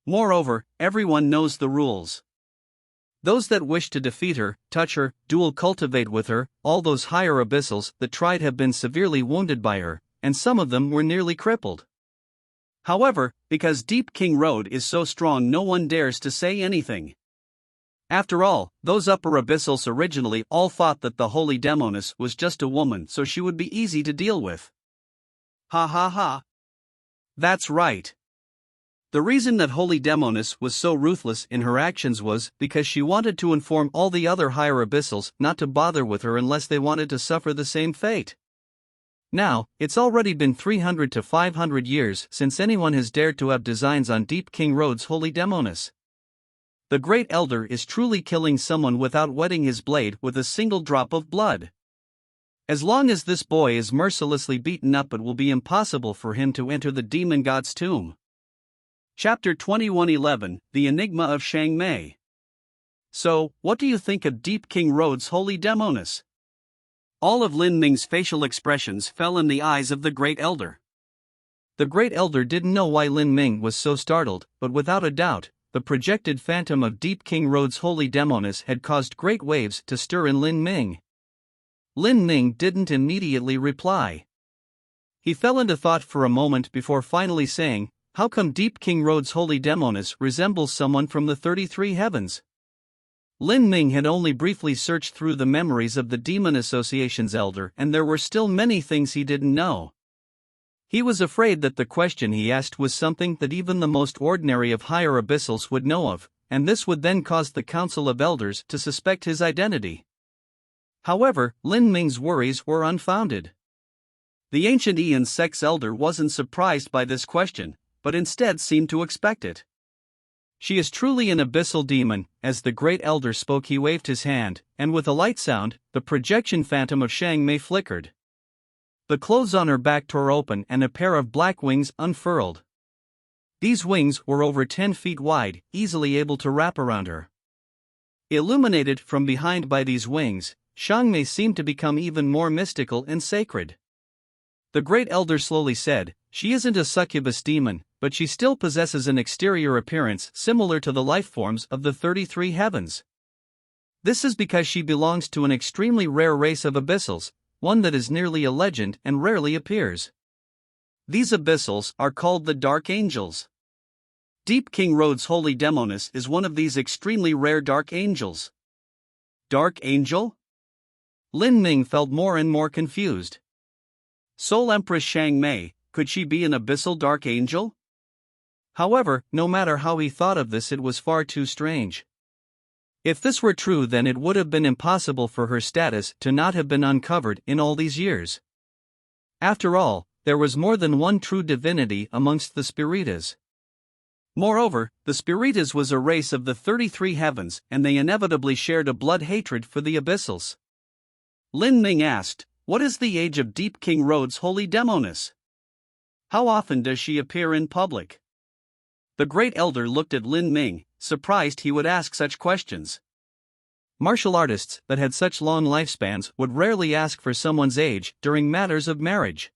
Moreover, everyone knows the rules. Those that wish to defeat her, touch her, dual cultivate with her, all those higher abyssals that tried have been severely wounded by her, and some of them were nearly crippled. However, because Deep King Road is so strong, no one dares to say anything. After all, those upper abyssals originally all thought that the holy demoness was just a woman, so she would be easy to deal with. Ha ha ha. That's right. The reason that holy demoness was so ruthless in her actions was because she wanted to inform all the other higher abyssals not to bother with her unless they wanted to suffer the same fate. Now, it's already been 300 to 500 years since anyone has dared to have designs on Deep King Road's holy demoness. The great elder is truly killing someone without wetting his blade with a single drop of blood. As long as this boy is mercilessly beaten up, it will be impossible for him to enter the demon god's tomb. Chapter 2111, The Enigma of Shang Mei. So, what do you think of Deep King Road's holy demoness? All of Lin Ming's facial expressions fell in the eyes of the great elder. The great elder didn't know why Lin Ming was so startled, but without a doubt, the projected phantom of Deep King Road's holy demoness had caused great waves to stir in Lin Ming. Lin Ming didn't immediately reply. He fell into thought for a moment before finally saying, "How come Deep King Road's holy demoness resembles someone from the 33 heavens?" Lin Ming had only briefly searched through the memories of the Demon Association's elder, and there were still many things he didn't know. He was afraid that the question he asked was something that even the most ordinary of higher abyssals would know of, and this would then cause the Council of Elders to suspect his identity. However, Lin Ming's worries were unfounded. The ancient Aeon sect's elder wasn't surprised by this question, but instead seemed to expect it. "She is truly an abyssal demon." As the great elder spoke, he waved his hand, and with a light sound, the projection phantom of Shang Mei flickered. The clothes on her back tore open and a pair of black wings unfurled. These wings were over 10 feet wide, easily able to wrap around her. Illuminated from behind by these wings, Xiangmei seemed to become even more mystical and sacred. The great elder slowly said, "She isn't a succubus demon, but she still possesses an exterior appearance similar to the life forms of the 33 heavens. This is because she belongs to an extremely rare race of abyssals, one that is nearly a legend and rarely appears. These abyssals are called the Dark Angels. Deep King Rhodes' Holy Demoness is one of these extremely rare Dark Angels." Dark Angel? Lin Ming felt more and more confused. Soul Empress Xiangmei, could she be an abyssal Dark Angel? However, no matter how he thought of this, it was far too strange. If this were true, then it would have been impossible for her status to not have been uncovered in all these years. After all, there was more than one true divinity amongst the Spiritas. Moreover, the Spiritas was a race of the 33 heavens, and they inevitably shared a blood hatred for the abyssals. Lin Ming asked, "What is the age of Deep King Rhodes' Holy Demoness? How often does she appear in public?" The great elder looked at Lin Ming, surprised he would ask such questions. Martial artists that had such long lifespans would rarely ask for someone's age during matters of marriage.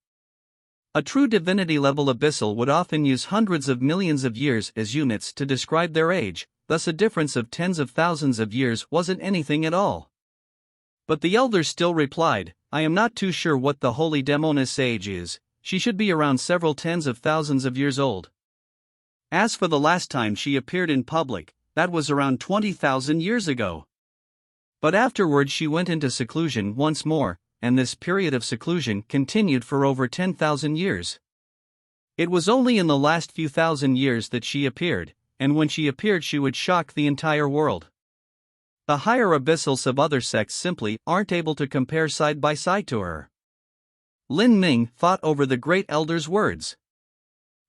A true divinity-level abyssal would often use hundreds of millions of years as units to describe their age, thus a difference of tens of thousands of years wasn't anything at all. But the elder still replied, "I am not too sure what the Holy Demoness' age is. She should be around several tens of thousands of years old. As for the last time she appeared in public, that was around 20,000 years ago. But afterwards she went into seclusion once more, and this period of seclusion continued for over 10,000 years. It was only in the last few thousand years that she appeared, and when she appeared she would shock the entire world. The higher abyssals of other sects simply aren't able to compare side by side to her." Lin Ming thought over the great elder's words.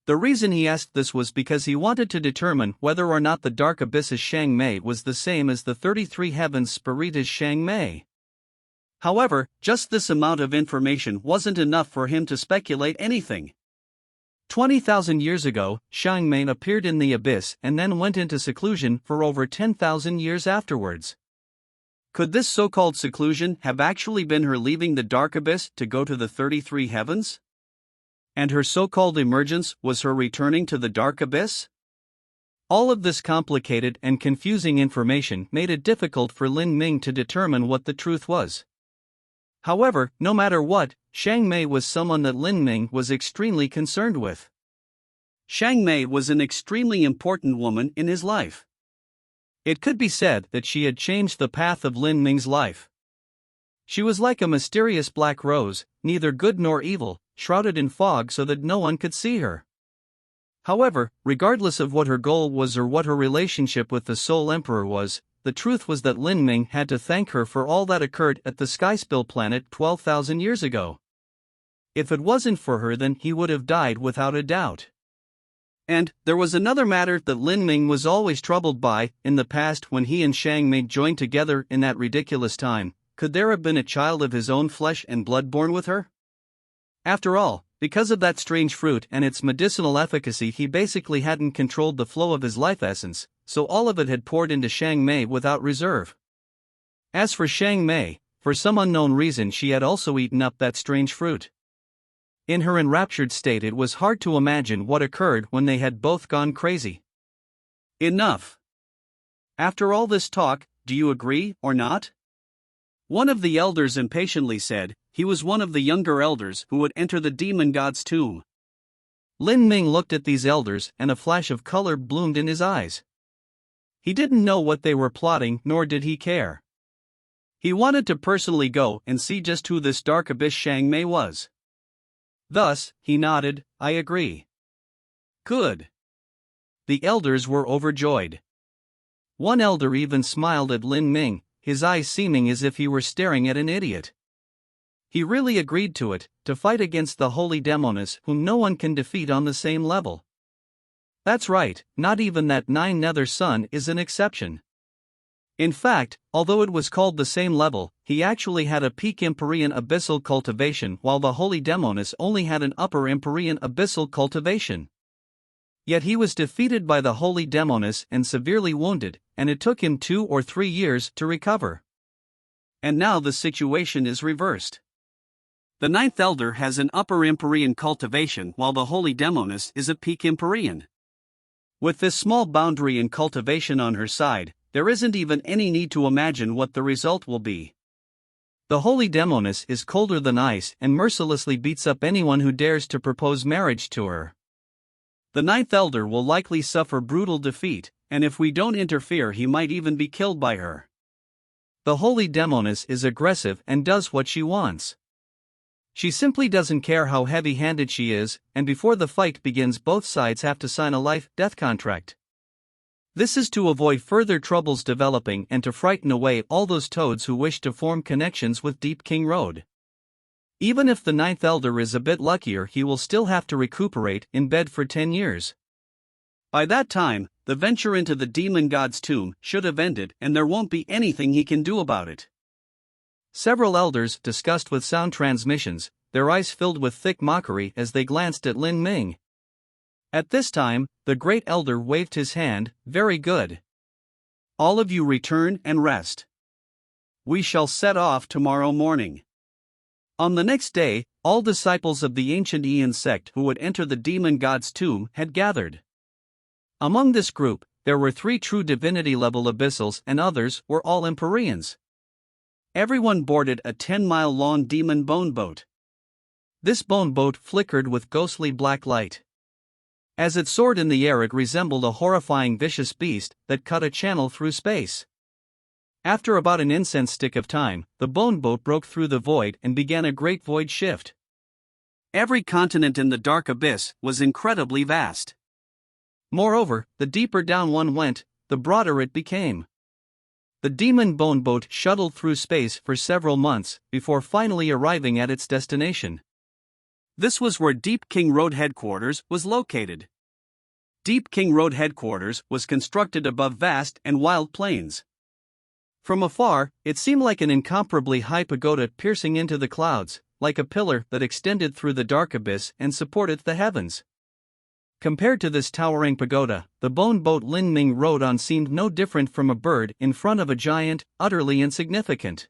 The reason he asked this was because he wanted to determine whether or not the Dark Abyss's Xiangmei was the same as the 33 Heavens Spiritas' Xiangmei. However, just this amount of information wasn't enough for him to speculate anything. 20,000 years ago, Xiangmei appeared in the abyss and then went into seclusion for over 10,000 years afterwards. Could this so-called seclusion have actually been her leaving the Dark Abyss to go to the 33 Heavens? And her so-called emergence was her returning to the Dark Abyss? All of this complicated and confusing information made it difficult for Lin Ming to determine what the truth was. However, no matter what, Xiangmei was someone that Lin Ming was extremely concerned with. Xiangmei was an extremely important woman in his life. It could be said that she had changed the path of Lin Ming's life. She was like a mysterious black rose, neither good nor evil, shrouded in fog so that no one could see her. However, regardless of what her goal was or what her relationship with the Soul Emperor was, the truth was that Lin Ming had to thank her for all that occurred at the Skyspill planet 12,000 years ago. If it wasn't for her, then he would have died without a doubt. And there was another matter that Lin Ming was always troubled by. In the past, when he and Xiangmei joined together in that ridiculous time, could there have been a child of his own flesh and blood born with her? After all, because of that strange fruit and its medicinal efficacy, he basically hadn't controlled the flow of his life essence, so all of it had poured into Xiangmei without reserve. As for Xiangmei, for some unknown reason she had also eaten up that strange fruit. In her enraptured state, it was hard to imagine what occurred when they had both gone crazy. Enough. After all this talk, do you agree or not? One of the elders impatiently said. He was one of the younger elders who would enter the demon god's tomb. Lin Ming looked at these elders and a flash of color bloomed in his eyes. He didn't know what they were plotting, nor did he care. He wanted to personally go and see just who this Dark Abyss Xiangmei was. Thus, he nodded, "I agree." Good. The elders were overjoyed. One elder even smiled at Lin Ming, his eyes seeming as if he were staring at an idiot. He really agreed to it, to fight against the Holy Demoness whom no one can defeat on the same level. That's right, not even that Nine Nether Sun is an exception. In fact, although it was called the same level, he actually had a peak Empyrean abyssal cultivation while the Holy Daemonis only had an upper Empyrean abyssal cultivation. Yet he was defeated by the Holy Daemonis and severely wounded, and it took him 2 or 3 years to recover. And now the situation is reversed. The Ninth Elder has an upper Empyrean cultivation while the Holy Daemonis is a peak Empyrean. With this small boundary in cultivation on her side, there isn't even any need to imagine what the result will be. The Holy Daemonis is colder than ice and mercilessly beats up anyone who dares to propose marriage to her. The Ninth Elder will likely suffer brutal defeat, and if we don't interfere he might even be killed by her. The Holy Daemonis is aggressive and does what she wants. She simply doesn't care how heavy-handed she is, and before the fight begins both sides have to sign a life-death contract. This is to avoid further troubles developing and to frighten away all those toads who wish to form connections with Deep King Road. Even if the Ninth Elder is a bit luckier, he will still have to recuperate in bed for 10 years. By that time, the venture into the demon god's tomb should have ended and there won't be anything he can do about it. Several elders discussed with sound transmissions, their eyes filled with thick mockery as they glanced at Lin Ming. At this time, the great elder waved his hand. Very good. All of you return and rest. We shall set off tomorrow morning. On the next day, all disciples of the ancient Aeon sect who would enter the demon god's tomb had gathered. Among this group, there were 3 true divinity-level abyssals and others were all Empyreans. Everyone boarded a 10-mile-long demon bone boat. This bone boat flickered with ghostly black light. As it soared in the air, it resembled a horrifying vicious beast that cut a channel through space. After about an incense stick of time, the bone boat broke through the void and began a great void shift. Every continent in the dark abyss was incredibly vast. Moreover, the deeper down one went, the broader it became. The demon bone boat shuttled through space for several months before finally arriving at its destination. This was where Deep King Road headquarters was located. Deep King Road headquarters was constructed above vast and wild plains. From afar, it seemed like an incomparably high pagoda piercing into the clouds, like a pillar that extended through the dark abyss and supported the heavens. Compared to this towering pagoda, the bone boat Lin Ming rode on seemed no different from a bird in front of a giant, utterly insignificant.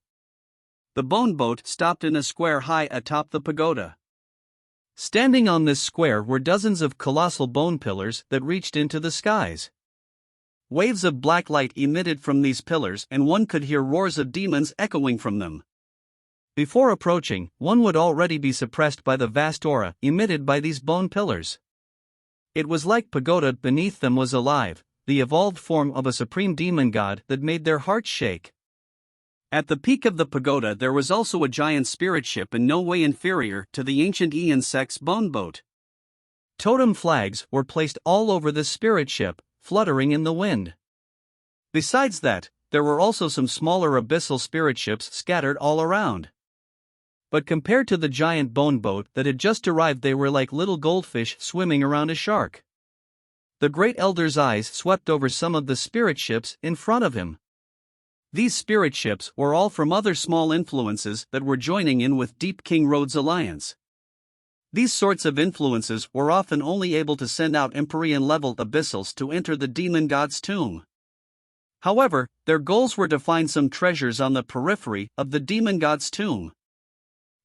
The bone boat stopped in a square high atop the pagoda. Standing on this square were dozens of colossal bone pillars that reached into the skies. Waves of black light emitted from these pillars and one could hear roars of demons echoing from them. Before approaching, one would already be suppressed by the vast aura emitted by these bone pillars. It was like pagoda beneath them was alive, the evolved form of a supreme demon god that made their hearts shake. At the peak of the pagoda there was also a giant spirit ship in no way inferior to the ancient Aeon sect's bone boat. Totem flags were placed all over the spirit ship, fluttering in the wind. Besides that, there were also some smaller abyssal spirit ships scattered all around. But compared to the giant bone boat that had just arrived, they were like little goldfish swimming around a shark. The great elder's eyes swept over some of the spirit ships in front of him. These spirit ships were all from other small influences that were joining in with Deep King Road's alliance. These sorts of influences were often only able to send out Empyrean-level abyssals to enter the demon god's tomb. However, their goals were to find some treasures on the periphery of the demon god's tomb.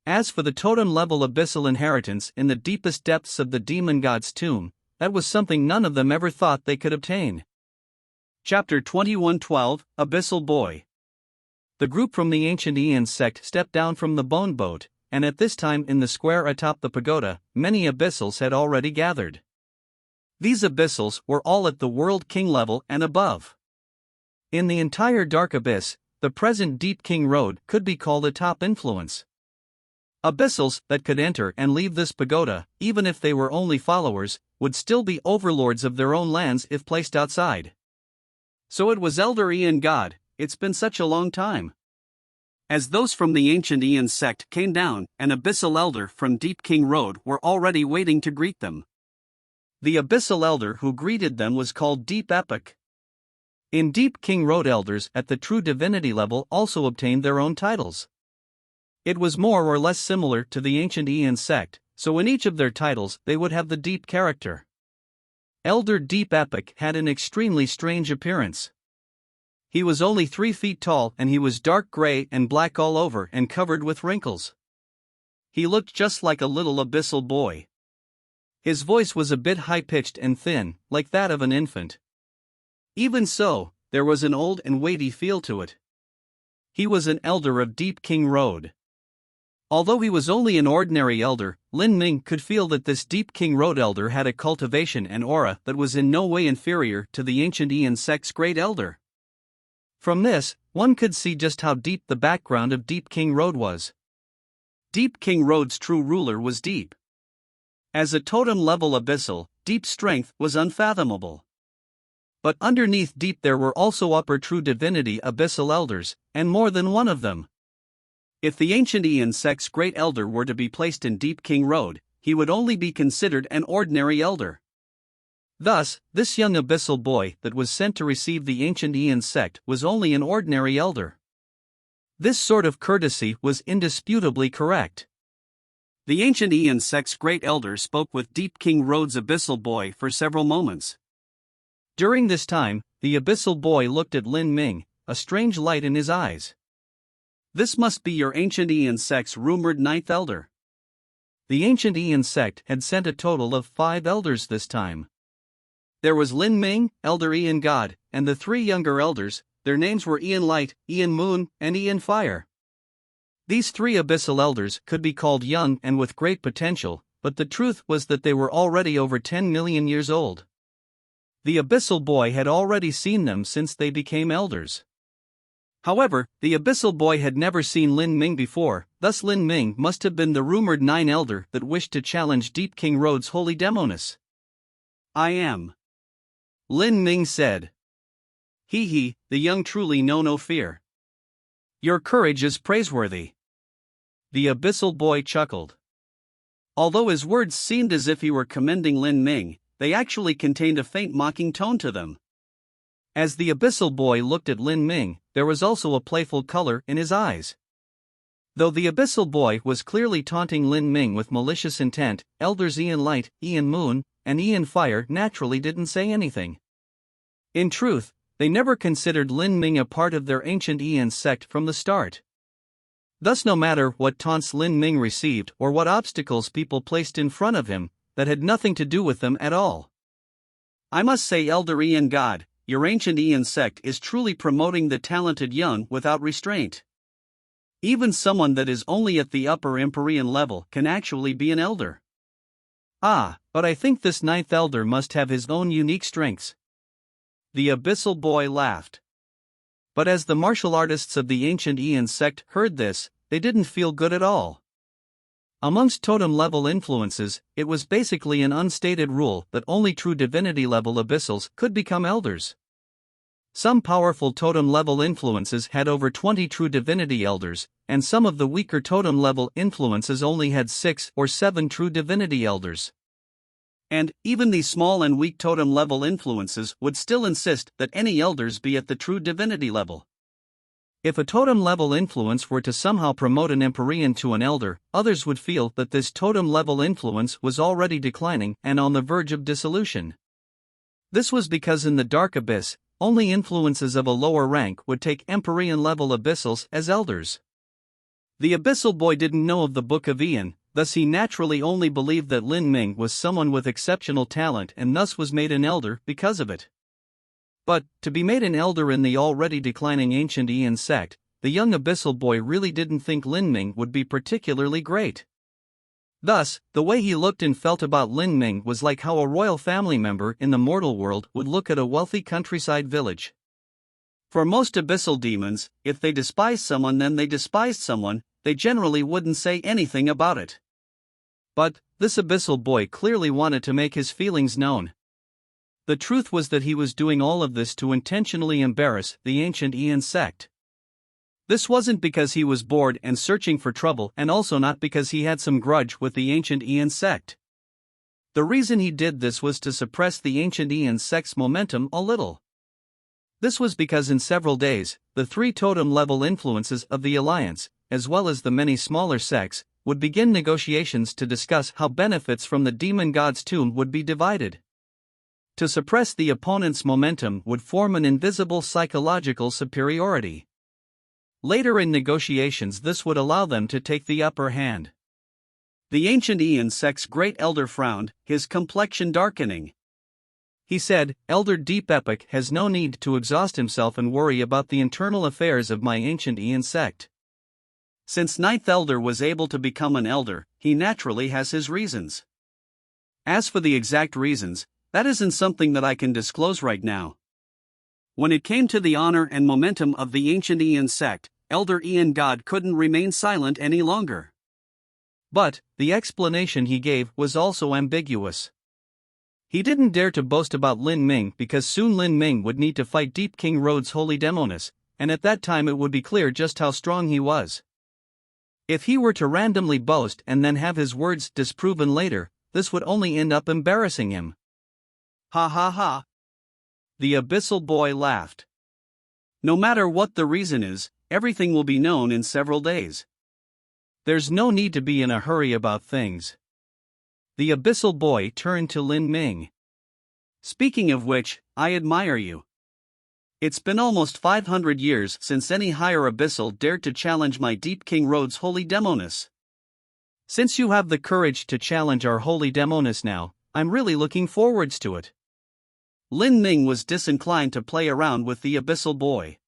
As for the totem-level abyssal inheritance in the deepest depths of the demon god's tomb, that was something none of them ever thought they could obtain. Chapter 21:12, Abyssal Boy. The group from the ancient Aeon sect stepped down from the bone boat, and at this time in the square atop the pagoda, many abyssals had already gathered. These abyssals were all at the World King level and above. In the entire Dark Abyss, the present Deep King Road could be called a top influence. Abyssals that could enter and leave this pagoda, even if they were only followers, would still be overlords of their own lands if placed outside. So it was Elder Aeon God, it's been such a long time. As those from the ancient Aeon sect came down, an Abyssal Elder from Deep King Road were already waiting to greet them. The Abyssal Elder who greeted them was called Deep Epic. In Deep King Road, elders at the true divinity level also obtained their own titles. It was more or less similar to the ancient Ian sect, so in each of their titles they would have the deep character. Elder Deep Epic had an extremely strange appearance. He was only 3 feet tall and he was dark gray and black all over and covered with wrinkles. He looked just like a little abyssal boy. His voice was a bit high-pitched and thin, like that of an infant. Even so, there was an old and weighty feel to it. He was an elder of Deep King Road. Although he was only an ordinary elder, Lin Ming could feel that this Deep King Road elder had a cultivation and aura that was in no way inferior to the ancient Ian sect's great elder. From this, one could see just how deep the background of Deep King Road was. Deep King Road's true ruler was Deep. As a totem-level abyssal, Deep's strength was unfathomable. But underneath Deep there were also upper true divinity abyssal elders, and more than one of them. If the ancient Ian sect's great elder were to be placed in Deep King Road, he would only be considered an ordinary elder. Thus, this young abyssal boy that was sent to receive the ancient Ian sect was only an ordinary elder. This sort of courtesy was indisputably correct. The ancient Ian sect's great elder spoke with Deep King Road's abyssal boy for several moments. During this time, the abyssal boy looked at Lin Ming, a strange light in his eyes. This must be your ancient Ian sect's rumored 9th elder. The ancient Ian sect had sent a total of 5 elders this time. There was Lin Ming, Elder Ian God, and the 3 younger elders. Their names were Ian Light, Ian Moon, and Ian Fire. These 3 abyssal elders could be called young and with great potential, but the truth was that they were already over 10 million years old. The abyssal boy had already seen them since they became elders. However, the abyssal boy had never seen Lin Ming before, thus Lin Ming must have been the rumored 9 elder that wished to challenge Deep King Road's holy demoness. I am. Lin Ming said. He, the young truly know no fear. Your courage is praiseworthy. The abyssal boy chuckled. Although his words seemed as if he were commending Lin Ming, they actually contained a faint mocking tone to them. As the abyssal boy looked at Lin Ming, there was also a playful color in his eyes. Though the abyssal boy was clearly taunting Lin Ming with malicious intent, elders Ian Light, Ian Moon, and Ian Fire naturally didn't say anything. In truth, they never considered Lin Ming a part of their ancient Ian sect from the start. Thus no matter what taunts Lin Ming received or what obstacles people placed in front of him, that had nothing to do with them at all. I must say, Elder Ian God, your ancient Ian sect is truly promoting the talented young without restraint. Even someone that is only at the upper Empyrean level can actually be an elder. Ah, but I think this 9th elder must have his own unique strengths. The abyssal boy laughed. But as the martial artists of the ancient Ian sect heard this, they didn't feel good at all. Amongst totem-level influences, it was basically an unstated rule that only true divinity-level abyssals could become elders. Some powerful totem-level influences had over 20 true divinity elders, and some of the weaker totem-level influences only had 6 or 7 true divinity elders. And, even these small and weak totem-level influences would still insist that any elders be at the true divinity level. If a totem-level influence were to somehow promote an Empyrean to an elder, others would feel that this totem-level influence was already declining and on the verge of dissolution. This was because in the Dark Abyss, only influences of a lower rank would take Empyrean-level abyssals as elders. The abyssal boy didn't know of the Book of Ian, thus he naturally only believed that Lin Ming was someone with exceptional talent and thus was made an elder because of it. But, to be made an elder in the already declining ancient Ian sect, the young abyssal boy really didn't think Lin Ming would be particularly great. Thus, the way he looked and felt about Lin Ming was like how a royal family member in the mortal world would look at a wealthy countryside village. For most abyssal demons, if they despised someone then they despised someone, they generally wouldn't say anything about it. But, this abyssal boy clearly wanted to make his feelings known. The truth was that he was doing all of this to intentionally embarrass the ancient Ian sect. This wasn't because he was bored and searching for trouble, and also not because he had some grudge with the ancient Ian sect. The reason he did this was to suppress the ancient Ian sect's momentum a little. This was because in several days, the 3 totem-level influences of the Alliance, as well as the many smaller sects, would begin negotiations to discuss how benefits from the demon god's tomb would be divided. To suppress the opponent's momentum would form an invisible psychological superiority. Later in negotiations, this would allow them to take the upper hand. The ancient Aeon sect's great elder frowned, his complexion darkening. He said, "Elder Deep Epic has no need to exhaust himself and worry about the internal affairs of my ancient Aeon sect. Since Ninth Elder was able to become an elder, he naturally has his reasons. As for the exact reasons, that isn't something that I can disclose right now." When it came to the honor and momentum of the ancient Aeon sect, Elder Aeon God couldn't remain silent any longer. But the explanation he gave was also ambiguous. He didn't dare to boast about Lin Ming because soon Lin Ming would need to fight Deep King Road's Holy Demoness, and at that time it would be clear just how strong he was. If he were to randomly boast and then have his words disproven later, this would only end up embarrassing him. Ha ha ha. The Abyssal Boy laughed. No matter what the reason is, everything will be known in several days. There's no need to be in a hurry about things. The Abyssal Boy turned to Lin Ming. Speaking of which, I admire you. It's been almost 500 years since any higher Abyssal dared to challenge my Deep King Road's Holy Demoness. Since you have the courage to challenge our Holy Demoness now, I'm really looking forwards to it. Lin Ming was disinclined to play around with the Abyssal Boy.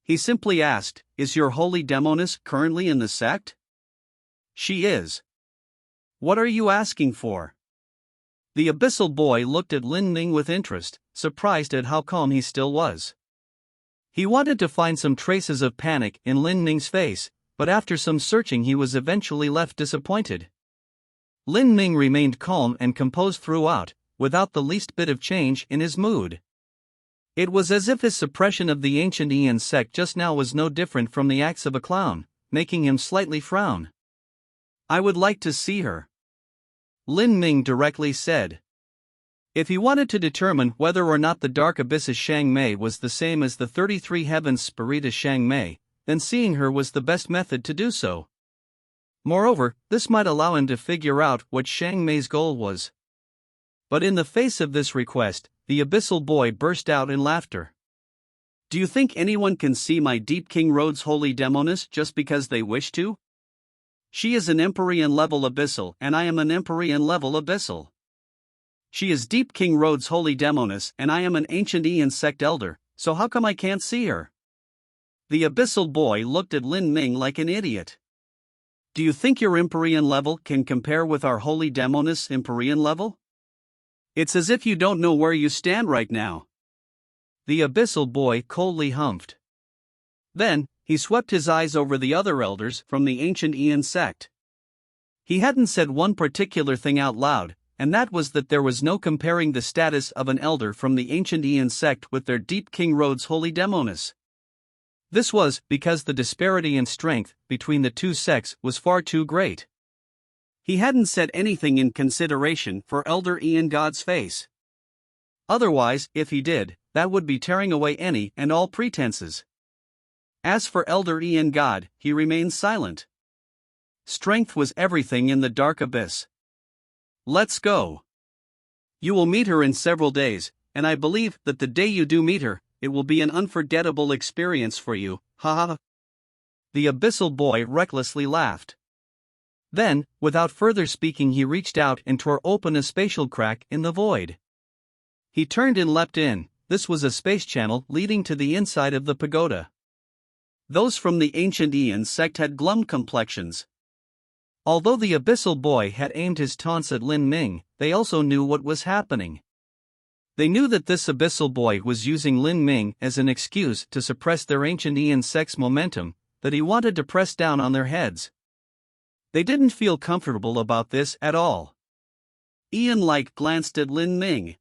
He simply asked, "Is your Holy Demoness currently in the sect?" "She is." "What are you asking for?" The Abyssal Boy looked at Lin Ming with interest, surprised at how calm he still was. He wanted to find some traces of panic in Lin Ming's face, but after some searching he was eventually left disappointed. Lin Ming remained calm and composed throughout, without the least bit of change in his mood. It was as if his suppression of the ancient Aeon sect just now was no different from the acts of a clown, making him slightly frown. "I would like to see her," Lin Ming directly said. If he wanted to determine whether or not the Dark Abyss's Shang Mei was the same as the 33 Heavens Spiritus Shang Mei, then seeing her was the best method to do so. Moreover, this might allow him to figure out what Shang Mei's goal was. But in the face of this request, the Abyssal Boy burst out in laughter. "Do you think anyone can see my Deep King Road's Holy Demoness just because they wish to? She is an Empyrean level Abyssal and I am an Empyrean level Abyssal. She is Deep King Road's Holy Demoness and I am an Ancient Aeon Sect Elder, so how come I can't see her?" The Abyssal Boy looked at Lin Ming like an idiot. "Do you think your Empyrean level can compare with our Holy Demoness Empyrean level? It's as if you don't know where you stand right now." The Abyssal Boy coldly humphed. Then, he swept his eyes over the other elders from the ancient Aeon sect. He hadn't said one particular thing out loud, and that was that there was no comparing the status of an elder from the ancient Aeon sect with their Deep King Road's Holy Demoness. This was because the disparity in strength between the two sects was far too great. He hadn't said anything in consideration for Elder Aeon God's face. Otherwise, if he did, that would be tearing away any and all pretenses. As for Elder Aeon God, he remained silent. Strength was everything in the Dark Abyss. "Let's go. You will meet her in several days, and I believe that the day you do meet her, it will be an unforgettable experience for you, ha ha." The Abyssal Boy recklessly laughed. Then, without further speaking, he reached out and tore open a spatial crack in the void. He turned and leapt in. This was a space channel leading to the inside of the pagoda. Those from the ancient Aeon sect had glum complexions. Although the Abyssal Boy had aimed his taunts at Lin Ming, they also knew what was happening. They knew that this Abyssal Boy was using Lin Ming as an excuse to suppress their ancient Aeon sect's momentum, that he wanted to press down on their heads. They didn't feel comfortable about this at all. Aeon Light glanced at Lin Ming.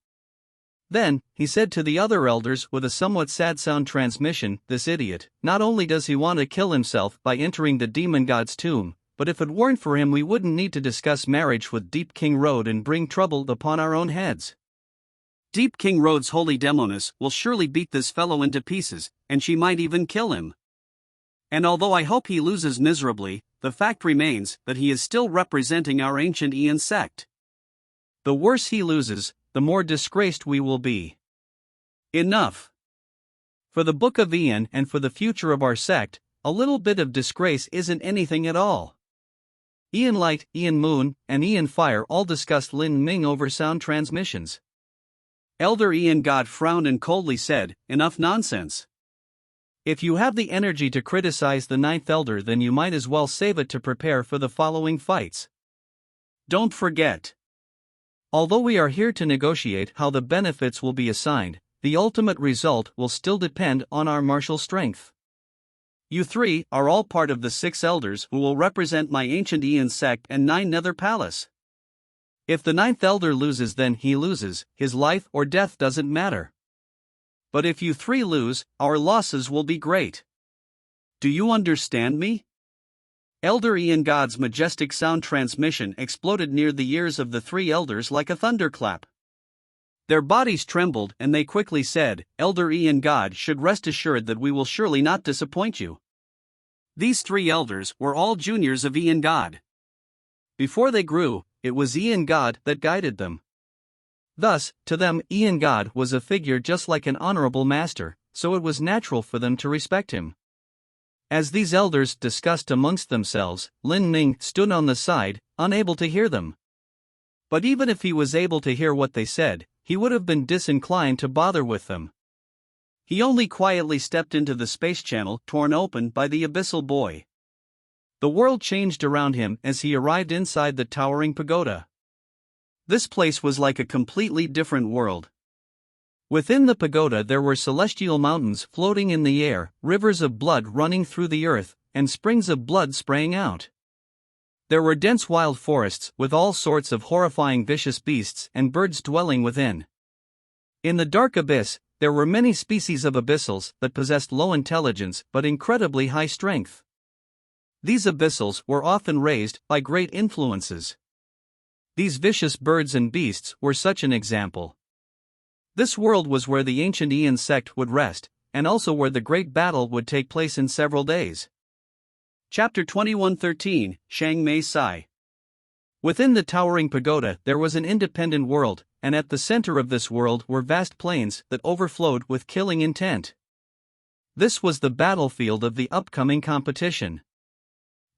Then, he said to the other elders with a somewhat sad sound transmission, "This idiot, not only does he want to kill himself by entering the demon god's tomb, but if it weren't for him we wouldn't need to discuss marriage with Deep King Road and bring trouble upon our own heads. Deep King Road's holy Demonis will surely beat this fellow into pieces, and she might even kill him. And although I hope he loses miserably, the fact remains that he is still representing our ancient Ian sect. The worse he loses, the more disgraced we will be. Enough. For the Book of Ian and for the future of our sect, a little bit of disgrace isn't anything at all. Ian Light, Ian Moon, and Ian Fire all discussed Lin Ming over sound transmissions. Elder Ian God frowned and coldly said, "Enough nonsense. If you have the energy to criticize the Ninth Elder, then you might as well save it to prepare for the following fights. Don't forget. Although we are here to negotiate how the benefits will be assigned, the ultimate result will still depend on our martial strength. You three are all part of the 6 elders who will represent my ancient Ian sect and 9 Nether Palace. If the 9th Elder loses, then he loses, his life or death doesn't matter. But if you 3 lose, our losses will be great. Do you understand me?" Elder Ian God's majestic sound transmission exploded near the ears of the 3 elders like a thunderclap. Their bodies trembled and they quickly said, "Elder Ian God should rest assured that we will surely not disappoint you." These 3 elders were all juniors of Ian God. Before they grew, it was Ian God that guided them. Thus, to them, Ian God was a figure just like an honorable master, so it was natural for them to respect him. As these elders discussed amongst themselves, Lin Ming stood on the side, unable to hear them. But even if he was able to hear what they said, he would have been disinclined to bother with them. He only quietly stepped into the space channel torn open by the Abyssal Boy. The world changed around him as he arrived inside the towering pagoda. This place was like a completely different world. Within the pagoda there were celestial mountains floating in the air, rivers of blood running through the earth, and springs of blood spraying out. There were dense wild forests with all sorts of horrifying vicious beasts and birds dwelling within. In the dark abyss, there were many species of abyssals that possessed low intelligence but incredibly high strength. These abyssals were often raised by great influences. These vicious birds and beasts were such an example. This world was where the ancient Ian sect would rest, and also where the great battle would take place in several days. Chapter 2113, Shang Mei Sai. Within the towering pagoda there was an independent world, and at the center of this world were vast plains that overflowed with killing intent. This was the battlefield of the upcoming competition.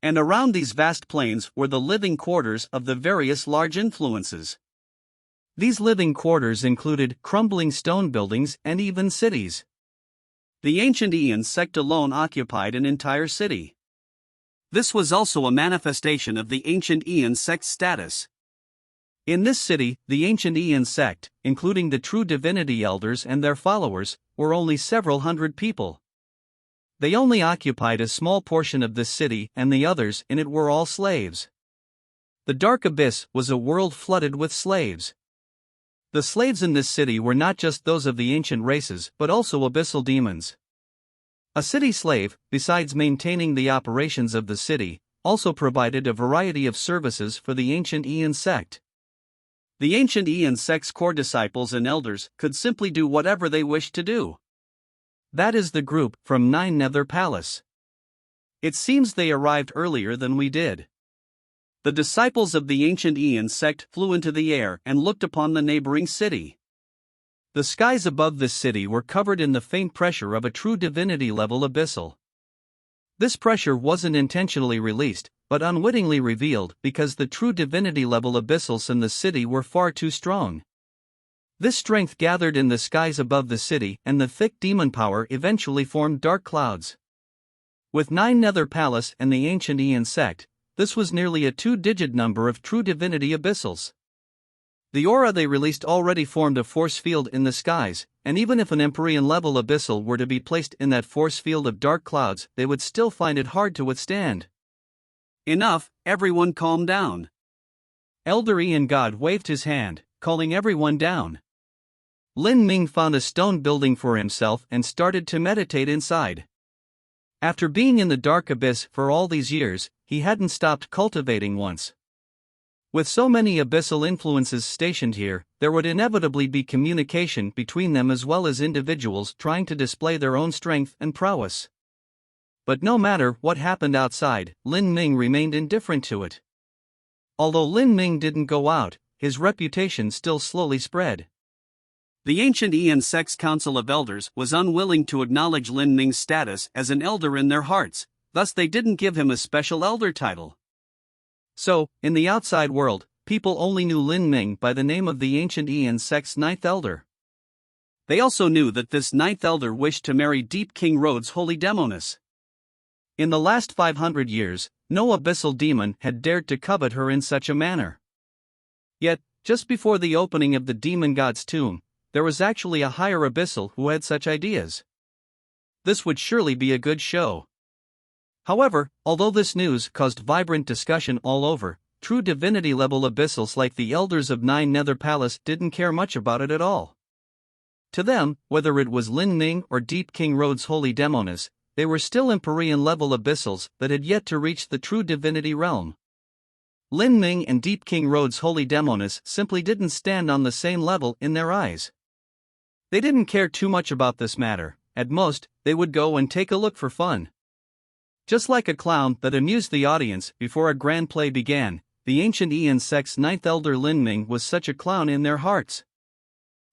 And around these vast plains were the living quarters of the various large influences. These living quarters included crumbling stone buildings and even cities. The ancient Ian sect alone occupied an entire city. This was also a manifestation of the ancient Ian sect's status. In this city, the ancient Ian sect, including the true divinity elders and their followers, were only several hundred people. They only occupied a small portion of this city, and the others in it were all slaves. The dark abyss was a world flooded with slaves. The slaves in this city were not just those of the ancient races but also abyssal demons. A city slave, besides maintaining the operations of the city, also provided a variety of services for the ancient Ian sect. The ancient Ian sect's core disciples and elders could simply do whatever they wished to do. That is the group from 9 Nether Palace. It seems they arrived earlier than we did. The disciples of the ancient Ian sect flew into the air and looked upon the neighboring city. The skies above this city were covered in the faint pressure of a true divinity level abyssal. This pressure wasn't intentionally released, but unwittingly revealed because the true divinity level abyssals in the city were far too strong. This strength gathered in the skies above the city, and the thick demon power eventually formed dark clouds. With 9 Nether Palace and the ancient Ian sect, this was nearly a 2-digit number of true divinity abyssals. The aura they released already formed a force field in the skies, and even if an Empyrean-level abyssal were to be placed in that force field of dark clouds, they would still find it hard to withstand. Enough, everyone calm down. Elder Ian God waved his hand, calling everyone down. Lin Ming found a stone building for himself and started to meditate inside. After being in the dark abyss for all these years, he hadn't stopped cultivating once. With so many abyssal influences stationed here, there would inevitably be communication between them as well as individuals trying to display their own strength and prowess. But no matter what happened outside, Lin Ming remained indifferent to it. Although Lin Ming didn't go out, his reputation still slowly spread. The ancient Ian Sect's Council of Elders was unwilling to acknowledge Lin Ming's status as an elder in their hearts, thus they didn't give him a special elder title. So, in the outside world, people only knew Lin Ming by the name of the ancient Ian Sect's ninth elder. They also knew that this ninth elder wished to marry Deep King Road's holy Demoness. In the last 500 years, no abyssal demon had dared to covet her in such a manner. Yet, just before the opening of the demon god's tomb, there was actually a higher abyssal who had such ideas. This would surely be a good show. However, although this news caused vibrant discussion all over, true divinity-level abyssals like the Elders of Nine Nether Palace didn't care much about it at all. To them, whether it was Lin Ming or Deep King Road's holy Demoness, they were still Empyrean-level abyssals that had yet to reach the true divinity realm. Lin Ming and Deep King Road's holy Demoness simply didn't stand on the same level in their eyes. They didn't care too much about this matter. At most, they would go and take a look for fun. Just like a clown that amused the audience before a grand play began, the ancient Ian Sect's ninth elder Lin Ming was such a clown in their hearts.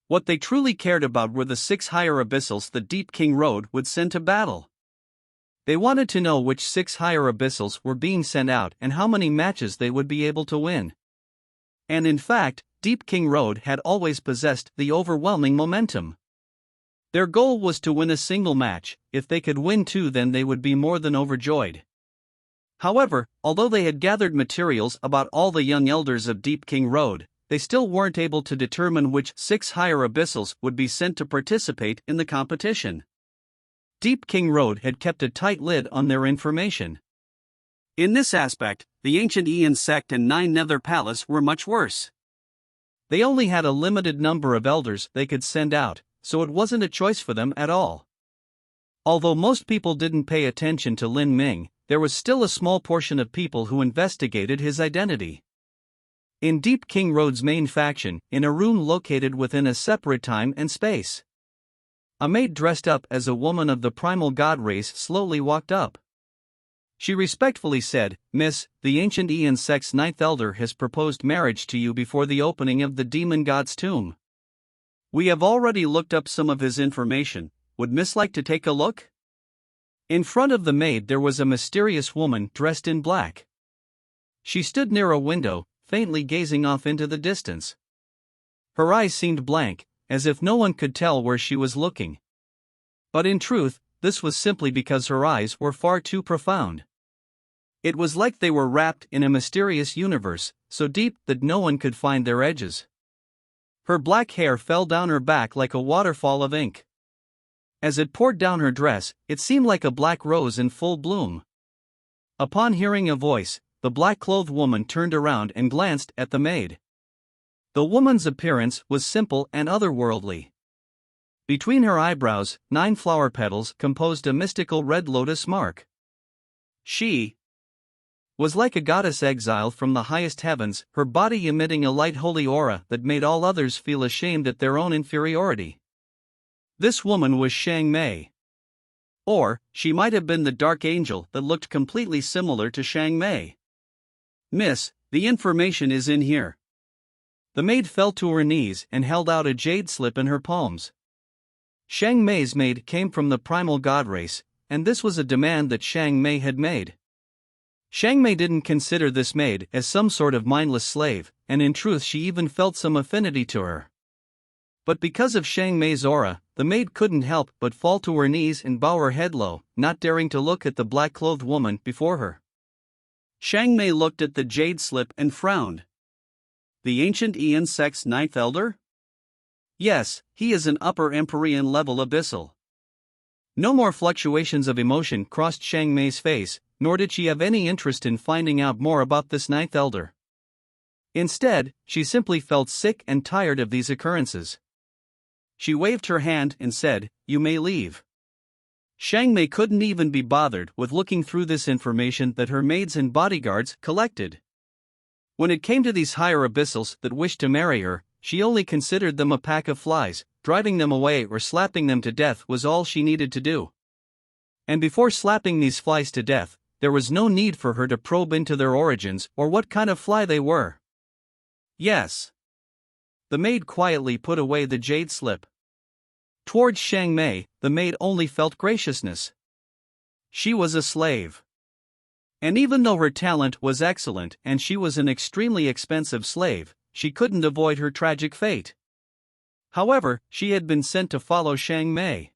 What they truly cared about were the 6 higher abyssals the Deep King Road would send to battle. They wanted to know which 6 higher abyssals were being sent out and how many matches they would be able to win. And in fact, Deep King Road had always possessed the overwhelming momentum. Their goal was to win a single match. If they could win 2, then they would be more than overjoyed. However, although they had gathered materials about all the young elders of Deep King Road, they still weren't able to determine which 6 higher abyssals would be sent to participate in the competition. Deep King Road had kept a tight lid on their information. In this aspect, the ancient Ian Sect and Nine Nether Palace were much worse. They only had a limited number of elders they could send out, so it wasn't a choice for them at all. Although most people didn't pay attention to Lin Ming, there was still a small portion of people who investigated his identity. In Deep King Road's main faction, in a room located within a separate time and space, a maid dressed up as a woman of the primal god race slowly walked up. She respectfully said, "Miss, the ancient Ian Sect's ninth elder has proposed marriage to you before the opening of the demon god's tomb. We have already looked up some of his information. Would Miss like to take a look?" In front of the maid there was a mysterious woman dressed in black. She stood near a window, faintly gazing off into the distance. Her eyes seemed blank, as if no one could tell where she was looking. But in truth, this was simply because her eyes were far too profound. It was like they were wrapped in a mysterious universe, so deep that no one could find their edges. Her black hair fell down her back like a waterfall of ink. As it poured down her dress, it seemed like a black rose in full bloom. Upon hearing a voice, the black-clothed woman turned around and glanced at the maid. The woman's appearance was simple and otherworldly. Between her eyebrows, 9 flower petals composed a mystical red lotus mark. She was like a goddess exiled from the highest heavens, her body emitting a light holy aura that made all others feel ashamed at their own inferiority. This woman was Shang Mei. Or, she might have been the dark angel that looked completely similar to Shang Mei. "Miss, the information is in here." The maid fell to her knees and held out a jade slip in her palms. Shang Mei's maid came from the primal god race, and this was a demand that Shang Mei had made. Shang Mei didn't consider this maid as some sort of mindless slave, and in truth she even felt some affinity to her. But because of Shang Mei's aura, the maid couldn't help but fall to her knees and bow her head low, not daring to look at the black-clothed woman before her. Shang Mei looked at the jade slip and frowned. "The ancient Ian Sect's ninth elder?" "Yes, he is an upper Empyrean level abyssal." No more fluctuations of emotion crossed Shang Mei's face, nor did she have any interest in finding out more about this ninth elder. Instead, she simply felt sick and tired of these occurrences. She waved her hand and said, "You may leave." Shang Mei couldn't even be bothered with looking through this information that her maids and bodyguards collected. When it came to these higher abyssals that wished to marry her, she only considered them a pack of flies. Driving them away or slapping them to death was all she needed to do. And before slapping these flies to death, there was no need for her to probe into their origins or what kind of fly they were. Yes. The maid quietly put away the jade slip. Towards Shang Mei, the maid only felt graciousness. She was a slave. And even though her talent was excellent and she was an extremely expensive slave, she couldn't avoid her tragic fate. However, she had been sent to follow Shang Mei.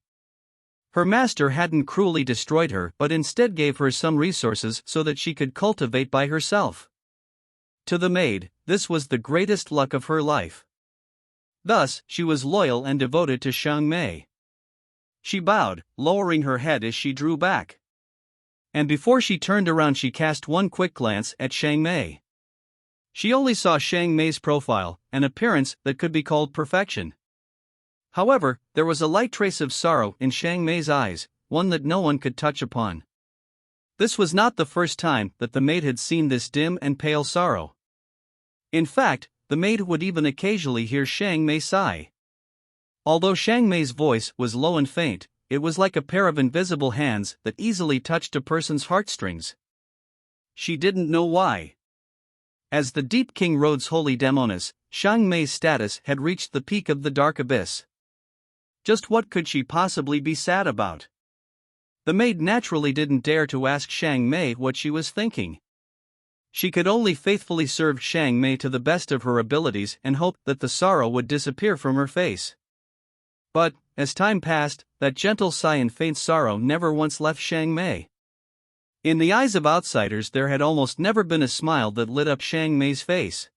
Her master hadn't cruelly destroyed her but instead gave her some resources so that she could cultivate by herself. To the maid, this was the greatest luck of her life. Thus, she was loyal and devoted to Shang Mei. She bowed, lowering her head as she drew back. And before she turned around she cast one quick glance at Shang Mei. She only saw Shang Mei's profile, an appearance that could be called perfection. However, there was a light trace of sorrow in Shang Mei's eyes, one that no one could touch upon. This was not the first time that the maid had seen this dim and pale sorrow. In fact, the maid would even occasionally hear Shang Mei sigh. Although Shang Mei's voice was low and faint, it was like a pair of invisible hands that easily touched a person's heartstrings. She didn't know why. As the Deep King Road's holy demoness, Shang Mei's status had reached the peak of the dark abyss. Just what could she possibly be sad about? The maid naturally didn't dare to ask Shang Mei what she was thinking. She could only faithfully serve Shang Mei to the best of her abilities and hope that the sorrow would disappear from her face. But, as time passed, that gentle sigh and faint sorrow never once left Shang Mei. In the eyes of outsiders there had almost never been a smile that lit up Shang Mei's face.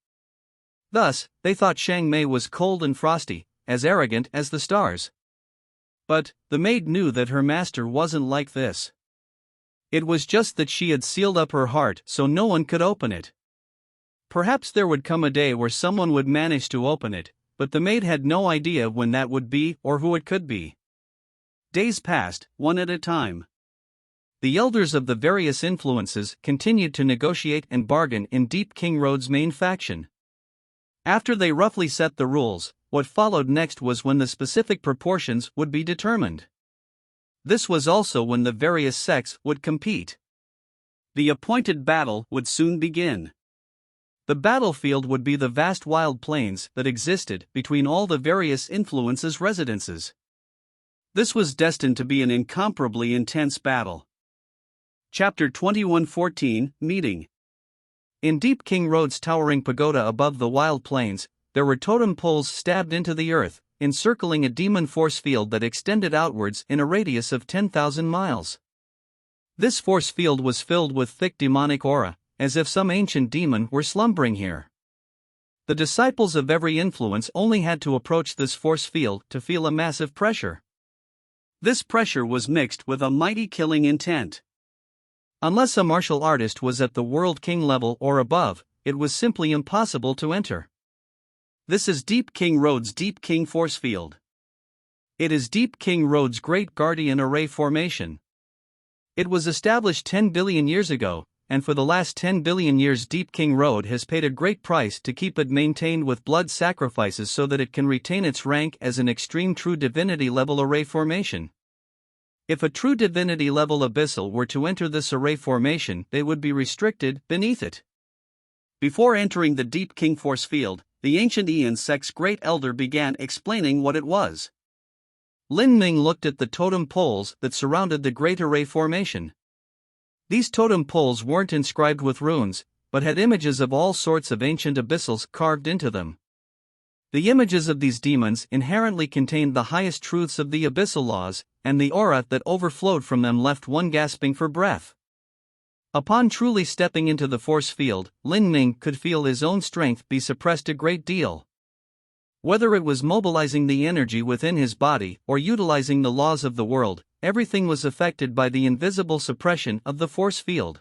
Thus, they thought Shang Mei was cold and frosty, as arrogant as the stars. But, the maid knew that her master wasn't like this. It was just that she had sealed up her heart so no one could open it. Perhaps there would come a day where someone would manage to open it, but the maid had no idea when that would be or who it could be. Days passed, one at a time. The elders of the various influences continued to negotiate and bargain in Deep King Road's main faction. After they roughly set the rules, what followed next was when the specific proportions would be determined. This was also when the various sects would compete. The appointed battle would soon begin. The battlefield would be the vast wild plains that existed between all the various influences' residences. This was destined to be an incomparably intense battle. Chapter 21:14 Meeting. In Deep King Road's towering pagoda above the wild plains, there were totem poles stabbed into the earth, encircling a demon force field that extended outwards in a radius of 10,000 miles. This force field was filled with thick demonic aura, as if some ancient demon were slumbering here. The disciples of every influence only had to approach this force field to feel a massive pressure. This pressure was mixed with a mighty killing intent. Unless a martial artist was at the World King level or above, it was simply impossible to enter. This is Deep King Road's Deep King Force Field. It is Deep King Road's Great Guardian Array formation. It was established 10 billion years ago, and for the last 10 billion years Deep King Road has paid a great price to keep it maintained with blood sacrifices so that it can retain its rank as an extreme true divinity level array formation. If a true divinity level abyssal were to enter this array formation, they would be restricted beneath it. Before entering the Deep King Force Field, the ancient Aeon sect's great elder began explaining what it was. Lin Ming looked at the totem poles that surrounded the great array formation. These totem poles weren't inscribed with runes, but had images of all sorts of ancient abyssals carved into them. The images of these demons inherently contained the highest truths of the abyssal laws, and the aura that overflowed from them left one gasping for breath. Upon truly stepping into the force field, Lin Ming could feel his own strength be suppressed a great deal. Whether it was mobilizing the energy within his body or utilizing the laws of the world, everything was affected by the invisible suppression of the force field.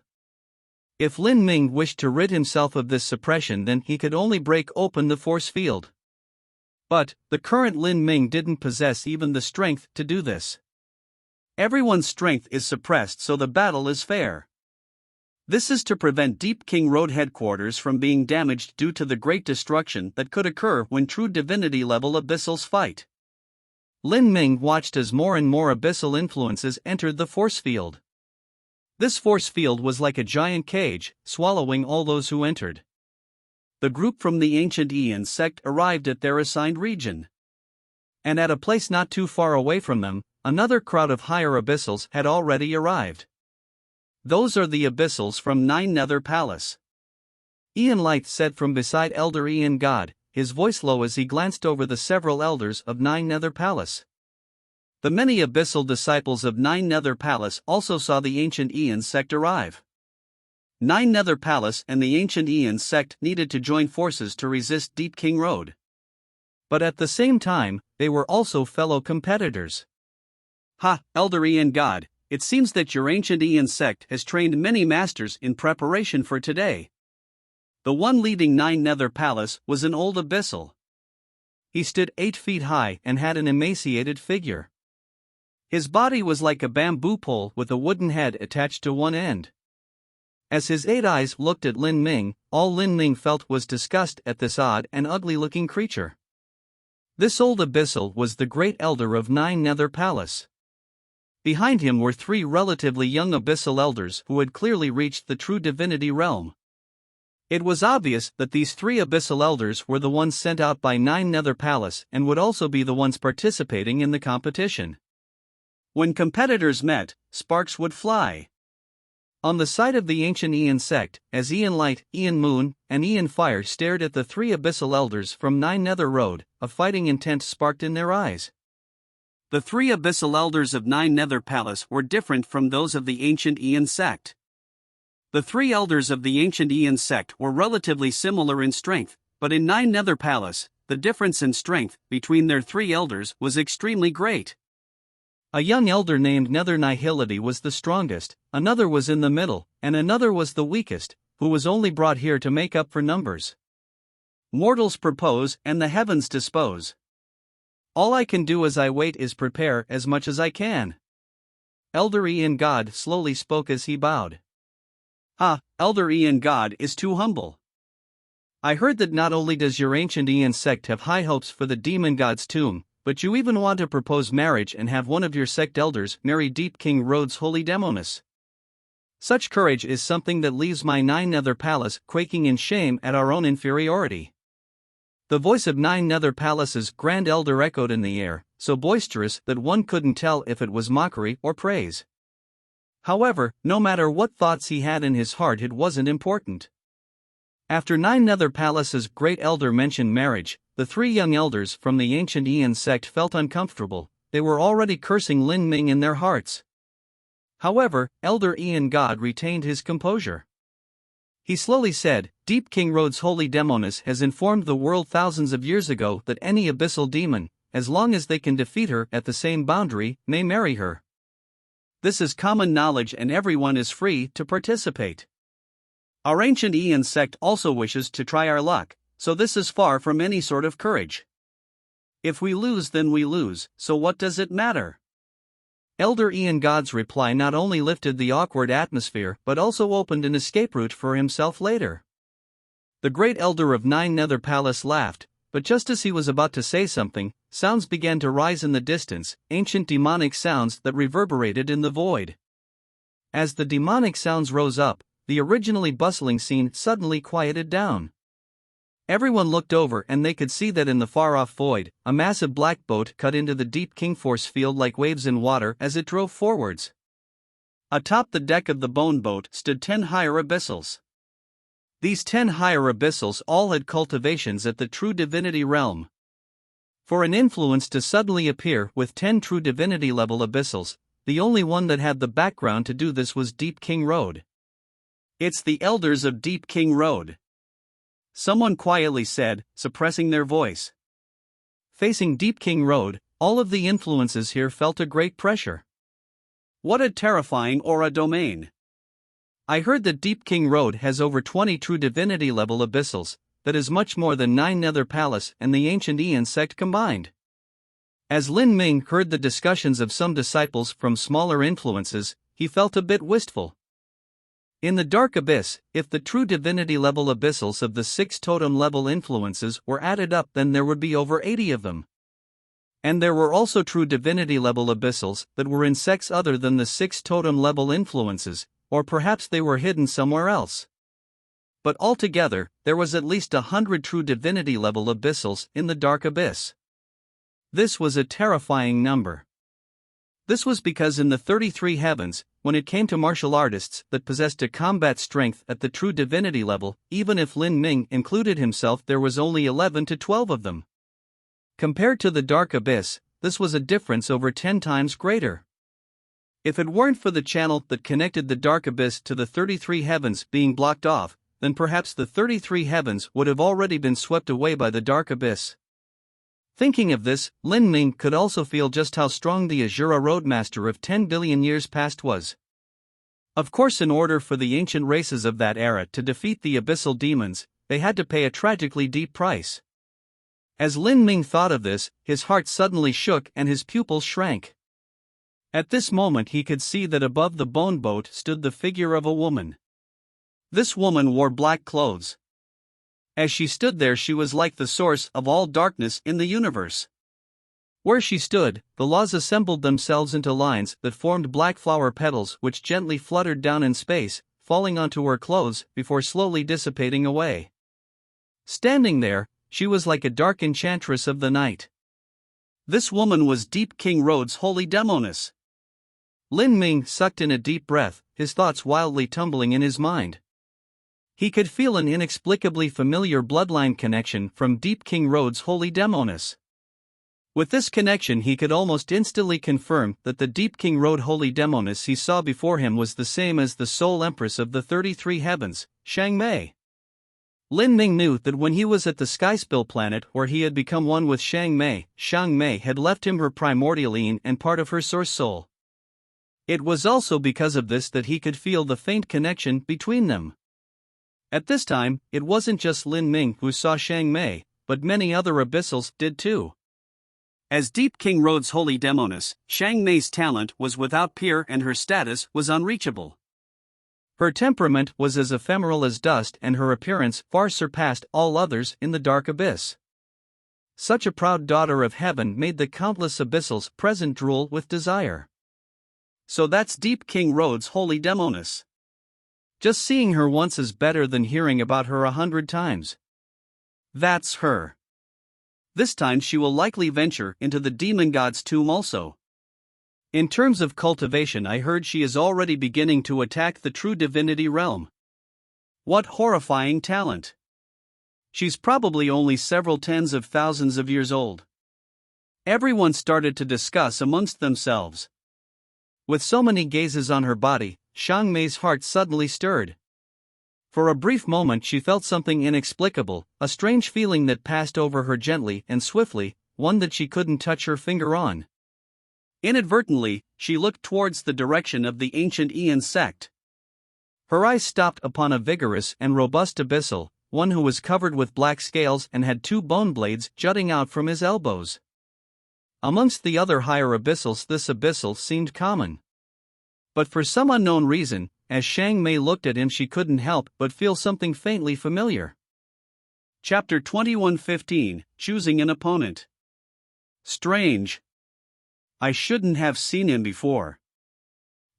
If Lin Ming wished to rid himself of this suppression, then he could only break open the force field. But, the current Lin Ming didn't possess even the strength to do this. Everyone's strength is suppressed so the battle is fair. This is to prevent Deep King Road headquarters from being damaged due to the great destruction that could occur when true divinity level abyssals fight. Lin Ming watched as more and more abyssal influences entered the force field. This force field was like a giant cage, swallowing all those who entered. The group from the ancient Ian sect arrived at their assigned region. And at a place not too far away from them, another crowd of higher abyssals had already arrived. Those are the abyssals from Nine Nether Palace. Ian Lythe said from beside Elder Ian God, his voice low as he glanced over the several elders of Nine Nether Palace. The many abyssal disciples of Nine Nether Palace also saw the ancient Ian sect arrive. Nine Nether Palace and the ancient Ian sect needed to join forces to resist Deep King Road. But at the same time, they were also fellow competitors. Ha, Elder Ian God, it seems that your ancient Ian sect has trained many masters in preparation for today. The one leading Nine Nether Palace was an old abyssal. He stood 8 feet high and had an emaciated figure. His body was like a bamboo pole with a wooden head attached to one end. As his 8 eyes looked at Lin Ming, all Lin Ming felt was disgust at this odd and ugly-looking creature. This old abyssal was the great elder of Nine Nether Palace. Behind him were 3 relatively young abyssal elders who had clearly reached the true divinity realm. It was obvious that these 3 abyssal elders were the ones sent out by Nine Nether Palace and would also be the ones participating in the competition. When competitors met, sparks would fly. On the side of the ancient Ian sect, as Ian Light, Ian Moon, and Ian Fire stared at the 3 abyssal elders from Nine Nether Road, a fighting intent sparked in their eyes. The 3 abyssal elders of Nine Nether Palace were different from those of the ancient Ian sect. The 3 elders of the ancient Ian sect were relatively similar in strength, but in Nine Nether Palace, the difference in strength between their 3 elders was extremely great. A young elder named Nether Nihility was the strongest, another was in the middle, and another was the weakest, who was only brought here to make up for numbers. Mortals propose and the heavens dispose. All I can do as I wait is prepare as much as I can. Elder Ian God slowly spoke as he bowed. Elder Ian God is too humble. I heard that not only does your ancient Ian sect have high hopes for the demon god's tomb, but you even want to propose marriage and have one of your sect elders marry Deep King Road's holy demoness. Such courage is something that leaves my Nine Nether Palace quaking in shame at our own inferiority. The voice of Nine Nether Palace's Grand Elder echoed in the air, so boisterous that one couldn't tell if it was mockery or praise. However, no matter what thoughts he had in his heart, it wasn't important. After Nine Nether Palace's great elder mentioned marriage, the 3 young elders from the ancient Ian sect felt uncomfortable. They were already cursing Lin Ming in their hearts. However, Elder Ian God retained his composure. He slowly said, Deep King Road's holy demoness has informed the world thousands of years ago that any abyssal demon, as long as they can defeat her at the same boundary, may marry her. This is common knowledge and everyone is free to participate. Our ancient Ian sect also wishes to try our luck, so this is far from any sort of courage. If we lose, then we lose, so what does it matter? Elder Ian God's reply not only lifted the awkward atmosphere but also opened an escape route for himself later. The great elder of Nine Nether Palace laughed, but just as he was about to say something, sounds began to rise in the distance, ancient demonic sounds that reverberated in the void. As the demonic sounds rose up, the originally bustling scene suddenly quieted down. Everyone looked over and they could see that in the far-off void, a massive black boat cut into the Deep King force field like waves in water as it drove forwards. Atop the deck of the bone boat stood 10 higher abyssals. These 10 higher abyssals all had cultivations at the true divinity realm. For an influence to suddenly appear with 10 true divinity level abyssals, the only one that had the background to do this was Deep King Road. It's the elders of Deep King Road, someone quietly said, suppressing their voice. Facing Deep King Road, all of the influences here felt a great pressure. What a terrifying aura domain! I heard that Deep King Road has over 20 true divinity level abyssals, that is much more than Nine Nether Palace and the ancient Ian sect combined. As Lin Ming heard the discussions of some disciples from smaller influences, he felt a bit wistful. In the Dark Abyss, if the true divinity level abyssals of the 6 totem level influences were added up, then there would be over 80 of them. And there were also true divinity level abyssals that were in sects other than the 6 totem level influences, or perhaps they were hidden somewhere else. But altogether, there was at least 100 true divinity level abyssals in the Dark Abyss. This was a terrifying number. This was because in the 33 heavens, when it came to martial artists that possessed a combat strength at the true divinity level, even if Lin Ming included himself, there was only 11 to 12 of them. Compared to the Dark Abyss, this was a difference over 10 times greater. If it weren't for the channel that connected the Dark Abyss to the 33 heavens being blocked off, then perhaps the 33 heavens would have already been swept away by the Dark Abyss. Thinking of this, Lin Ming could also feel just how strong the Azura Roadmaster of 10 billion years past was. Of course, in order for the ancient races of that era to defeat the abyssal demons, they had to pay a tragically deep price. As Lin Ming thought of this, his heart suddenly shook and his pupils shrank. At this moment he could see that above the bone boat stood the figure of a woman. This woman wore black clothes. As she stood there, she was like the source of all darkness in the universe. Where she stood, the laws assembled themselves into lines that formed black flower petals which gently fluttered down in space, falling onto her clothes before slowly dissipating away. Standing there, she was like a dark enchantress of the night. This woman was Deep King Rhodes' holy demoness. Lin Ming sucked in a deep breath, his thoughts wildly tumbling in his mind. He could feel an inexplicably familiar bloodline connection from Deep King Rhodes' holy demoness. With this connection, he could almost instantly confirm that the Deep King Rhodes holy demoness he saw before him was the same as the sole empress of the 33 heavens, Shang Mei. Lin Ming knew that when he was at the Skyspill planet where he had become one with Shang Mei had left him her primordial yin and part of her source soul. It was also because of this that he could feel the faint connection between them. At this time, it wasn't just Lin Ming who saw Shang Mei, but many other abyssals did too. As Deep King Rhodes' holy demoness, Shang Mei's talent was without peer and her status was unreachable. Her temperament was as ephemeral as dust and her appearance far surpassed all others in the Dark Abyss. Such a proud daughter of heaven made the countless abyssals present drool with desire. So that's Deep King Rhodes' holy demoness. Just seeing her once is better than hearing about her 100 times. That's her. This time she will likely venture into the demon god's tomb also. In terms of cultivation, I heard she is already beginning to attack the true divinity realm. What horrifying talent! She's probably only several tens of thousands of years old. Everyone started to discuss amongst themselves. With so many gazes on her body, Shang Mei's heart suddenly stirred. For a brief moment she felt something inexplicable, a strange feeling that passed over her gently and swiftly, one that she couldn't touch her finger on. Inadvertently, she looked towards the direction of the ancient Ian sect. Her eyes stopped upon a vigorous and robust abyssal, one who was covered with black scales and had 2 bone blades jutting out from his elbows. Amongst the other higher abyssals, this abyssal seemed common. But for some unknown reason, as Shang Mei looked at him, she couldn't help but feel something faintly familiar. Chapter 21:15, Choosing an Opponent. Strange. I shouldn't have seen him before.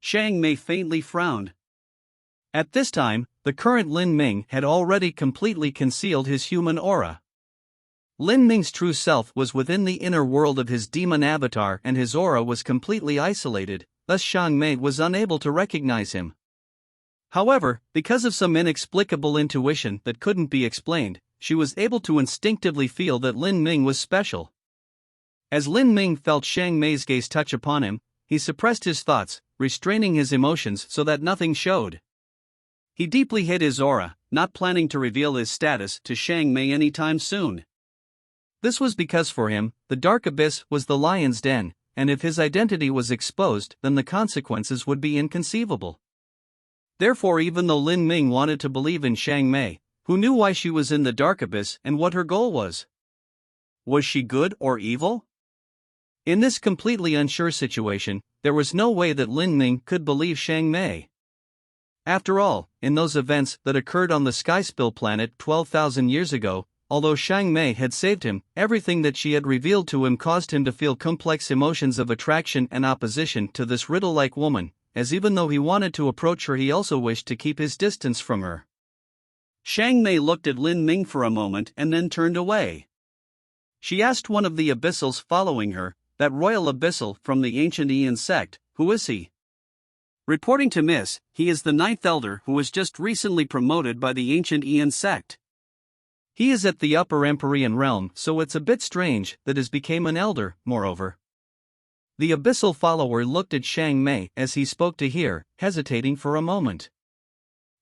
Shang Mei faintly frowned. At this time, the current Lin Ming had already completely concealed his human aura. Lin Ming's true self was within the inner world of his demon avatar and his aura was completely isolated, thus Shang Mei was unable to recognize him. However, because of some inexplicable intuition that couldn't be explained, she was able to instinctively feel that Lin Ming was special. As Lin Ming felt Shang Mei's gaze touch upon him, he suppressed his thoughts, restraining his emotions so that nothing showed. He deeply hid his aura, not planning to reveal his status to Shang Mei anytime soon. This was because for him, the Dark Abyss was the lion's den, and if his identity was exposed, then the consequences would be inconceivable. Therefore, even though Lin Ming wanted to believe in Shang Mei, who knew why she was in the Dark Abyss and what her goal was? Was she good or evil? In this completely unsure situation, there was no way that Lin Ming could believe Shang Mei. After all, in those events that occurred on the Skyspill planet 12,000 years ago, although Xiang Mei had saved him, everything that she had revealed to him caused him to feel complex emotions of attraction and opposition to this riddle-like woman, as even though he wanted to approach her, he also wished to keep his distance from her. Xiang Mei looked at Lin Ming for a moment and then turned away. She asked one of the abyssals following her, that royal abyssal from the ancient Ian sect, "Who is he?" Reporting to Miss, he is the 9th elder who was just recently promoted by the ancient Ian sect. He is at the upper Empyrean realm, so it's a bit strange that he became an elder, moreover. The abyssal follower looked at Xiang Mei as he spoke to her, hesitating for a moment.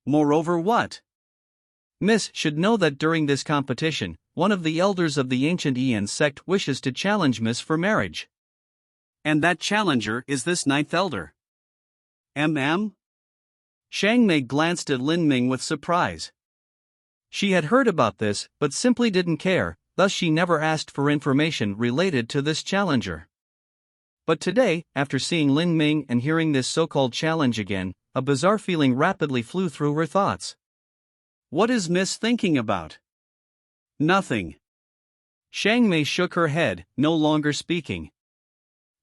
Moreover what? Miss should know that during this competition, one of the elders of the ancient Ian sect wishes to challenge Miss for marriage. And that challenger is this 9th elder. Xiang Mei glanced at Lin Ming with surprise. She had heard about this, but simply didn't care, thus she never asked for information related to this challenger. But today, after seeing Lin Ming and hearing this so-called challenge again, a bizarre feeling rapidly flew through her thoughts. What is Miss thinking about? Nothing. Xiang Mei shook her head, no longer speaking.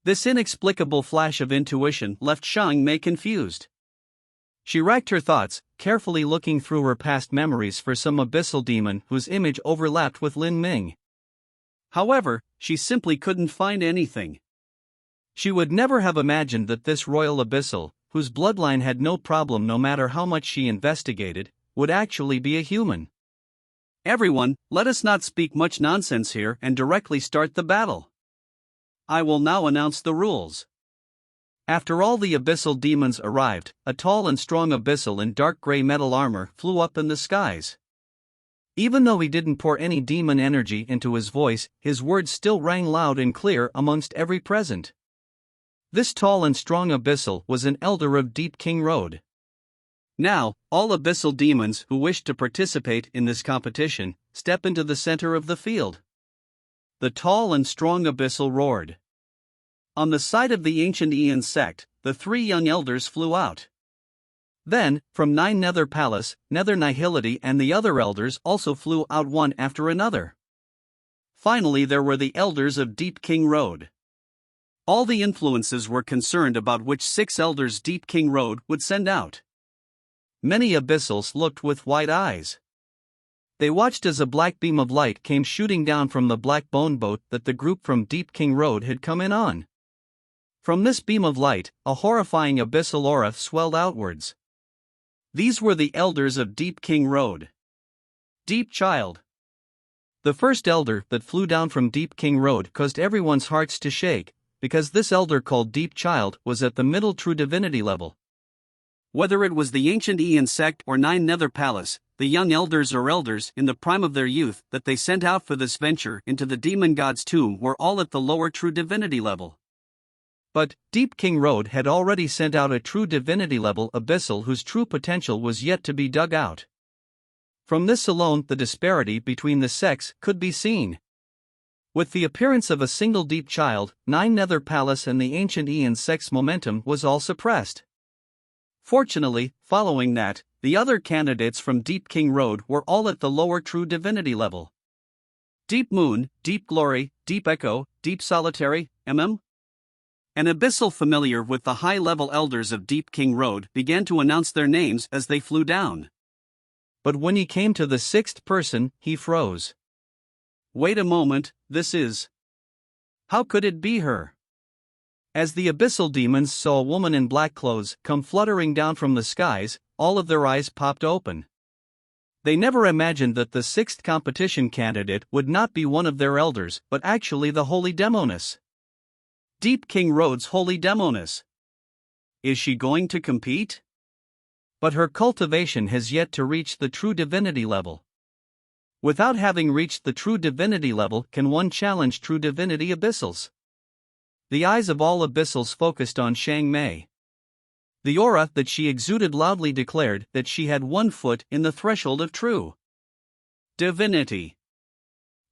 This inexplicable flash of intuition left Xiang Mei confused. She racked her thoughts, carefully looking through her past memories for some abyssal demon whose image overlapped with Lin Ming. However, she simply couldn't find anything. She would never have imagined that this royal abyssal, whose bloodline had no problem no matter how much she investigated, would actually be a human. Everyone, let us not speak much nonsense here and directly start the battle. I will now announce the rules. After all the abyssal demons arrived, a tall and strong abyssal in dark gray metal armor flew up in the skies. Even though he didn't pour any demon energy into his voice, his words still rang loud and clear amongst every present. This tall and strong abyssal was an elder of Deep King Road. Now, all abyssal demons who wish to participate in this competition, step into the center of the field. The tall and strong abyssal roared. On the side of the ancient Ian sect, the 3 young elders flew out. Then, from 9 Nether Palace, Nether Nihility and the other elders also flew out one after another. Finally there were the elders of Deep King Road. All the influences were concerned about which 6 elders Deep King Road would send out. Many abyssals looked with wide eyes. They watched as a black beam of light came shooting down from the black bone boat that the group from Deep King Road had come in on. From this beam of light, a horrifying abyssal aura swelled outwards. These were the elders of Deep King Road. Deep Child. The first elder that flew down from Deep King Road caused everyone's hearts to shake, because this elder called Deep Child was at the middle true divinity level. Whether it was the ancient Ian sect or 9 Nether Palace, the young elders or elders in the prime of their youth that they sent out for this venture into the demon god's tomb were all at the lower true divinity level. But Deep King Road had already sent out a true divinity level abyssal whose true potential was yet to be dug out. From this alone the disparity between the sects could be seen. With the appearance of a single Deep Child, 9 Nether Palace and the ancient Ian sect's momentum was all suppressed. Fortunately, following that, the other candidates from Deep King Road were all at the lower true divinity level. Deep Moon, Deep Glory, Deep Echo, Deep Solitary, An abyssal familiar with the high-level elders of Deep King Road began to announce their names as they flew down. But when he came to the 6th person, he froze. Wait a moment, this is... How could it be her? As the abyssal demons saw a woman in black clothes come fluttering down from the skies, all of their eyes popped open. They never imagined that the 6th competition candidate would not be one of their elders, but actually the Holy Demoness. Deep King Road's Holy Demoness. Is she going to compete? But her cultivation has yet to reach the true divinity level. Without having reached the true divinity level, can one challenge true divinity abyssals? The eyes of all abyssals focused on Xiang Mei. The aura that she exuded loudly declared that she had 1 foot in the threshold of true divinity.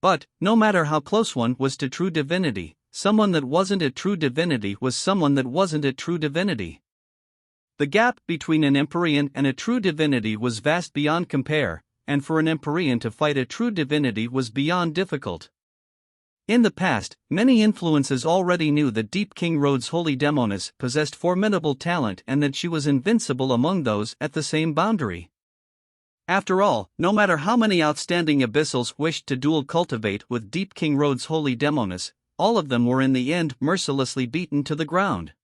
But, no matter how close one was to true divinity, someone that wasn't at true divinity was someone that wasn't at true divinity. The gap between an Empyrean and a true divinity was vast beyond compare, and for an Empyrean to fight a true divinity was beyond difficult. In the past, many influences already knew that Deep King Rhodes' Holy Demonis possessed formidable talent and that she was invincible among those at the same boundary. After all, no matter how many outstanding abyssals wished to dual cultivate with Deep King Rhodes' Holy Demonis, all of them were in the end mercilessly beaten to the ground.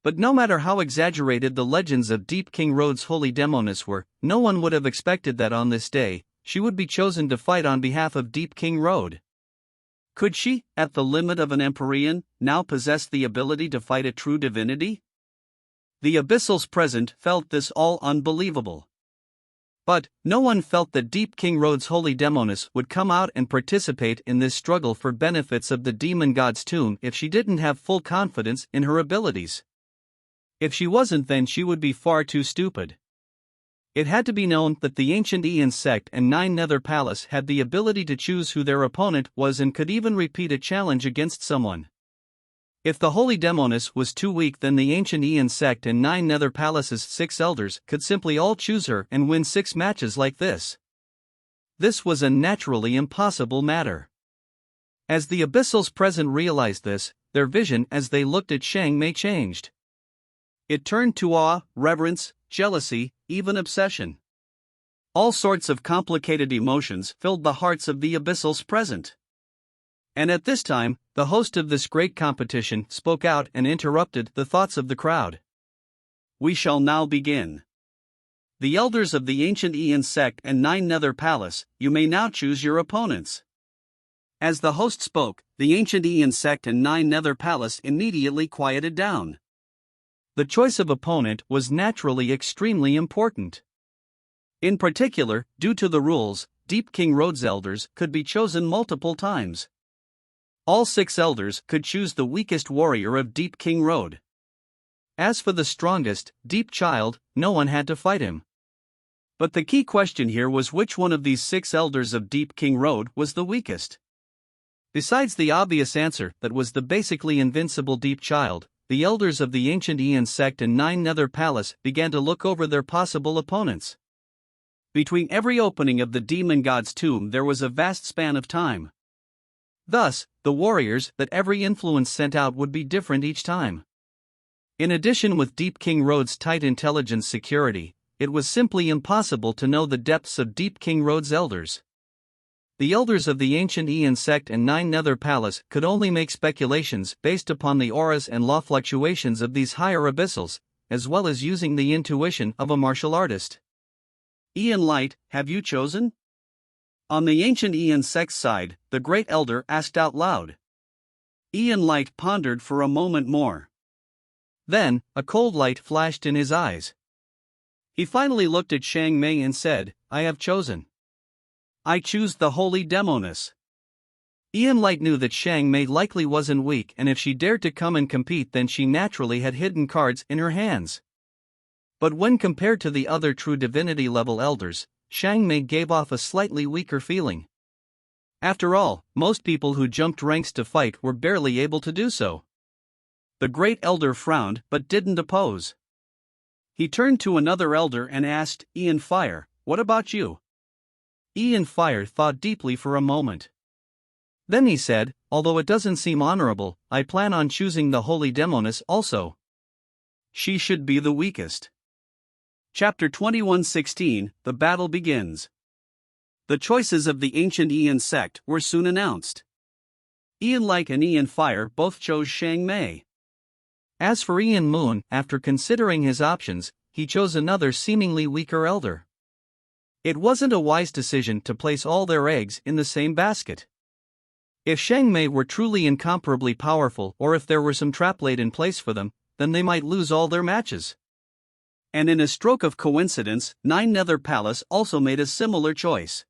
But no matter how exaggerated the legends of Deep King Rhodes' Holy Demonis were, no one would have expected that on this day, she would be chosen to fight on behalf of Deep King Rhodes. Could she, at the limit of an Empyrean, now possess the ability to fight a true divinity? The Abyssals present felt this all unbelievable. But no one felt that Deep King Rhodes' Holy Demonis would come out and participate in this struggle for benefits of the demon god's tomb if she didn't have full confidence in her abilities. If she wasn't, then she would be far too stupid. It had to be known that the ancient Aeon sect and Nine Nether Palace had the ability to choose who their opponent was and could even repeat a challenge against someone. If the Holy Demonis was too weak, then the ancient Aeon sect and Nine Nether Palace's 6 elders could simply all choose her and win 6 matches like this. This was a naturally impossible matter. As the Abyssals present realized this, their vision as they looked at Xiang Mei changed. It turned to awe, reverence, jealousy, even obsession. All sorts of complicated emotions filled the hearts of the Abyssals present. And at this time, the host of this great competition spoke out and interrupted the thoughts of the crowd. We shall now begin. The elders of the ancient Aeon sect and Nine Nether Palace, you may now choose your opponents. As the host spoke, the ancient Aeon sect and Nine Nether Palace immediately quieted down. The choice of opponent was naturally extremely important. In particular, due to the rules, Deep King Rhodes' elders could be chosen multiple times. All 6 elders could choose the weakest warrior of Deep King Rhodes. As for the strongest, Deep Child, no one had to fight him. But the key question here was which one of these 6 elders of Deep King Rhodes was the weakest. Besides the obvious answer that was the basically invincible Deep Child, the elders of the ancient Aeon sect and Nine Nether Palace began to look over their possible opponents. Between every opening of the demon god's tomb there was a vast span of time. Thus, the warriors that every influence sent out would be different each time. In addition, with Deep King Rhodes' tight intelligence security, it was simply impossible to know the depths of Deep King Rhodes' elders. The elders of the ancient Aeon sect and Nine Nether Palace could only make speculations based upon the auras and law fluctuations of these higher abyssals, as well as using the intuition of a martial artist. Aeon Light, have you chosen? On the ancient Aeon sect side, the great elder asked out loud. Aeon Light pondered for a moment more. Then, a cold light flashed in his eyes. He finally looked at Xiang Mei and said, I have chosen. I choose the Holy Demonis. Aeon Light knew that Xiang Mei likely wasn't weak, and if she dared to come and compete, then she naturally had hidden cards in her hands. But when compared to the other true divinity level elders, Xiang Mei gave off a slightly weaker feeling. After all, most people who jumped ranks to fight were barely able to do so. The great elder frowned but didn't oppose. He turned to another elder and asked, Aeon Fire, what about you? Aeon Fire thought deeply for a moment. Then he said, although it doesn't seem honorable, I plan on choosing the Holy Demonis also. She should be the weakest. Chapter 21:16, The Battle Begins. The choices of the ancient Aeon sect were soon announced. Aeon Light and Aeon Fire both chose Xiang Mei. As for Aeon Moon, after considering his options, he chose another seemingly weaker elder. It wasn't a wise decision to place all their eggs in the same basket. If Xiang Mei were truly incomparably powerful, or if there were some trap laid in place for them, then they might lose all their matches. And in a stroke of coincidence, Nine Nether Palace also made a similar choice.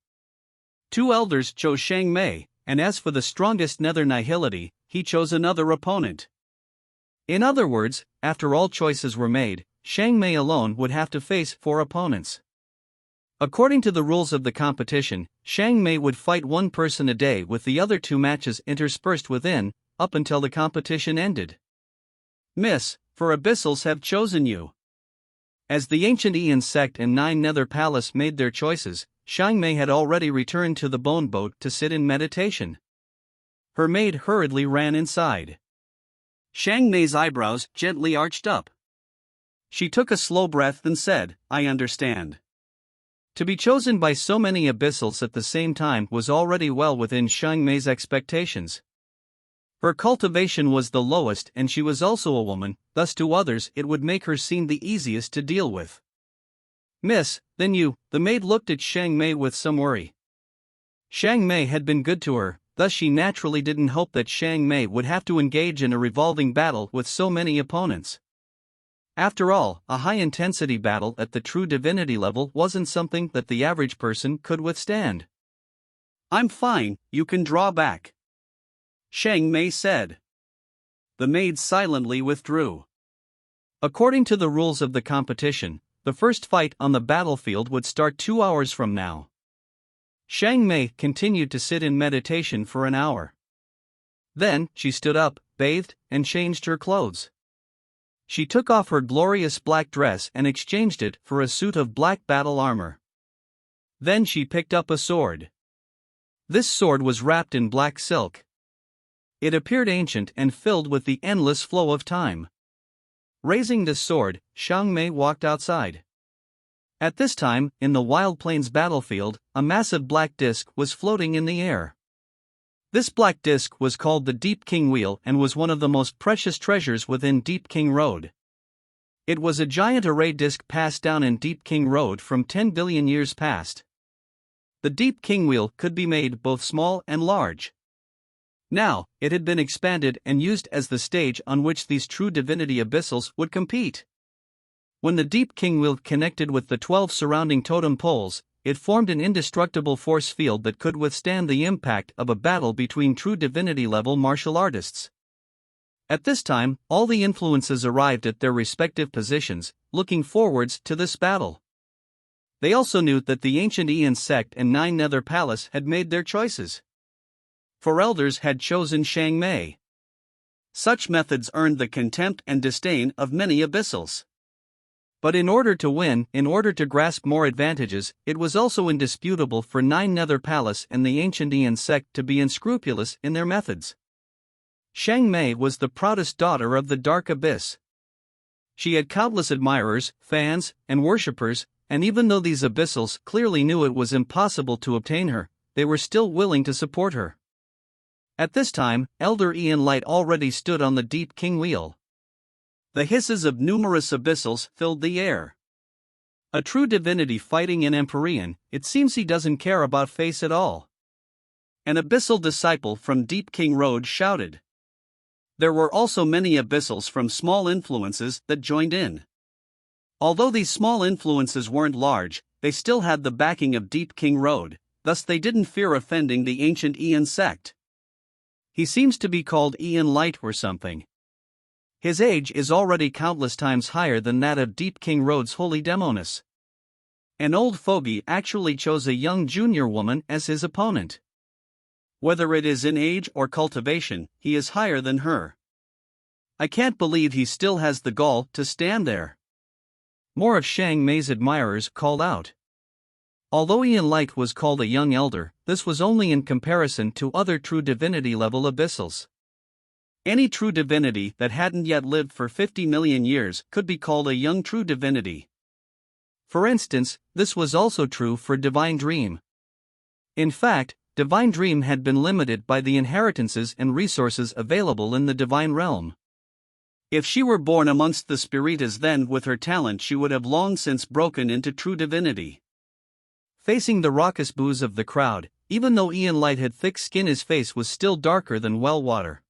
2 elders chose Xiang Mei, and as for the strongest Nether Nihility, he chose another opponent. In other words, after all choices were made, Xiang Mei alone would have to face 4 opponents. According to the rules of the competition, Xiang Mei would fight 1 person a day with the other 2 matches interspersed within, up until the competition ended. Miss, for Abyssals have chosen you. As the ancient Ian sect and Nine Nether Palace made their choices, Xiang Mei had already returned to the bone boat to sit in meditation. Her maid hurriedly ran inside. Xiang Mei's eyebrows gently arched up. She took a slow breath and said, "I understand." To be chosen by so many abyssals at the same time was already well within Xiang Mei's expectations. Her cultivation was the lowest and she was also a woman, thus to others it would make her seem the easiest to deal with. "Miss, then you," the maid looked at Xiang Mei with some worry. Xiang Mei had been good to her, thus she naturally didn't hope that Xiang Mei would have to engage in a revolving battle with so many opponents. After all, a high-intensity battle at the true divinity level wasn't something that the average person could withstand. "I'm fine, you can draw back," Xiang Mei said. The maid silently withdrew. According to the rules of the competition, the first fight on the battlefield would start 2 hours from now. Xiang Mei continued to sit in meditation for an hour. Then, she stood up, bathed, and changed her clothes. She took off her glorious black dress and exchanged it for a suit of black battle armor. Then she picked up a sword. This sword was wrapped in black silk. It appeared ancient and filled with the endless flow of time. Raising the sword, Xiang Mei walked outside. At this time, in the Wild Plains battlefield, a massive black disc was floating in the air. This black disc was called the Deep King Wheel and was one of the most precious treasures within Deep King Road. It was a giant array disc passed down in Deep King Road from 10 billion years past. The Deep King Wheel could be made both small and large. Now, it had been expanded and used as the stage on which these true divinity abyssals would compete. When the Deep King Wheel connected with the 12 surrounding totem poles, it formed an indestructible force field that could withstand the impact of a battle between true divinity-level martial artists. At this time, all the influences arrived at their respective positions, looking forwards to this battle. They also knew that the ancient Ian sect and Nine Nether Palace had made their choices. For elders had chosen Xiang Mei. Such methods earned the contempt and disdain of many abyssals. But in order to win, in order to grasp more advantages, it was also indisputable for Nine Nether Palace and the ancient Ian sect to be unscrupulous in their methods. Xiang Mei was the proudest daughter of the Dark Abyss. She had countless admirers, fans, and worshippers, and even though these abyssals clearly knew it was impossible to obtain her, they were still willing to support her. At this time, Elder Ian Light already stood on the Deep King Wheel. The hisses of numerous abyssals filled the air. A true divinity fighting in Empyrean, it seems he doesn't care about face at all. An abyssal disciple from Deep King Road shouted. There were also many abyssals from small influences that joined in. Although these small influences weren't large, they still had the backing of Deep King Road, thus they didn't fear offending the ancient Ian sect. He seems to be called Ian Light or something. His age is already countless times higher than that of Deep King Road's holy Demoness. An old fogey actually chose a young junior woman as his opponent. Whether it is in age or cultivation, he is higher than her. I can't believe he still has the gall to stand there. More of Xiang Mei's admirers called out. Although Ian Light was called a young elder, this was only in comparison to other true divinity-level abyssals. Any true divinity that hadn't yet lived for 50 million years could be called a young true divinity. For instance, this was also true for Divine Dream. In fact, Divine Dream had been limited by the inheritances and resources available in the divine realm. If she were born amongst the Spiritas, then with her talent she would have long since broken into true divinity. Facing the raucous boos of the crowd, even though Ian Light had thick skin, his face was still darker than well water.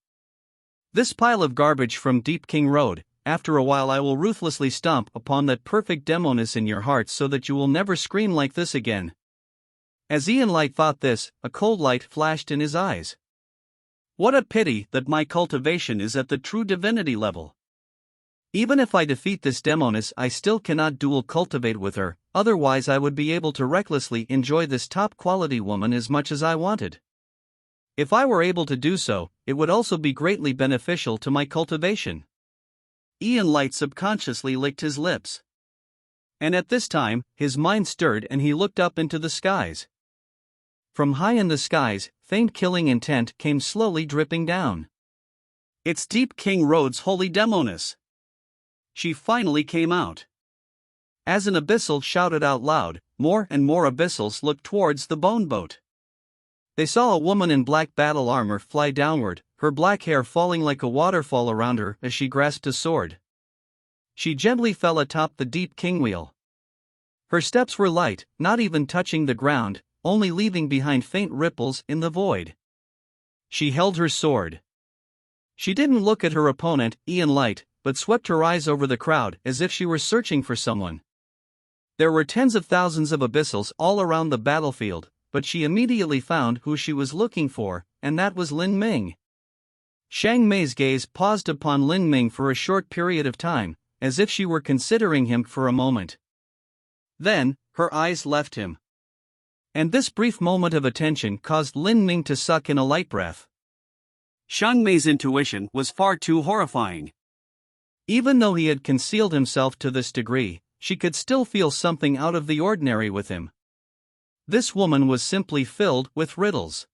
This pile of garbage from Deep King Road, after a while I will ruthlessly stomp upon that perfect Demoness in your heart so that you will never scream like this again. As Ian Light thought this, a cold light flashed in his eyes. What a pity that my cultivation is at the true divinity level. Even if I defeat this Demoness, I still cannot dual cultivate with her, otherwise I would be able to recklessly enjoy this top quality woman as much as I wanted. If I were able to do so, it would also be greatly beneficial to my cultivation. Ian Light subconsciously licked his lips. And at this time, his mind stirred and he looked up into the skies. From high in the skies, faint killing intent came slowly dripping down. It's Deep King Rhodes' holy Demonis. She finally came out. As an abyssal shouted out loud, more and more abyssals looked towards the bone boat. They saw a woman in black battle armor fly downward, her black hair falling like a waterfall around her as she grasped a sword. She gently fell atop the Deep King wheel. Her steps were light, not even touching the ground, only leaving behind faint ripples in the void. She held her sword. She didn't look at her opponent, Ian Light, but swept her eyes over the crowd as if she were searching for someone. There were tens of thousands of abyssals all around the battlefield, but she immediately found who she was looking for, and that was Lin Ming. Shang Mei's gaze paused upon Lin Ming for a short period of time, as if she were considering him for a moment. Then, her eyes left him. And this brief moment of attention caused Lin Ming to suck in a light breath. Shang Mei's intuition was far too horrifying. Even though he had concealed himself to this degree, she could still feel something out of the ordinary with him. This woman was simply filled with riddles.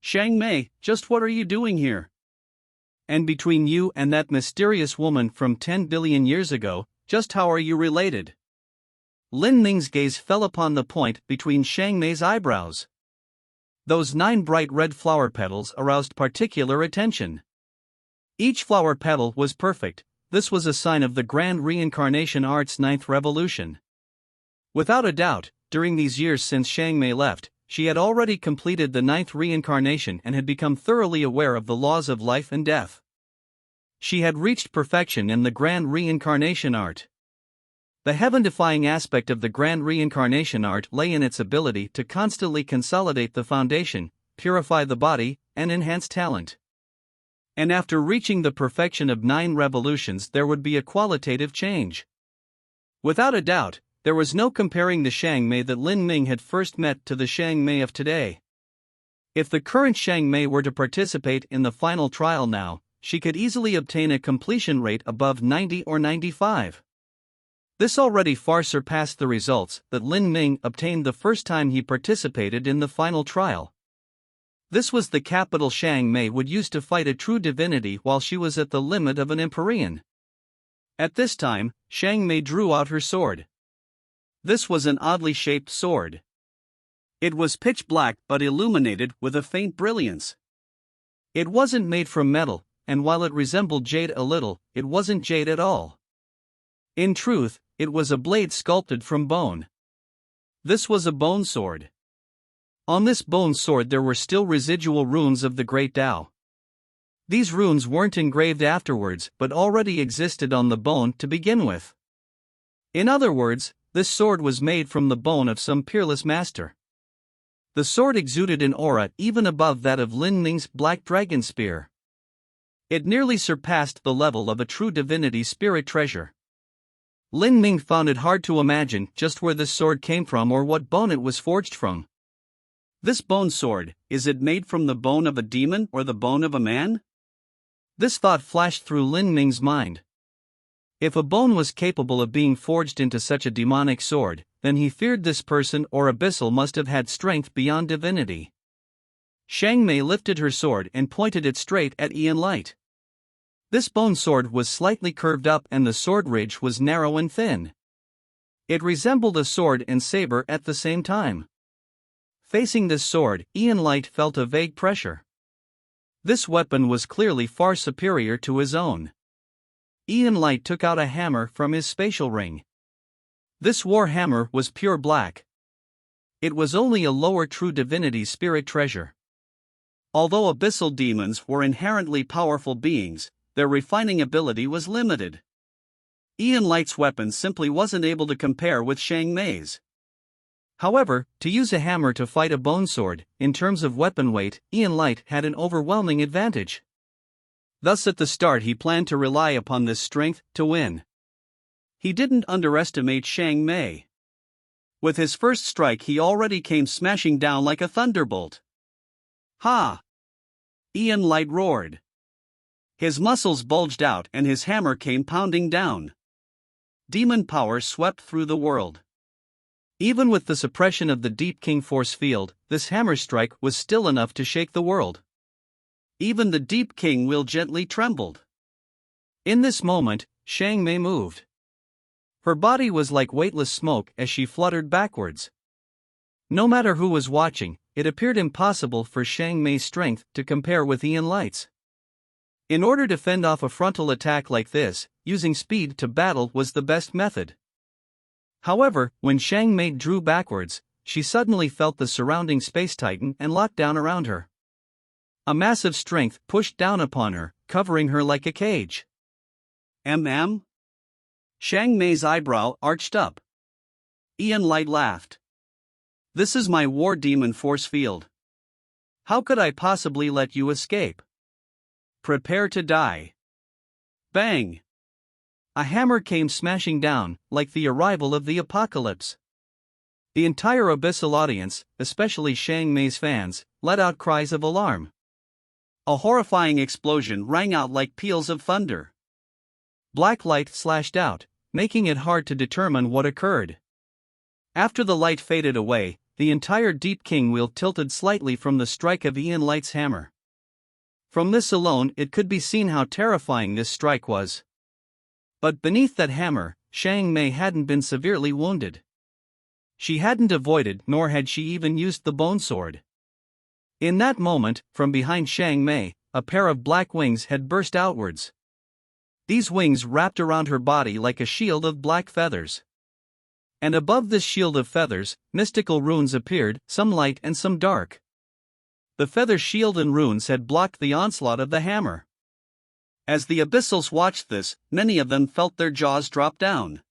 Shang Mei, just what are you doing here? And between you and that mysterious woman from 10 billion years ago, just how are you related? Lin Ming's gaze fell upon the point between Shang Mei's eyebrows. Those 9 bright red flower petals aroused particular attention. Each flower petal was perfect. This was a sign of the grand reincarnation art's 9th revolution. Without a doubt, during these years since Shang Mei left, she had already completed the 9th reincarnation and had become thoroughly aware of the laws of life and death. She had reached perfection in the grand reincarnation art. The heaven-defying aspect of the grand reincarnation art lay in its ability to constantly consolidate the foundation, purify the body, and enhance talent. And after reaching the perfection of 9 revolutions, there would be a qualitative change. Without a doubt, there was no comparing the Shang Mei that Lin Ming had first met to the Shang Mei of today. If the current Shang Mei were to participate in the final trial now, she could easily obtain a completion rate above 90 or 95. This already far surpassed the results that Lin Ming obtained the first time he participated in the final trial. This was the capital Shang Mei would use to fight a true divinity while she was at the limit of an Empyrean. At this time, Shang Mei drew out her sword. This was an oddly shaped sword. It was pitch black but illuminated with a faint brilliance. It wasn't made from metal, and while it resembled jade a little, it wasn't jade at all. In truth, it was a blade sculpted from bone. This was a bone sword. On this bone sword there were still residual runes of the Great Tao. These runes weren't engraved afterwards but already existed on the bone to begin with. In other words, this sword was made from the bone of some peerless master. The sword exuded an aura even above that of Lin Ming's black dragon spear. It nearly surpassed the level of a true divinity spirit treasure. Lin Ming found it hard to imagine just where this sword came from or what bone it was forged from. This bone sword, is it made from the bone of a demon or the bone of a man? This thought flashed through Lin Ming's mind. If a bone was capable of being forged into such a demonic sword, then he feared this person or abyssal must have had strength beyond divinity. Shang Mei lifted her sword and pointed it straight at Ian Light. This bone sword was slightly curved up and the sword ridge was narrow and thin. It resembled a sword and saber at the same time. Facing this sword, Ian Light felt a vague pressure. This weapon was clearly far superior to his own. Ian Light took out a hammer from his spatial ring. This war hammer was pure black. It was only a lower true divinity spirit treasure. Although abyssal demons were inherently powerful beings, their refining ability was limited. Ian Light's weapon simply wasn't able to compare with Shang Mei's. However, to use a hammer to fight a bone sword, in terms of weapon weight, Ian Light had an overwhelming advantage. Thus at the start he planned to rely upon this strength to win. He didn't underestimate Shang Mei. With his first strike he already came smashing down like a thunderbolt. Ha! Ian Light roared. His muscles bulged out and his hammer came pounding down. demon power swept through the world. Even with the suppression of the Deep King force field, this hammer strike was still enough to shake the world. Even the Deep King will gently trembled. In this moment, Xiang Mei moved. Her body was like weightless smoke as she fluttered backwards. No matter who was watching, it appeared impossible for Xiang Mei's strength to compare with Ian Light's. In order to fend off a frontal attack like this, using speed to battle was the best method. However, when Xiang Mei drew backwards, she suddenly felt the surrounding space tighten and lock down around her. A massive strength pushed down upon her, covering her like a cage. Mm? Xiang Mei's eyebrow arched up. Ian Light laughed. This is my war demon force field. How could I possibly let you escape? Prepare to die. Bang! A hammer came smashing down, like the arrival of the apocalypse. The entire abyssal audience, especially Xiang Mei's fans, let out cries of alarm. A horrifying explosion rang out like peals of thunder. Black light slashed out, making it hard to determine what occurred. After the light faded away, the entire Deep King wheel tilted slightly from the strike of Ian Light's hammer. From this alone it could be seen how terrifying this strike was. But beneath that hammer, Xiang Mei hadn't been severely wounded. She hadn't avoided nor had she even used the bone sword. In that moment, from behind Xiang Mei, a pair of black wings had burst outwards. These wings wrapped around her body like a shield of black feathers. And above this shield of feathers, mystical runes appeared, some light and some dark. The feather shield and runes had blocked the onslaught of the hammer. As the Abyssals watched this, many of them felt their jaws drop down.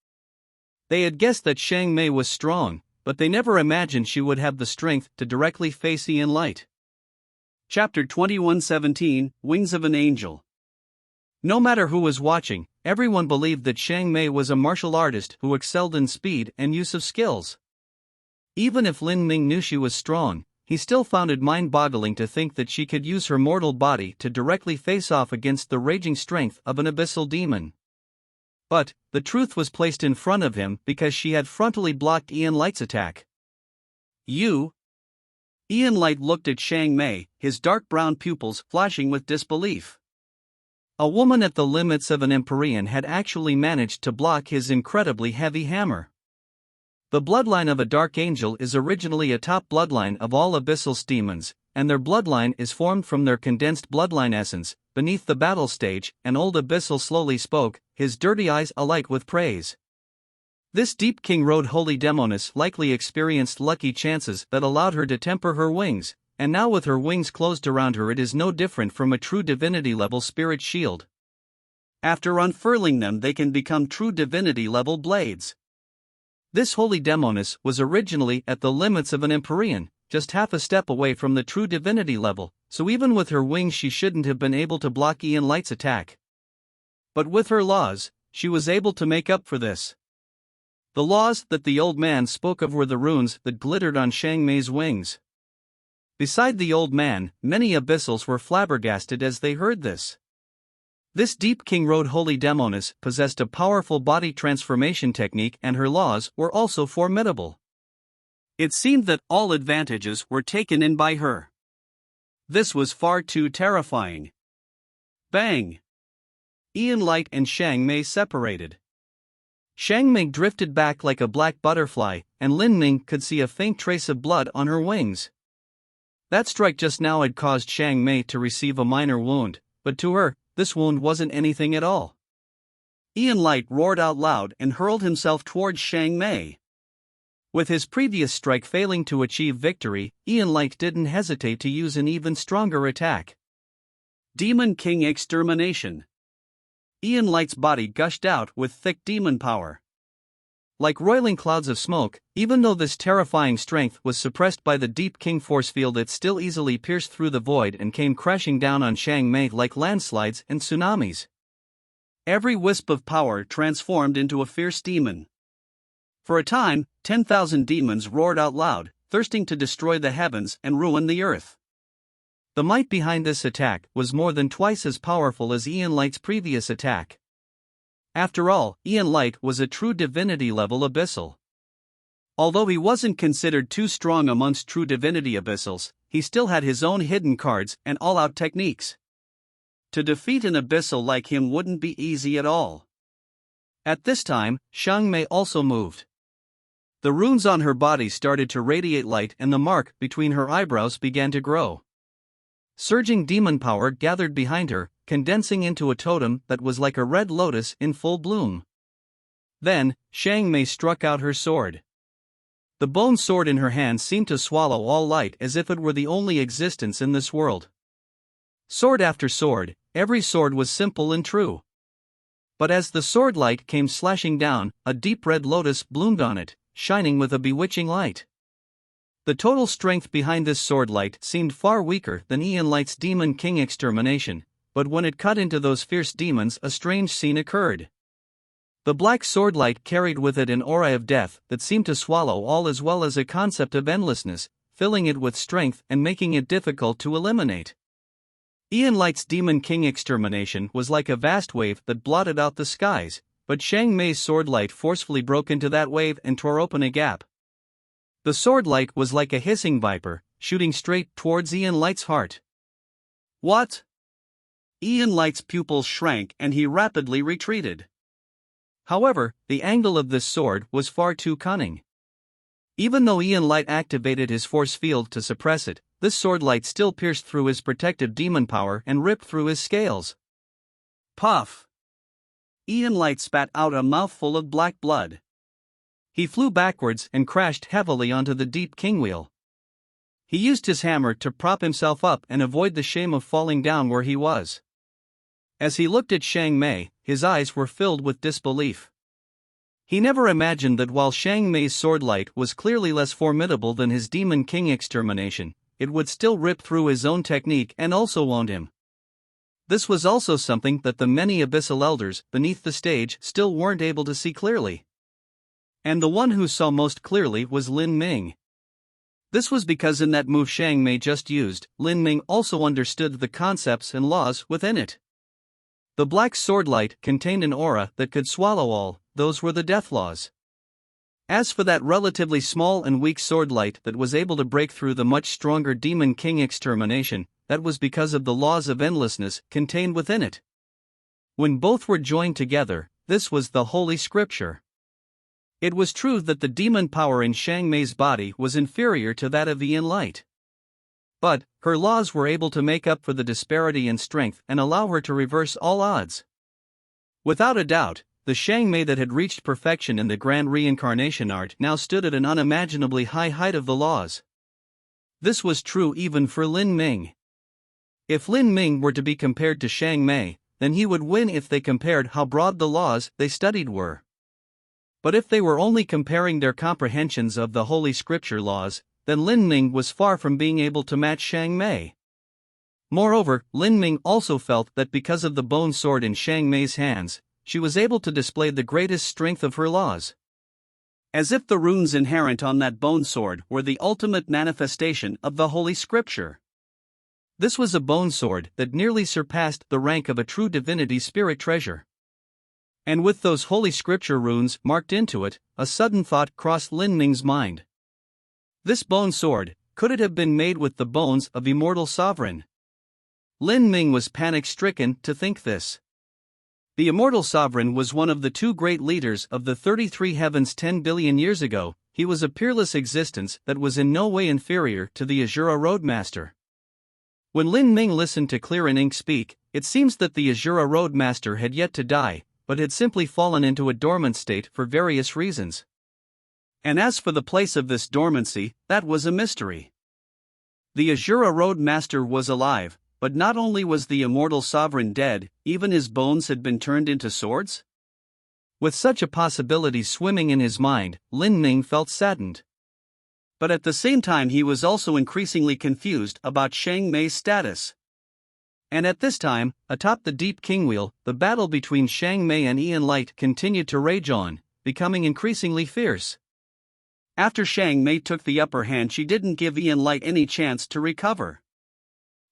They had guessed that Xiang Mei was strong, but they never imagined she would have the strength to directly face Ian Light. Chapter 21:17, Wings of an Angel. No matter who was watching, everyone believed that Xiang Mei was a martial artist who excelled in speed and use of skills. Even if Lin Ming knew she was strong, he still found it mind-boggling to think that she could use her mortal body to directly face off against the raging strength of an abyssal demon. But, the truth was placed in front of him because she had frontally blocked Ian Light's attack. You? Ian Light looked at Xiang Mei, his dark brown pupils flashing with disbelief. A woman at the limits of an Empyrean had actually managed to block his incredibly heavy hammer. The bloodline of a Dark Angel is originally a top bloodline of all abyssal demons, and their bloodline is formed from their condensed bloodline essence. Beneath the battle stage, an old abyssal slowly spoke, his dirty eyes alight with praise. This Deep King Road Holy Demoness likely experienced lucky chances that allowed her to temper her wings, and now with her wings closed around her it is no different from a true divinity-level spirit shield. After unfurling them they can become true divinity-level blades. This Holy Demoness was originally at the limits of an Empyrean, just half a step away from the true divinity level, so even with her wings she shouldn't have been able to block Ian Light's attack. But with her laws, she was able to make up for this. The laws that the old man spoke of were the runes that glittered on Xiang Mei's wings. Beside the old man, many abyssals were flabbergasted as they heard this. This Deep King Road Holy Demoness possessed a powerful body transformation technique and her laws were also formidable. It seemed that all advantages were taken in by her. This was far too terrifying. Bang! Ian Light and Xiang Mei separated. Xiang Mei drifted back like a black butterfly, and Lin Ming could see a faint trace of blood on her wings. That strike just now had caused Xiang Mei to receive a minor wound, but to her, this wound wasn't anything at all. Ian Light roared out loud and hurled himself towards Xiang Mei. With his previous strike failing to achieve victory, Ian Light didn't hesitate to use an even stronger attack. Demon King Extermination. Ian Light's body gushed out with thick demon power. Like roiling clouds of smoke, even though this terrifying strength was suppressed by the Deep King force field, it still easily pierced through the void and came crashing down on Xiang Mei like landslides and tsunamis. Every wisp of power transformed into a fierce demon. For a time, 10,000 demons roared out loud, thirsting to destroy the heavens and ruin the earth. The might behind this attack was more than twice as powerful as Ian Light's previous attack. After all, Ian Light was a true divinity-level abyssal. Although he wasn't considered too strong amongst true divinity abyssals, he still had his own hidden cards and all-out techniques. To defeat an abyssal like him wouldn't be easy at all. At this time, Xiang Mei also moved. The runes on her body started to radiate light and the mark between her eyebrows began to grow. Surging demon power gathered behind her, condensing into a totem that was like a red lotus in full bloom. Then, Xiang Mei struck out her sword. The bone sword in her hand seemed to swallow all light as if it were the only existence in this world. Sword after sword, every sword was simple and true. But as the sword light came slashing down, a deep red lotus bloomed on it, shining with a bewitching light. The total strength behind this sword light seemed far weaker than Ian Light's Demon King extermination, but when it cut into those fierce demons a strange scene occurred. The black sword light carried with it an aura of death that seemed to swallow all as well as a concept of endlessness, filling it with strength and making it difficult to eliminate. Ian Light's Demon King extermination was like a vast wave that blotted out the skies, but Xiang Mei's sword light forcefully broke into that wave and tore open a gap. The sword light was like a hissing viper, shooting straight towards Ian Light's heart. What? Ian Light's pupils shrank and he rapidly retreated. However, the angle of this sword was far too cunning. Even though Ian Light activated his force field to suppress it, this sword light still pierced through his protective demon power and ripped through his scales. Puff! Ian Light spat out a mouthful of black blood. He flew backwards and crashed heavily onto the deep king wheel. He used his hammer to prop himself up and avoid the shame of falling down where he was. As he looked at Xiang Mei, his eyes were filled with disbelief. He never imagined that while Xiang Mei's sword light was clearly less formidable than his Demon King extermination, it would still rip through his own technique and also wound him. This was also something that the many abyssal elders beneath the stage still weren't able to see clearly. And the one who saw most clearly was Lin Ming. This was because in that move Xiang Mei just used, Lin Ming also understood the concepts and laws within it. The black sword light contained an aura that could swallow all, those were the death laws. As for that relatively small and weak sword light that was able to break through the much stronger Demon King extermination, that was because of the laws of endlessness contained within it. When both were joined together, this was the Holy Scripture. It was true that the demon power in Xiang Mei's body was inferior to that of Ian Light. But, her laws were able to make up for the disparity in strength and allow her to reverse all odds. Without a doubt, the Xiang Mei that had reached perfection in the grand reincarnation art now stood at an unimaginably high height of the laws. This was true even for Lin Ming. If Lin Ming were to be compared to Xiang Mei, then he would win if they compared how broad the laws they studied were. But if they were only comparing their comprehensions of the Holy Scripture laws, then Lin Ming was far from being able to match Xiang Mei. Moreover, Lin Ming also felt that because of the bone sword in Xiang Mei's hands, she was able to display the greatest strength of her laws. As if the runes inherent on that bone sword were the ultimate manifestation of the Holy Scripture. This was a bone sword that nearly surpassed the rank of a true divinity spirit treasure. And with those Holy Scripture runes marked into it, a sudden thought crossed Lin Ming's mind. This bone sword, could it have been made with the bones of Immortal Sovereign? Lin Ming was panic-stricken to think this. The Immortal Sovereign was one of the two great leaders of the 33 Heavens 10 billion years ago. He was a peerless existence that was in no way inferior to the Azura Roadmaster. When Lin Ming listened to Clear and Ink speak, it seems that the Azura Roadmaster had yet to die, but had simply fallen into a dormant state for various reasons. And as for the place of this dormancy, that was a mystery. The Azura Roadmaster was alive, but not only was the Immortal Sovereign dead, even his bones had been turned into swords? With such a possibility swimming in his mind, Lin Ming felt saddened. But at the same time he was also increasingly confused about Xiang Mei's status. And at this time, atop the deep king wheel, the battle between Xiang Mei and Ian Light continued to rage on, becoming increasingly fierce. After Xiang Mei took the upper hand, she didn't give Ian Light any chance to recover.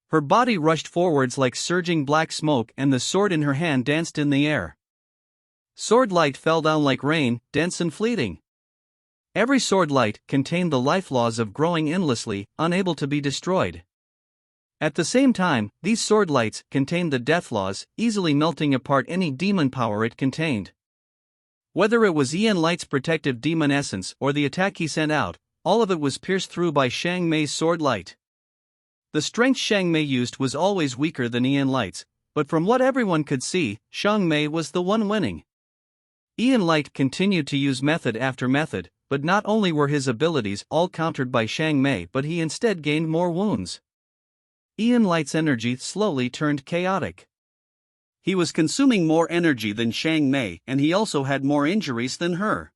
Her body rushed forwards like surging black smoke and the sword in her hand danced in the air. Sword light fell down like rain, dense and fleeting. Every sword light contained the life laws of growing endlessly, unable to be destroyed. At the same time, these sword lights contained the death laws, easily melting apart any demon power it contained. Whether it was Ian Light's protective demon essence or the attack he sent out, all of it was pierced through by Shang Mei's sword light. The strength Shang Mei used was always weaker than Ian Light's, but from what everyone could see, Shang Mei was the one winning. Ian Light continued to use method after method, but not only were his abilities all countered by Shang Mei, but he instead gained more wounds. Ian Light's energy slowly turned chaotic. He was consuming more energy than Shang Mei, and he also had more injuries than her.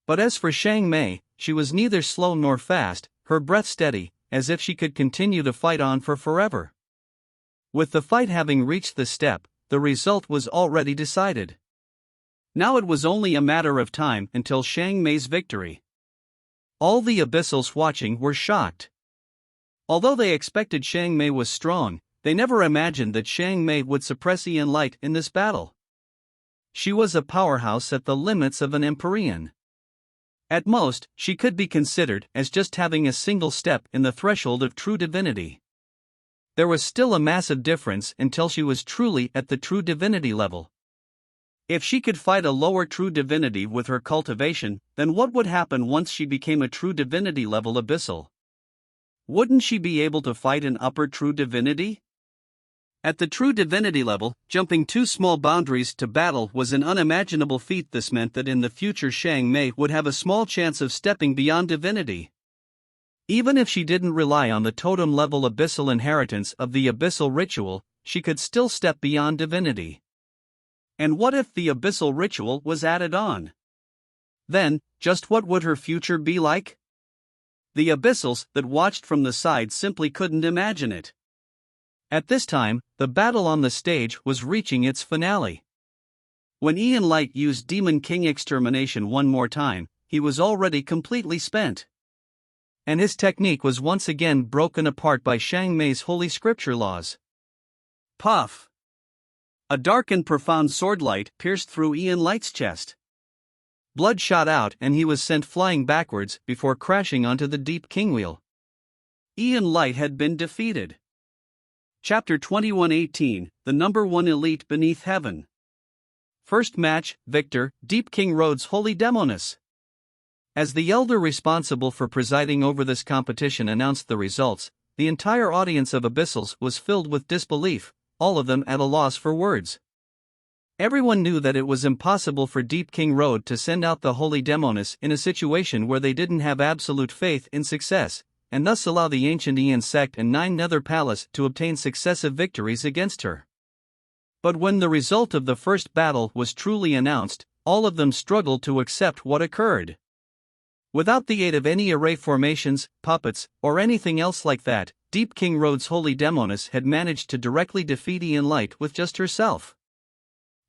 But as for Shang Mei, she was neither slow nor fast, her breath steady, as if she could continue to fight on for forever. With the fight having reached this step, the result was already decided. Now it was only a matter of time until Shang Mei's victory. All the Abyssals watching were shocked. Although they expected Shang Mei was strong, they never imagined that Shang Mei would suppress Ian Light in this battle. She was a powerhouse at the limits of an Empyrean. At most, she could be considered as just having a single step in the threshold of true divinity. There was still a massive difference until she was truly at the true divinity level. If she could fight a lower true divinity with her cultivation, then what would happen once she became a true divinity level abyssal? Wouldn't she be able to fight an upper true divinity? At the true divinity level, jumping 2 small boundaries to battle was an unimaginable feat. This meant that in the future Shang Mei would have a small chance of stepping beyond divinity. Even if she didn't rely on the totem level abyssal inheritance of the abyssal ritual, she could still step beyond divinity. And what if the abyssal ritual was added on? Then, just what would her future be like? The abyssals that watched from the side simply couldn't imagine it. At this time, the battle on the stage was reaching its finale. When Ian Light used Demon King Extermination one more time, he was already completely spent. And his technique was once again broken apart by Shang Mei's holy scripture laws. Puff! A dark and profound sword light pierced through Ian Light's chest. Blood shot out and he was sent flying backwards before crashing onto the deep kingwheel. Ian Light had been defeated. Chapter 21:18, The Number 1 Elite Beneath Heaven. First match, Victor, Deep King Rhodes Holy Demoness. As the elder responsible for presiding over this competition announced the results, the entire audience of Abyssals was filled with disbelief, all of them at a loss for words. Everyone knew that it was impossible for Deep King Rhodes to send out the Holy Demoness in a situation where they didn't have absolute faith in success, and thus allow the ancient Ian sect and 9 Nether Palace to obtain successive victories against her. But when the result of the first battle was truly announced, all of them struggled to accept what occurred. Without the aid of any array formations, puppets, or anything else like that, Deep King Rhodes Holy Demoness had managed to directly defeat Ian Light with just herself.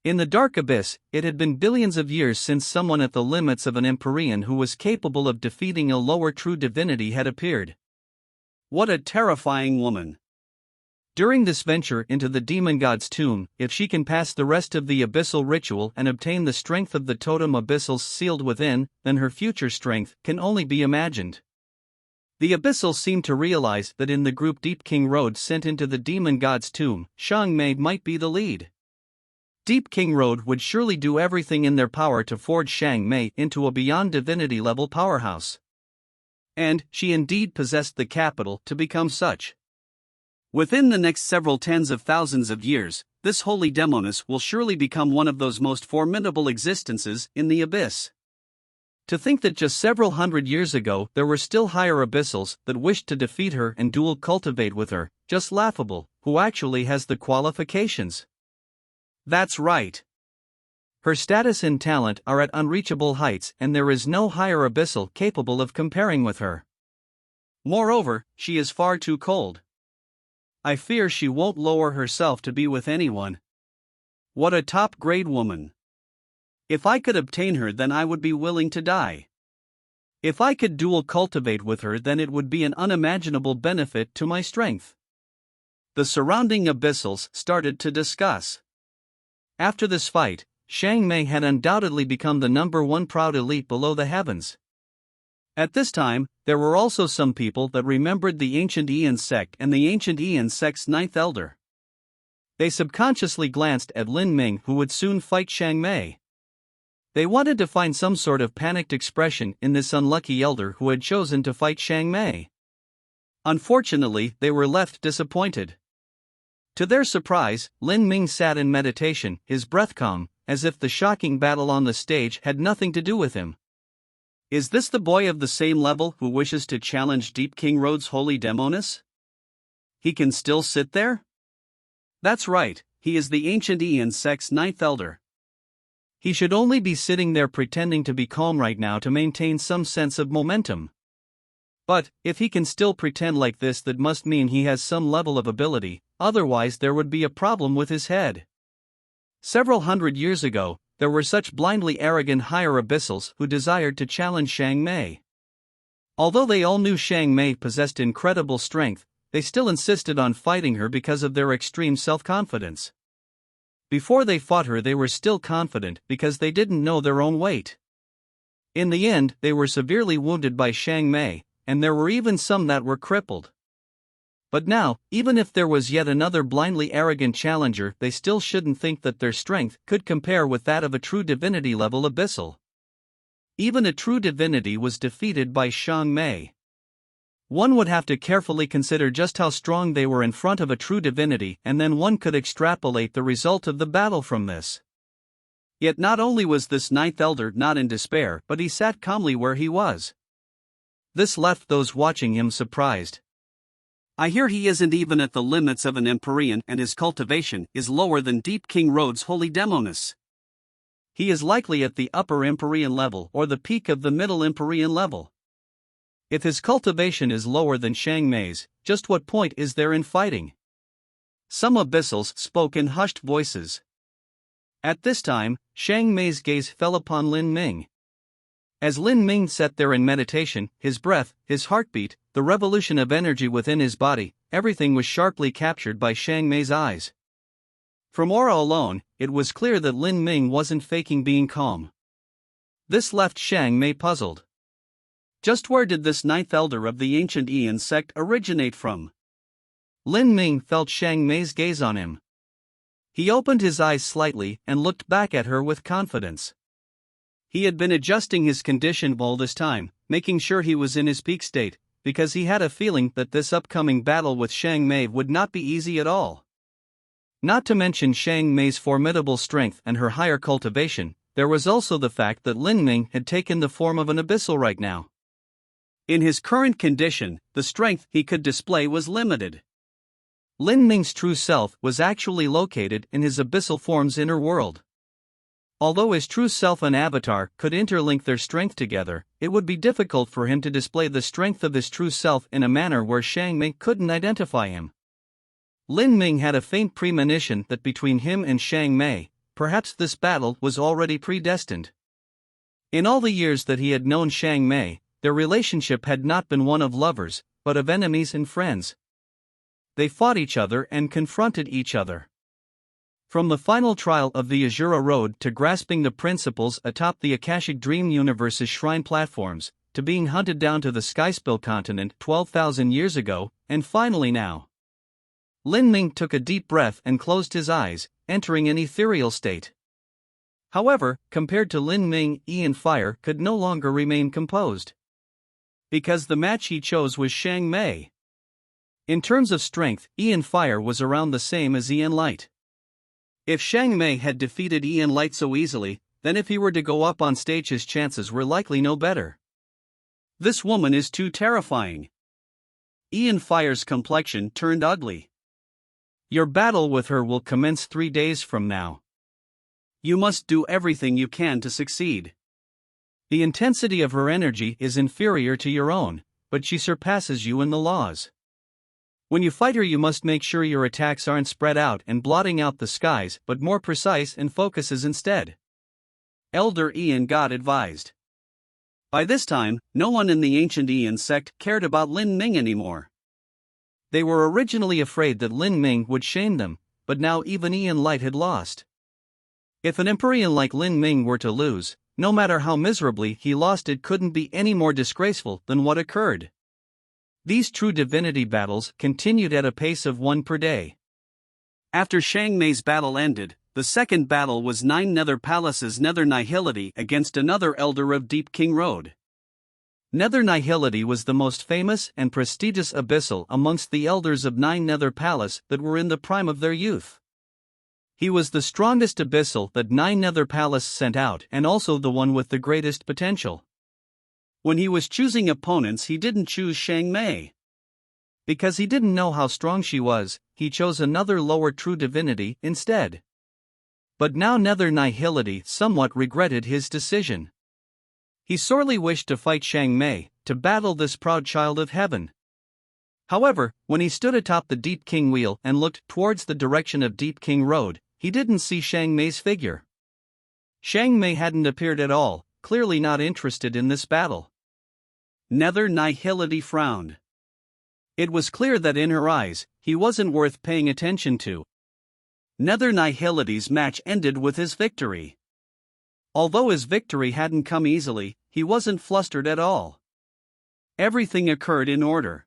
In the Dark Abyss, it had been billions of years since someone at the limits of an Empyrean who was capable of defeating a lower true divinity had appeared. What a terrifying woman! During this venture into the demon god's tomb, if she can pass the rest of the abyssal ritual and obtain the strength of the totem abyssals sealed within, then her future strength can only be imagined. The abyssals seemed to realize that in the group Deep King Rhodes sent into the demon god's tomb, Shang Mei might be the lead. Deep King Rhodes would surely do everything in their power to forge Shang Mei into a beyond divinity level powerhouse. And she indeed possessed the capital to become such. Within the next several tens of thousands of years, this holy demoness will surely become one of those most formidable existences in the abyss. To think that just several hundred years ago there were still higher abyssals that wished to defeat her and dual cultivate with her, just laughable. Who actually has the qualifications? That's right. Her status and talent are at unreachable heights and there is no higher abyssal capable of comparing with her. Moreover, she is far too cold. I fear she won't lower herself to be with anyone. What a top-grade woman. If I could obtain her, then I would be willing to die. If I could dual cultivate with her, then it would be an unimaginable benefit to my strength. The surrounding abyssals started to discuss. After this fight, Shang Mei had undoubtedly become the #1 proud elite below the heavens. At this time, there were also some people that remembered the ancient Ian sect and the ancient Ian sect's ninth elder. They subconsciously glanced at Lin Ming, who would soon fight Shang Mei. They wanted to find some sort of panicked expression in this unlucky elder who had chosen to fight Shang Mei. Unfortunately, they were left disappointed. To their surprise, Lin Ming sat in meditation, his breath calm, as if the shocking battle on the stage had nothing to do with him. Is this the boy of the same level who wishes to challenge Deep King Road's holy Demonis? He can still sit there? That's right, he is the ancient Ian sect's ninth elder. He should only be sitting there pretending to be calm right now to maintain some sense of momentum. But, if he can still pretend like this, that must mean he has some level of ability, otherwise there would be a problem with his head. Several hundred years ago, there were such blindly arrogant higher abyssals who desired to challenge Shang Mei. Although they all knew Shang Mei possessed incredible strength, they still insisted on fighting her because of their extreme self-confidence. Before they fought her, they were still confident because they didn't know their own weight. In the end, they were severely wounded by Shang Mei, and there were even some that were crippled. But now, even if there was yet another blindly arrogant challenger, they still shouldn't think that their strength could compare with that of a true divinity-level abyssal. Even a true divinity was defeated by Shang Mei. One would have to carefully consider just how strong they were in front of a true divinity, and then one could extrapolate the result of the battle from this. Yet not only was this ninth elder not in despair, but he sat calmly where he was. This left those watching him surprised. I hear he isn't even at the limits of an Empyrean, and his cultivation is lower than Deep King Road's holy Demonis. He is likely at the upper Empyrean level or the peak of the middle Empyrean level. If his cultivation is lower than Shang Mei's, just what point is there in fighting? Some abyssals spoke in hushed voices. At this time, Shang Mei's gaze fell upon Lin Ming. As Lin Ming sat there in meditation, his breath, his heartbeat, the revolution of energy within his body, everything was sharply captured by Shang Mei's eyes. From aura alone, it was clear that Lin Ming wasn't faking being calm. This left Shang Mei puzzled. Just where did this ninth elder of the ancient Ian sect originate from? Lin Ming felt Shang Mei's gaze on him. He opened his eyes slightly and looked back at her with confidence. He had been adjusting his condition all this time, making sure he was in his peak state, because he had a feeling that this upcoming battle with Shang Mei would not be easy at all. Not to mention Shang Mei's formidable strength and her higher cultivation, there was also the fact that Lin Ming had taken the form of an abyssal right now. In his current condition, the strength he could display was limited. Lin Ming's true self was actually located in his abyssal form's inner world. Although his true self and avatar could interlink their strength together, it would be difficult for him to display the strength of his true self in a manner where Shang Mei couldn't identify him. Lin Ming had a faint premonition that between him and Shang Mei, perhaps this battle was already predestined. In all the years that he had known Shang Mei, their relationship had not been one of lovers, but of enemies and friends. They fought each other and confronted each other. From the final trial of the Azura Road to grasping the principles atop the Akashic Dream Universe's shrine platforms, to being hunted down to the Skyspill continent 12,000 years ago, and finally now. Lin Ming took a deep breath and closed his eyes, entering an ethereal state. However, compared to Lin Ming, Ian Fire could no longer remain composed. Because the match he chose was Shang Mei. In terms of strength, Ian Fire was around the same as Ian Light. If Shang Mei had defeated Ian Light so easily, then if he were to go up on stage his chances were likely no better. This woman is too terrifying. Ian Fire's complexion turned ugly. Your battle with her will commence 3 days from now. You must do everything you can to succeed. The intensity of her energy is inferior to your own, but she surpasses you in the laws. When you fight her, you must make sure your attacks aren't spread out and blotting out the skies, but more precise and focuses instead. Elder Ian God advised. By this time, no one in the ancient Ian sect cared about Lin Ming anymore. They were originally afraid that Lin Ming would shame them, but now even Ian Light had lost. If an Empyrean like Lin Ming were to lose, no matter how miserably he lost, it couldn't be any more disgraceful than what occurred. These true divinity battles continued at a pace of one per day. After Shang Mei's battle ended, the second battle was Nine Nether Palace's Nether Nihility against another elder of Deep King Road. Nether Nihility was the most famous and prestigious abyssal amongst the elders of Nine Nether Palace that were in the prime of their youth. He was the strongest abyssal that Nine Nether Palace sent out and also the one with the greatest potential. When he was choosing opponents, he didn't choose Shang Mei. Because he didn't know how strong she was, he chose another lower true divinity instead. But now Nether Nihility somewhat regretted his decision. He sorely wished to fight Shang Mei, to battle this proud child of heaven. However, when he stood atop the Deep King wheel and looked towards the direction of Deep King Road, he didn't see Shang Mei's figure. Shang Mei hadn't appeared at all, clearly not interested in this battle. Nether Nihility frowned. It was clear that in her eyes, he wasn't worth paying attention to. Nether Nihility's match ended with his victory. Although his victory hadn't come easily, he wasn't flustered at all. Everything occurred in order.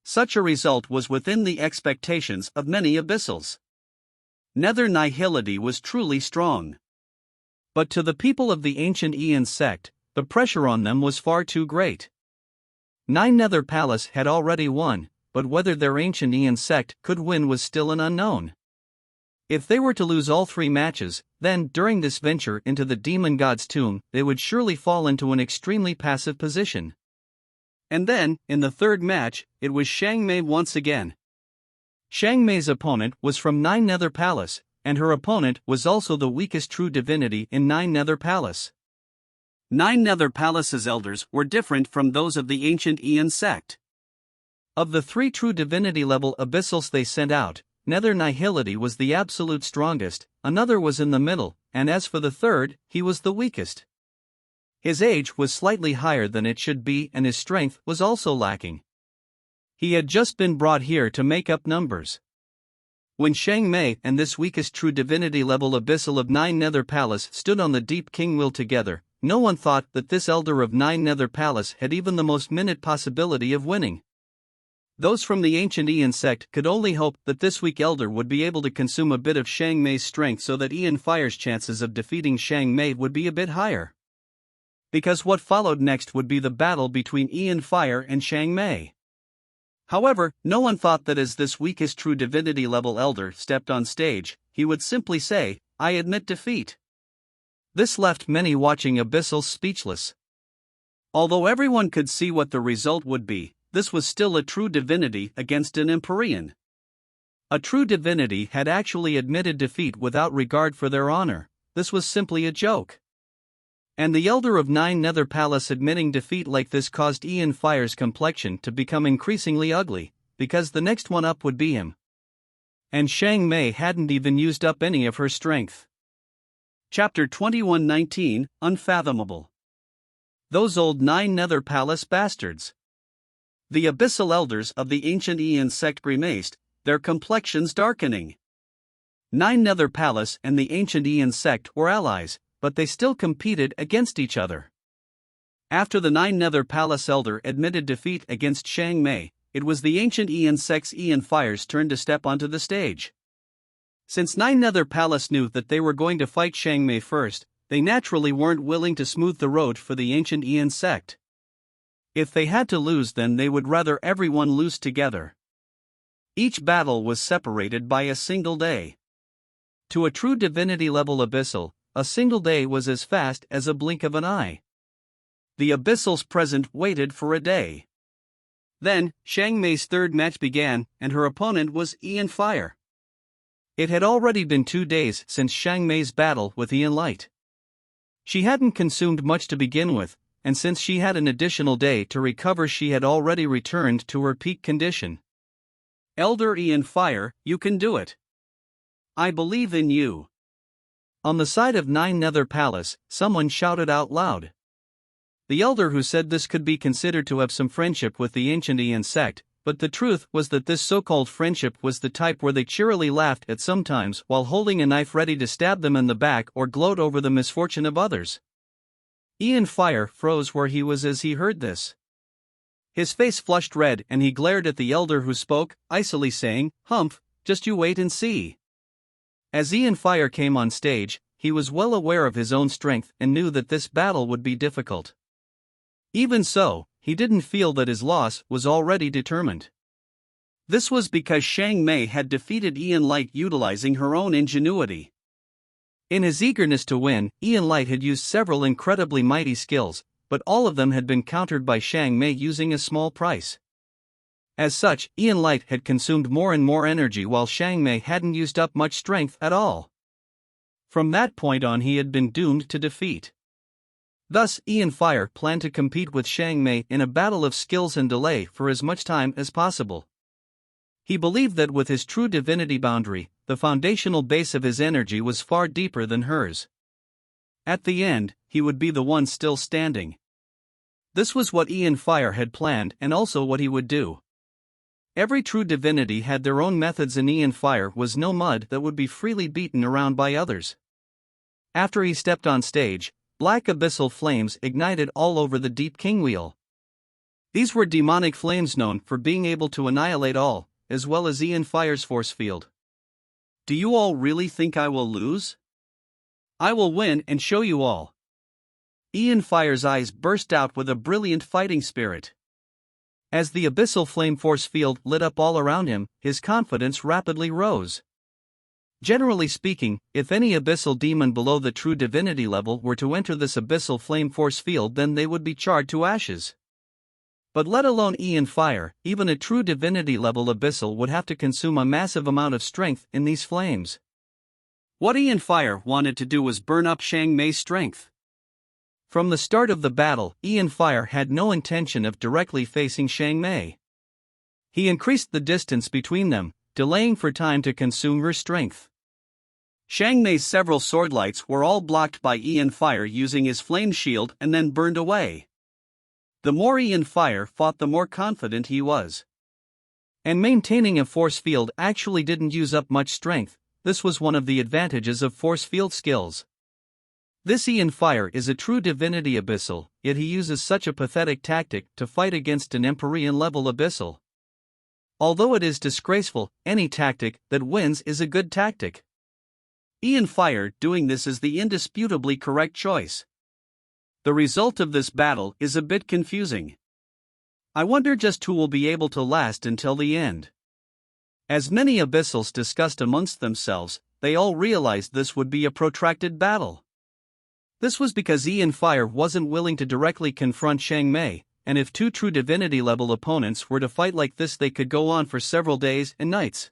Such a result was within the expectations of many abyssals. Nether Nihility was truly strong. But to the people of the ancient Ian sect, the pressure on them was far too great. Nine Nether Palace had already won, but whether their ancient Ian sect could win was still an unknown. If they were to lose all three matches, then, during this venture into the demon god's tomb, they would surely fall into an extremely passive position. And then, in the third match, it was Shang Mei once again. Shang Mei's opponent was from Nine Nether Palace, and her opponent was also the weakest true divinity in Nine Nether Palace. Nine Nether Palace's elders were different from those of the ancient Ian sect. Of the three true divinity level abyssals they sent out, Nether Nihility was the absolute strongest, another was in the middle, and as for the third, he was the weakest. His age was slightly higher than it should be and his strength was also lacking. He had just been brought here to make up numbers. When Shang Mei and this weakest true divinity level abyssal of Nine Nether Palace stood on the Deep King wheel together, no one thought that this elder of Nine Nether Palace had even the most minute possibility of winning. Those from the ancient Ian sect could only hope that this weak elder would be able to consume a bit of Shang Mei's strength so that Ian Fire's chances of defeating Shang Mei would be a bit higher. Because what followed next would be the battle between Ian Fire and Shang Mei. However, no one thought that as this weakest true divinity level elder stepped on stage, he would simply say, "I admit defeat." This left many watching abyssals speechless. Although everyone could see what the result would be, this was still a true divinity against an Empyrean. A true divinity had actually admitted defeat without regard for their honor. This was simply a joke. And the elder of Nine Nether Palace admitting defeat like this caused Ian Fire's complexion to become increasingly ugly, because the next one up would be him. And Shang Mei hadn't even used up any of her strength. Chapter 21:19, Unfathomable. Those old Nine Nether Palace bastards. The abyssal elders of the ancient Ian sect grimaced, their complexions darkening. Nine Nether Palace and the ancient Ian sect were allies, but they still competed against each other. After the Nine Nether Palace elder admitted defeat against Shang Mei, it was the ancient Ian sect's Ian Fire's turn to step onto the stage. Since Nine Nether Palace knew that they were going to fight Shang Mei first, they naturally weren't willing to smooth the road for the ancient Ian sect. If they had to lose, then they would rather everyone lose together. Each battle was separated by a single day. To a true divinity level abyssal, a single day was as fast as a blink of an eye. The abyssals present waited for a day. Then, Shang Mei's third match began, and her opponent was Ian Fire. It had already been 2 days since Shang Mei's battle with Ian Light. She hadn't consumed much to begin with, and since she had an additional day to recover, she had already returned to her peak condition. Elder Ian Fire, you can do it. I believe in you. On the side of Nine Nether Palace, someone shouted out loud. The elder who said this could be considered to have some friendship with the ancient Ian sect, But the truth was that this so-called friendship was the type where they cheerily laughed at sometimes while holding a knife ready to stab them in the back or gloat over the misfortune of others. Ian Fire froze where he was as he heard this. His face flushed red and he glared at the elder who spoke, icily saying, "Humph, just you wait and see." As Ian Fire came on stage, he was well aware of his own strength and knew that this battle would be difficult. Even so, he didn't feel that his loss was already determined. This was because Shang Mei had defeated Ian Light utilizing her own ingenuity. In his eagerness to win, Ian Light had used several incredibly mighty skills, but all of them had been countered by Shang Mei using a small price. As such, Ian Light had consumed more and more energy while Shang Mei hadn't used up much strength at all. From that point on he had been doomed to defeat. Thus, Ian Fire planned to compete with Shang Mei in a battle of skills and delay for as much time as possible. He believed that with his true divinity boundary, the foundational base of his energy was far deeper than hers. At the end, he would be the one still standing. This was what Ian Fire had planned and also what he would do. Every true divinity had their own methods and Ian Fire was no mud that would be freely beaten around by others. After he stepped on stage, black abyssal flames ignited all over the Deep King Wheel. These were demonic flames known for being able to annihilate all, as well as Ian Fire's force field. Do you all really think I will lose? I will win and show you all. Ian Fire's eyes burst out with a brilliant fighting spirit. As the abyssal flame force field lit up all around him, his confidence rapidly rose. Generally speaking, if any abyssal demon below the true divinity level were to enter this abyssal flame force field, then they would be charred to ashes. But let alone Ian Fire, even a true divinity level abyssal would have to consume a massive amount of strength in these flames. What Ian Fire wanted to do was burn up Shang Mei's strength. From the start of the battle, Ian Fire had no intention of directly facing Shang Mei. He increased the distance between them, delaying for time to consume her strength. Shang Mei's several sword lights were all blocked by Ian Fire using his flame shield and then burned away. The more Ian Fire fought, the more confident he was. And maintaining a force field actually didn't use up much strength. This was one of the advantages of force field skills. This Ian Fire is a true divinity abyssal, yet he uses such a pathetic tactic to fight against an Empyrean level abyssal. Although it is disgraceful, any tactic that wins is a good tactic. Ian Fire doing this is the indisputably correct choice. The result of this battle is a bit confusing. I wonder just who will be able to last until the end. As many abyssals discussed amongst themselves, they all realized this would be a protracted battle. This was because Ian Fire wasn't willing to directly confront Shang Mei, and if two true divinity-level opponents were to fight like this, they could go on for several days and nights.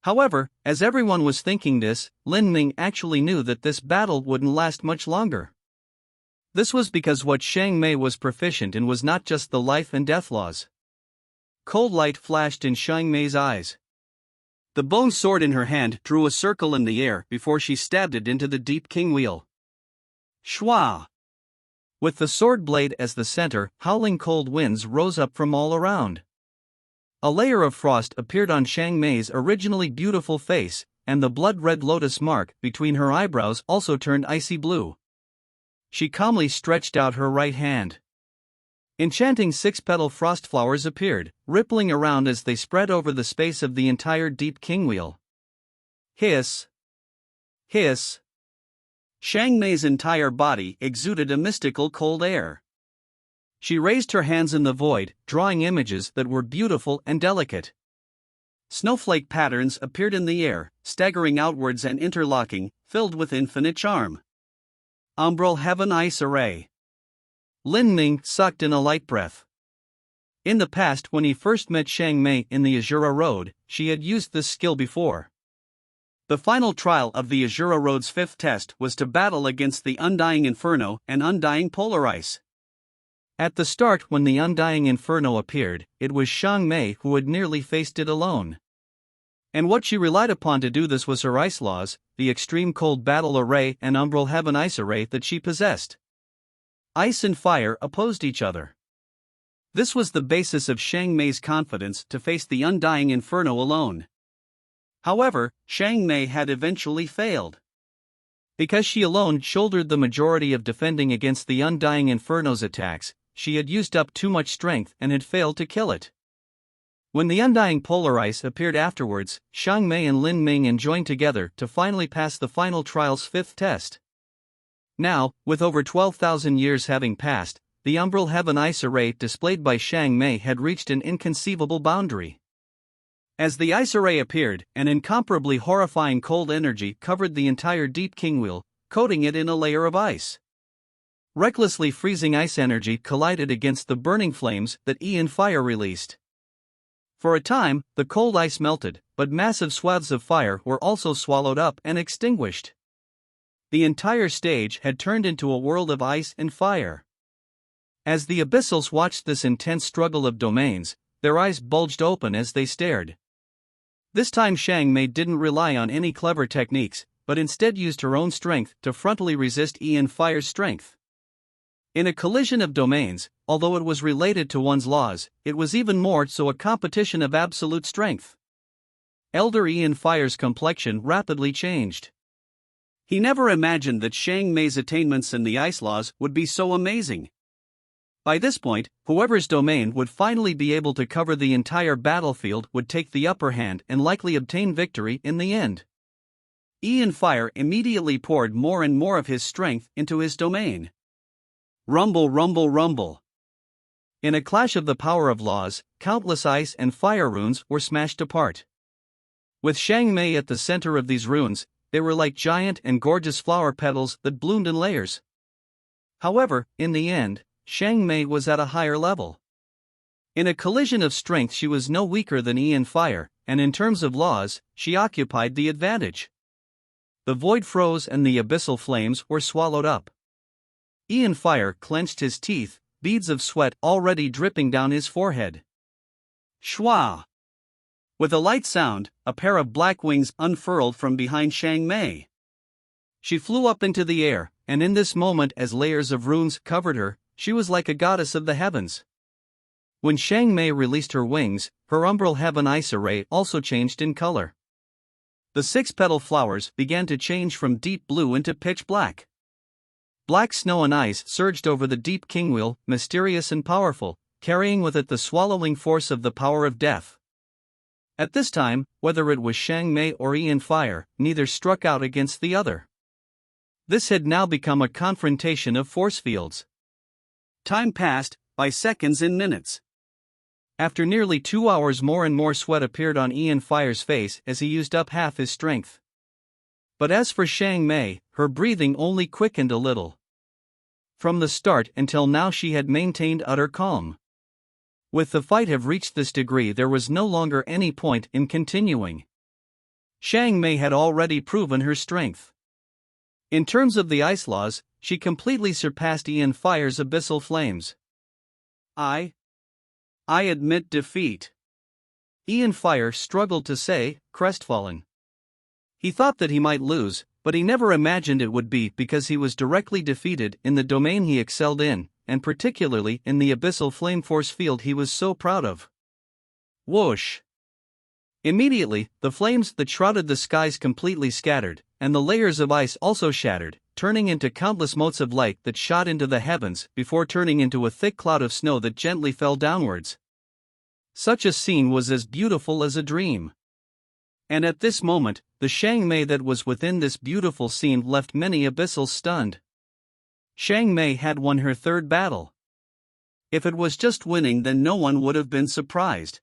However, as everyone was thinking this, Lin Ming actually knew that this battle wouldn't last much longer. This was because what Shang Mei was proficient in was not just the life and death laws. Cold light flashed in Shang Mei's eyes. The bone sword in her hand drew a circle in the air before she stabbed it into the Deep King Wheel. Shwa! With the sword blade as the center, howling cold winds rose up from all around. A layer of frost appeared on Shang Mei's originally beautiful face, and the blood-red lotus mark between her eyebrows also turned icy blue. She calmly stretched out her right hand. Enchanting six-petal frost flowers appeared, rippling around as they spread over the space of the entire Deep King Wheel. Hiss! Hiss! Shang Mei's entire body exuded a mystical cold air. She raised her hands in the void, drawing images that were beautiful and delicate. Snowflake patterns appeared in the air, staggering outwards and interlocking, filled with infinite charm. Umbral Heaven Ice Array. Lin Ming sucked in a light breath. In the past, when he first met Shang Mei in the Azura Road, she had used this skill before. The final trial of the Azura Road's fifth test was to battle against the Undying Inferno and Undying Polar Ice. At the start, when the Undying Inferno appeared, it was Shang Mei who had nearly faced it alone. And what she relied upon to do this was her ice laws, the Extreme Cold Battle Array and Umbral Heaven Ice Array that she possessed. Ice and fire opposed each other. This was the basis of Xiang Mei's confidence to face the undying inferno alone. However, Xiang Mei had eventually failed. Because she alone shouldered the majority of defending against the undying inferno's attacks, she had used up too much strength and had failed to kill it. When the undying polar ice appeared afterwards, Xiang Mei and Lin Ming joined together to finally pass the final trial's fifth test. Now, with over 12,000 years having passed, the umbral heaven ice array displayed by Xiang Mei had reached an inconceivable boundary. As the ice array appeared, an incomparably horrifying cold energy covered the entire deep kingwheel, coating it in a layer of ice. Recklessly freezing ice energy collided against the burning flames that Ian Fire released. For a time, the cold ice melted, but massive swaths of fire were also swallowed up and extinguished. The entire stage had turned into a world of ice and fire. As the Abyssals watched this intense struggle of domains, their eyes bulged open as they stared. This time Xiang Mei didn't rely on any clever techniques, but instead used her own strength to frontally resist Ian Fire's strength. In a collision of domains, although it was related to one's laws, it was even more so a competition of absolute strength. Elder Ian Fire's complexion rapidly changed. He never imagined that Xiang Mei's attainments in the ice laws would be so amazing. By this point, whoever's domain would finally be able to cover the entire battlefield would take the upper hand and likely obtain victory in the end. Ian Fire immediately poured more and more of his strength into his domain. Rumble, rumble, rumble. In a clash of the power of laws, countless ice and fire runes were smashed apart. With Xiang Mei at the center of these runes, they were like giant and gorgeous flower petals that bloomed in layers. However, in the end, Xiang Mei was at a higher level. In a collision of strength she was no weaker than Ian Fire, and in terms of laws, she occupied the advantage. The void froze and the abyssal flames were swallowed up. Ian Fire clenched his teeth, beads of sweat already dripping down his forehead. Shwa! With a light sound, a pair of black wings unfurled from behind Xiang Mei. She flew up into the air, and in this moment as layers of runes covered her, she was like a goddess of the heavens. When Xiang Mei released her wings, her umbral heaven ice array also changed in color. The six-petal flowers began to change from deep blue into pitch black. Black snow and ice surged over the deep kingwheel, mysterious and powerful, carrying with it the swallowing force of the power of death. At this time, whether it was Xiang Mei or Ian Fire, neither struck out against the other. This had now become a confrontation of force fields. Time passed, by seconds and minutes. After nearly 2 hours more and more sweat appeared on Ian Fire's face as he used up half his strength. But as for Xiang Mei, her breathing only quickened a little. From the start until now she had maintained utter calm. With the fight have reached this degree there was no longer any point in continuing. Xiang Mei had already proven her strength. In terms of the ice laws, she completely surpassed Ian Fire's abyssal flames. I admit defeat. Ian Fire struggled to say, crestfallen. He thought that he might lose, but he never imagined it would be because he was directly defeated in the domain he excelled in, and particularly in the abyssal flame force field he was so proud of. Whoosh! Immediately, the flames that shrouded the skies completely scattered, and the layers of ice also shattered, turning into countless motes of light that shot into the heavens before turning into a thick cloud of snow that gently fell downwards. Such a scene was as beautiful as a dream. And at this moment, the Xiang Mei that was within this beautiful scene left many abyssals stunned. Xiang Mei had won her third battle. If it was just winning, then no one would have been surprised.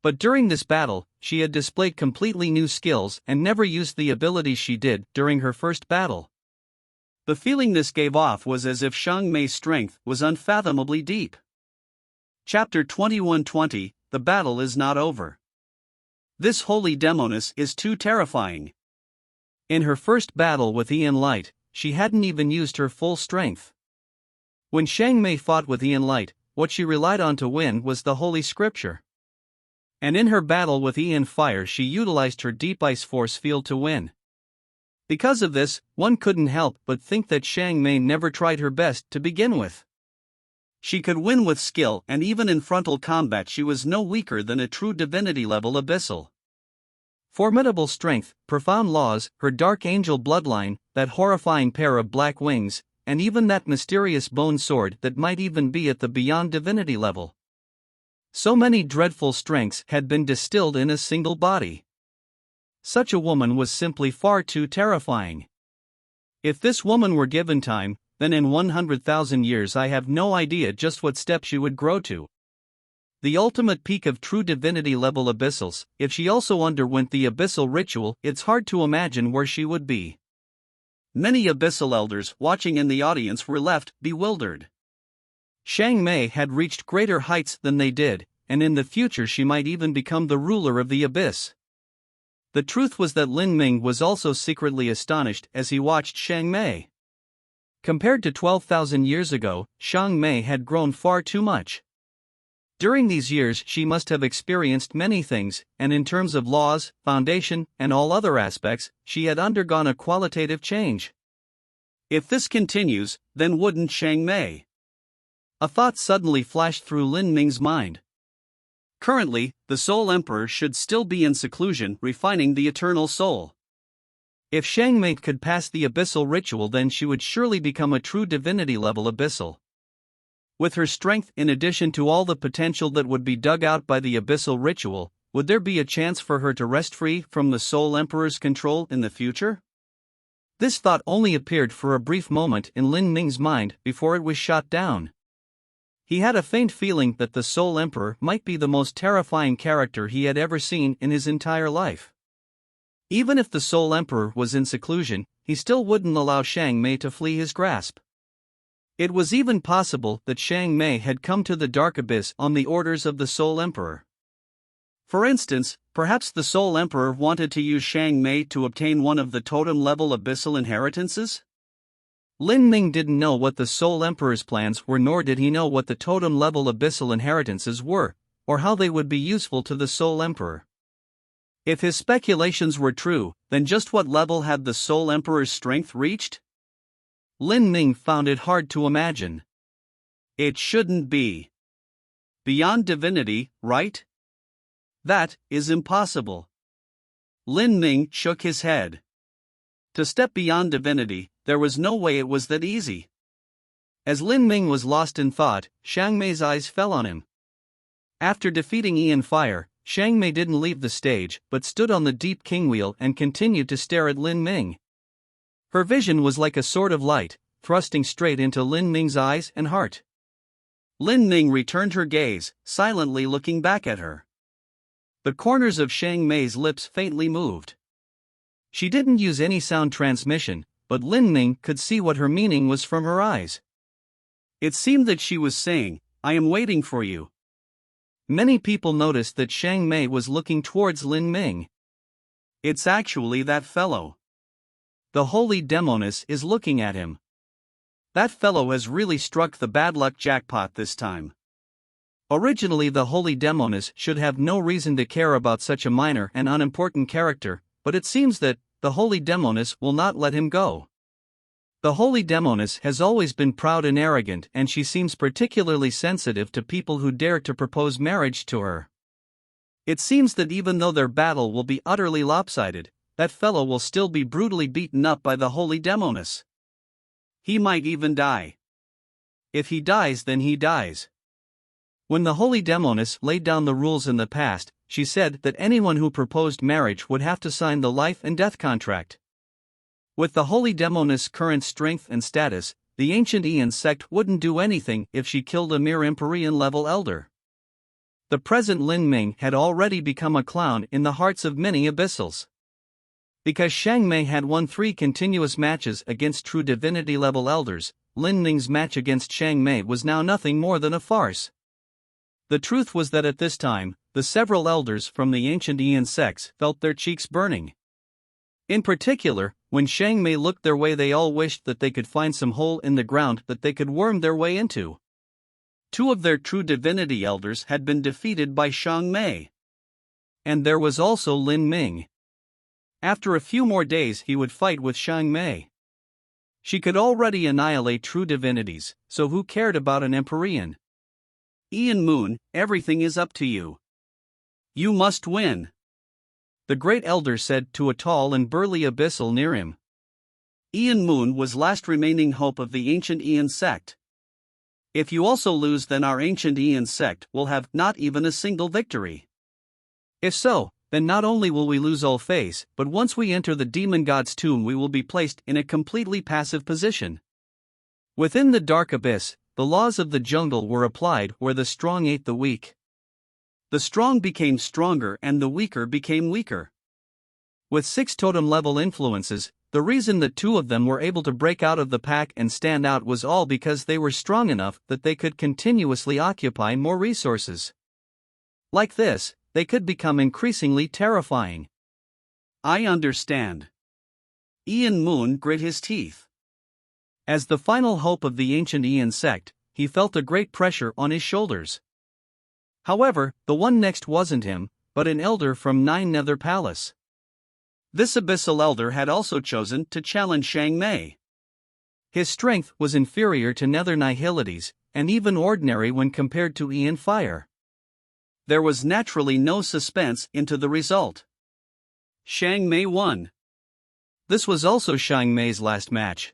But during this battle, she had displayed completely new skills and never used the abilities she did during her first battle. The feeling this gave off was as if Xiang Mei's strength was unfathomably deep. Chapter 2120, The Battle is Not Over. This holy demoness is too terrifying. In her first battle with Ian Light, she hadn't even used her full strength. When Xiang Mei fought with Ian Light, what she relied on to win was the Holy Scripture. And in her battle with Ian Fire she utilized her deep ice force field to win. Because of this, one couldn't help but think that Xiang Mei never tried her best to begin with. She could win with skill, and even in frontal combat she was no weaker than a true divinity-level abyssal. Formidable strength, profound laws, her dark angel bloodline, that horrifying pair of black wings, and even that mysterious bone sword that might even be at the beyond divinity level. So many dreadful strengths had been distilled in a single body. Such a woman was simply far too terrifying. If this woman were given time, then in 100,000 years I have no idea just what step she would grow to. The ultimate peak of true divinity level abyssals, if she also underwent the abyssal ritual, it's hard to imagine where she would be. Many abyssal elders watching in the audience were left bewildered. Xiang Mei had reached greater heights than they did, and in the future she might even become the ruler of the abyss. The truth was that Lin Ming was also secretly astonished as he watched Xiang Mei. Compared to 12,000 years ago, Xiang Mei had grown far too much. During these years she must have experienced many things, and in terms of laws, foundation, and all other aspects, she had undergone a qualitative change. If this continues, then wouldn't Xiang Mei? A thought suddenly flashed through Lin Ming's mind. Currently, the Soul Emperor should still be in seclusion refining the eternal soul. If Xiang Mei could pass the abyssal ritual, then she would surely become a true divinity-level abyssal. With her strength in addition to all the potential that would be dug out by the abyssal ritual, would there be a chance for her to rest free from the Soul Emperor's control in the future? This thought only appeared for a brief moment in Lin Ming's mind before it was shot down. He had a faint feeling that the Soul Emperor might be the most terrifying character he had ever seen in his entire life. Even if the Soul Emperor was in seclusion, he still wouldn't allow Xiang Mei to flee his grasp. It was even possible that Xiang Mei had come to the Dark Abyss on the orders of the Soul Emperor. For instance, perhaps the Soul Emperor wanted to use Xiang Mei to obtain one of the totem-level abyssal inheritances? Lin Ming didn't know what the Soul Emperor's plans were, nor did he know what the totem-level abyssal inheritances were, or how they would be useful to the Soul Emperor. If his speculations were true, then just what level had the Soul Emperor's strength reached? Lin Ming found it hard to imagine. It shouldn't be. Beyond divinity, right? That is impossible. Lin Ming shook his head. To step beyond divinity, there was no way it was that easy. As Lin Ming was lost in thought, Xiang Mei's eyes fell on him. After defeating Ian Fire, Xiang Mei didn't leave the stage but stood on the deep king wheel and continued to stare at Lin Ming. Her vision was like a sword of light, thrusting straight into Lin Ming's eyes and heart. Lin Ming returned her gaze, silently looking back at her. The corners of Xiang Mei's lips faintly moved. She didn't use any sound transmission, but Lin Ming could see what her meaning was from her eyes. It seemed that she was saying, "I am waiting for you." Many people noticed that Xiang Mei was looking towards Lin Ming. It's actually that fellow. The Holy Demoness is looking at him. That fellow has really struck the bad luck jackpot this time. Originally, the Holy Demoness should have no reason to care about such a minor and unimportant character, but it seems that the Holy Demoness will not let him go. The Holy Demoness has always been proud and arrogant, and she seems particularly sensitive to people who dare to propose marriage to her. It seems that even though their battle will be utterly lopsided, that fellow will still be brutally beaten up by the Holy Demoness. He might even die. If he dies, then he dies. When the Holy Demoness laid down the rules in the past, she said that anyone who proposed marriage would have to sign the life and death contract. With the Holy Demoness' current strength and status, the ancient Ian sect wouldn't do anything if she killed a mere Empyrean-level elder. The present Lin Ming had already become a clown in the hearts of many abyssals. Because Xiang Mei had won 3 continuous matches against true divinity-level elders, Lin Ming's match against Xiang Mei was now nothing more than a farce. The truth was that at this time, the several elders from the ancient Ian sects felt their cheeks burning. In particular, when Xiang Mei looked their way, they all wished that they could find some hole in the ground that they could worm their way into. 2 of their true divinity elders had been defeated by Xiang Mei. And there was also Lin Ming. After a few more days he would fight with Xiang Mei. She could already annihilate true divinities, so who cared about an Empyrean? Ian Moon, everything is up to you. You must win. The Great Elder said to a tall and burly abyssal near him. Ian Moon was last remaining hope of the ancient Ian sect. If you also lose, then our ancient Ian sect will have not even a single victory. If so, then not only will we lose all face, but once we enter the demon god's tomb we will be placed in a completely passive position. Within the dark abyss, the laws of the jungle were applied where the strong ate the weak. The strong became stronger and the weaker became weaker. With 6 totem-level influences, the reason that 2 of them were able to break out of the pack and stand out was all because they were strong enough that they could continuously occupy more resources. Like this, they could become increasingly terrifying. I understand. Ian Moon grit his teeth. As the final hope of the ancient Ian sect, he felt a great pressure on his shoulders. However, the one next wasn't him, but an elder from Nine Nether Palace. This abyssal elder had also chosen to challenge Shang Mei. His strength was inferior to Nether Nihilities, and even ordinary when compared to Ian Fire. There was naturally no suspense into the result. Shang Mei won. This was also Shang Mei's last match.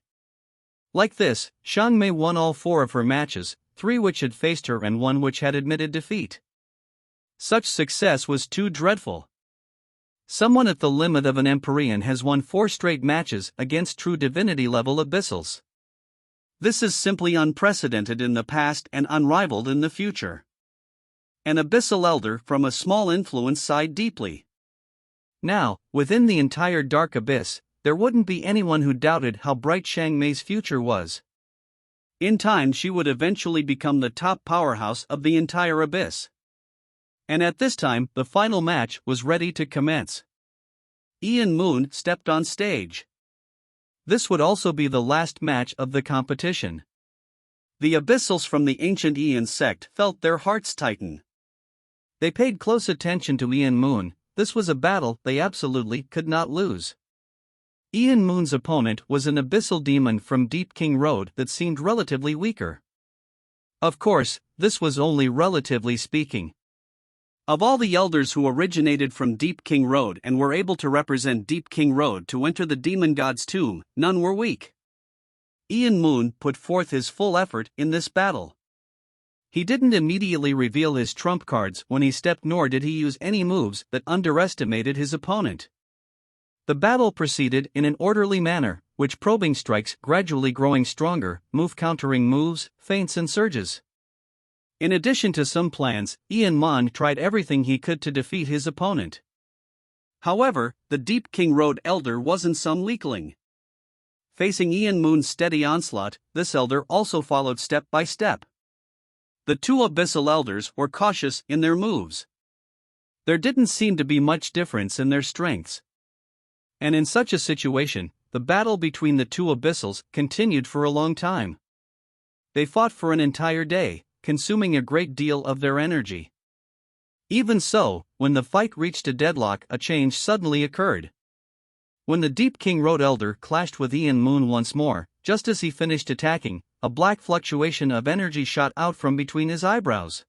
Like this, Shang Mei won all 4 of her matches, 3 which had faced her and 1 which had admitted defeat. Such success was too dreadful. Someone at the limit of an Empyrean has won 4 straight matches against true divinity-level abyssals. This is simply unprecedented in the past and unrivaled in the future. An abyssal elder from a small influence sighed deeply. Now, within the entire dark abyss, there wouldn't be anyone who doubted how bright Shang Mei's future was. In time she would eventually become the top powerhouse of the entire abyss. And at this time, the final match was ready to commence. Ian Moon stepped on stage. This would also be the last match of the competition. The abyssals from the ancient Ian sect felt their hearts tighten. They paid close attention to Ian Moon. This was a battle they absolutely could not lose. Ian Moon's opponent was an abyssal demon from Deep King Road that seemed relatively weaker. Of course, this was only relatively speaking. Of all the elders who originated from Deep King Road and were able to represent Deep King Road to enter the demon god's tomb, none were weak. Ian Moon put forth his full effort in this battle. He didn't immediately reveal his trump cards when he stepped, nor did he use any moves that underestimated his opponent. The battle proceeded in an orderly manner, with probing strikes gradually growing stronger, move countering moves, feints and surges. In addition to some plans, Ian Moon tried everything he could to defeat his opponent. However, the Deep King Road elder wasn't some weakling. Facing Ian Moon's steady onslaught, this elder also followed step by step. The 2 abyssal elders were cautious in their moves. There didn't seem to be much difference in their strengths. And in such a situation, the battle between the 2 abyssals continued for a long time. They fought for an entire day, consuming a great deal of their energy. Even so, when the fight reached a deadlock, a change suddenly occurred. When the Deep King Road elder clashed with Ian Moon once more, just as he finished attacking, a black fluctuation of energy shot out from between his eyebrows.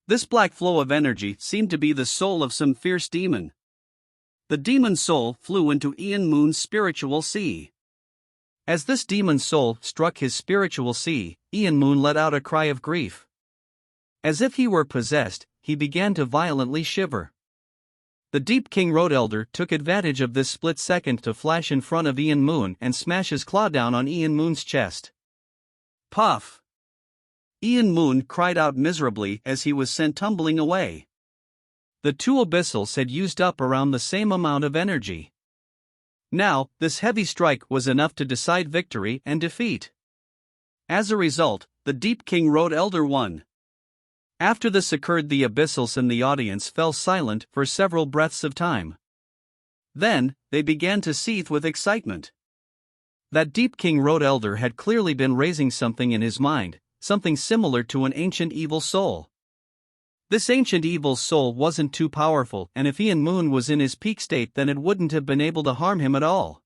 This black flow of energy seemed to be the soul of some fierce demon. The demon's soul flew into Ian Moon's spiritual sea. As this demon's soul struck his spiritual sea, Ian Moon let out a cry of grief. As if he were possessed, he began to violently shiver. The Deep King Road elder took advantage of this split second to flash in front of Ian Moon and smash his claw down on Ian Moon's chest. Puff! Ian Moon cried out miserably as he was sent tumbling away. The 2 abyssals had used up around the same amount of energy. Now, this heavy strike was enough to decide victory and defeat. As a result, the Deep King Road elder won. After this occurred, the abyssals in the audience fell silent for several breaths of time. Then, they began to seethe with excitement. That Deep King Road elder had clearly been raising something in his mind, something similar to an ancient evil soul. This ancient evil soul wasn't too powerful, and if Ian Moon was in his peak state, then it wouldn't have been able to harm him at all.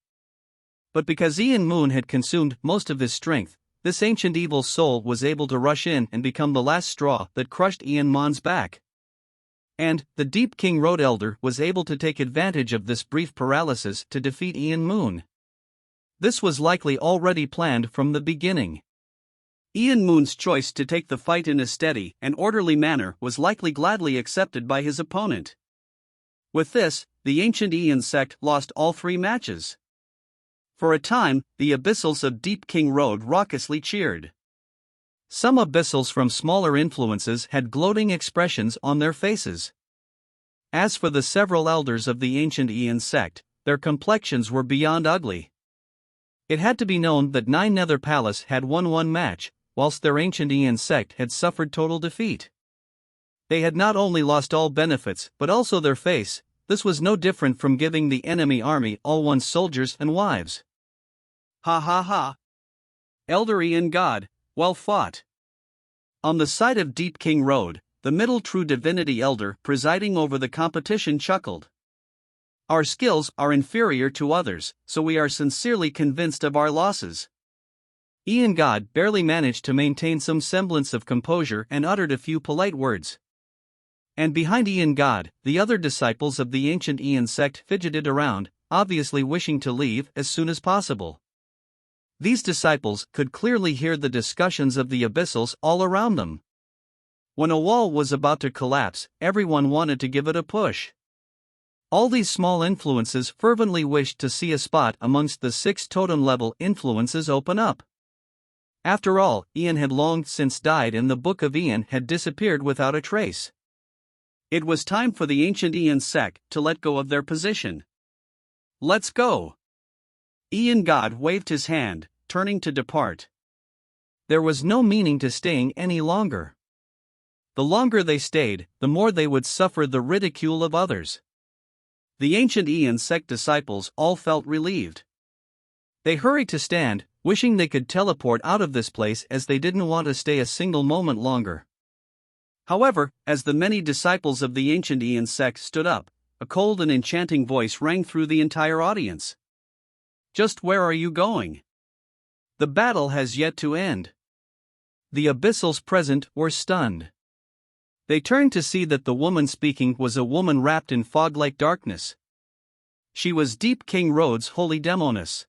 But because Ian Moon had consumed most of his strength, this ancient evil soul was able to rush in and become the last straw that crushed Ian Moon's back. And the Deep King Road Elder was able to take advantage of this brief paralysis to defeat Ian Moon. This was likely already planned from the beginning. Ian Moon's choice to take the fight in a steady and orderly manner was likely gladly accepted by his opponent. With this, the ancient Ian sect lost all 3 matches. For a time, the Abyssals of Deep King Road raucously cheered. Some Abyssals from smaller influences had gloating expressions on their faces. As for the several elders of the ancient Ian sect, their complexions were beyond ugly. It had to be known that 9 Nether Palace had won 1 match, whilst their ancient Ian sect had suffered total defeat. They had not only lost all benefits but also their face. This was no different from giving the enemy army all one's soldiers and wives. Ha ha ha. Elder Ian God, well fought. On the side of Deep King Road, the middle true divinity elder presiding over the competition chuckled. Our skills are inferior to others, so we are sincerely convinced of our losses. Ian God barely managed to maintain some semblance of composure and uttered a few polite words. And behind Ian God, the other disciples of the ancient Ian sect fidgeted around, obviously wishing to leave as soon as possible. These disciples could clearly hear the discussions of the Abyssals all around them. When a wall was about to collapse, everyone wanted to give it a push. All these small influences fervently wished to see a spot amongst the 6 totem-level influences open up. After all, Ian had long since died and the Book of Ian had disappeared without a trace. It was time for the ancient Ian sect to let go of their position. Let's go! Ian God waved his hand, turning to depart. There was no meaning to staying any longer. The longer they stayed, the more they would suffer the ridicule of others. The ancient Ian sect disciples all felt relieved. They hurried to stand, wishing they could teleport out of this place as they didn't want to stay a single moment longer. However, as the many disciples of the ancient Ian sect stood up, a cold and enchanting voice rang through the entire audience. Just where are you going? The battle has yet to end. The Abyssals present were stunned. They turned to see that the woman speaking was a woman wrapped in fog-like darkness. She was Deep King Road's holy demoness.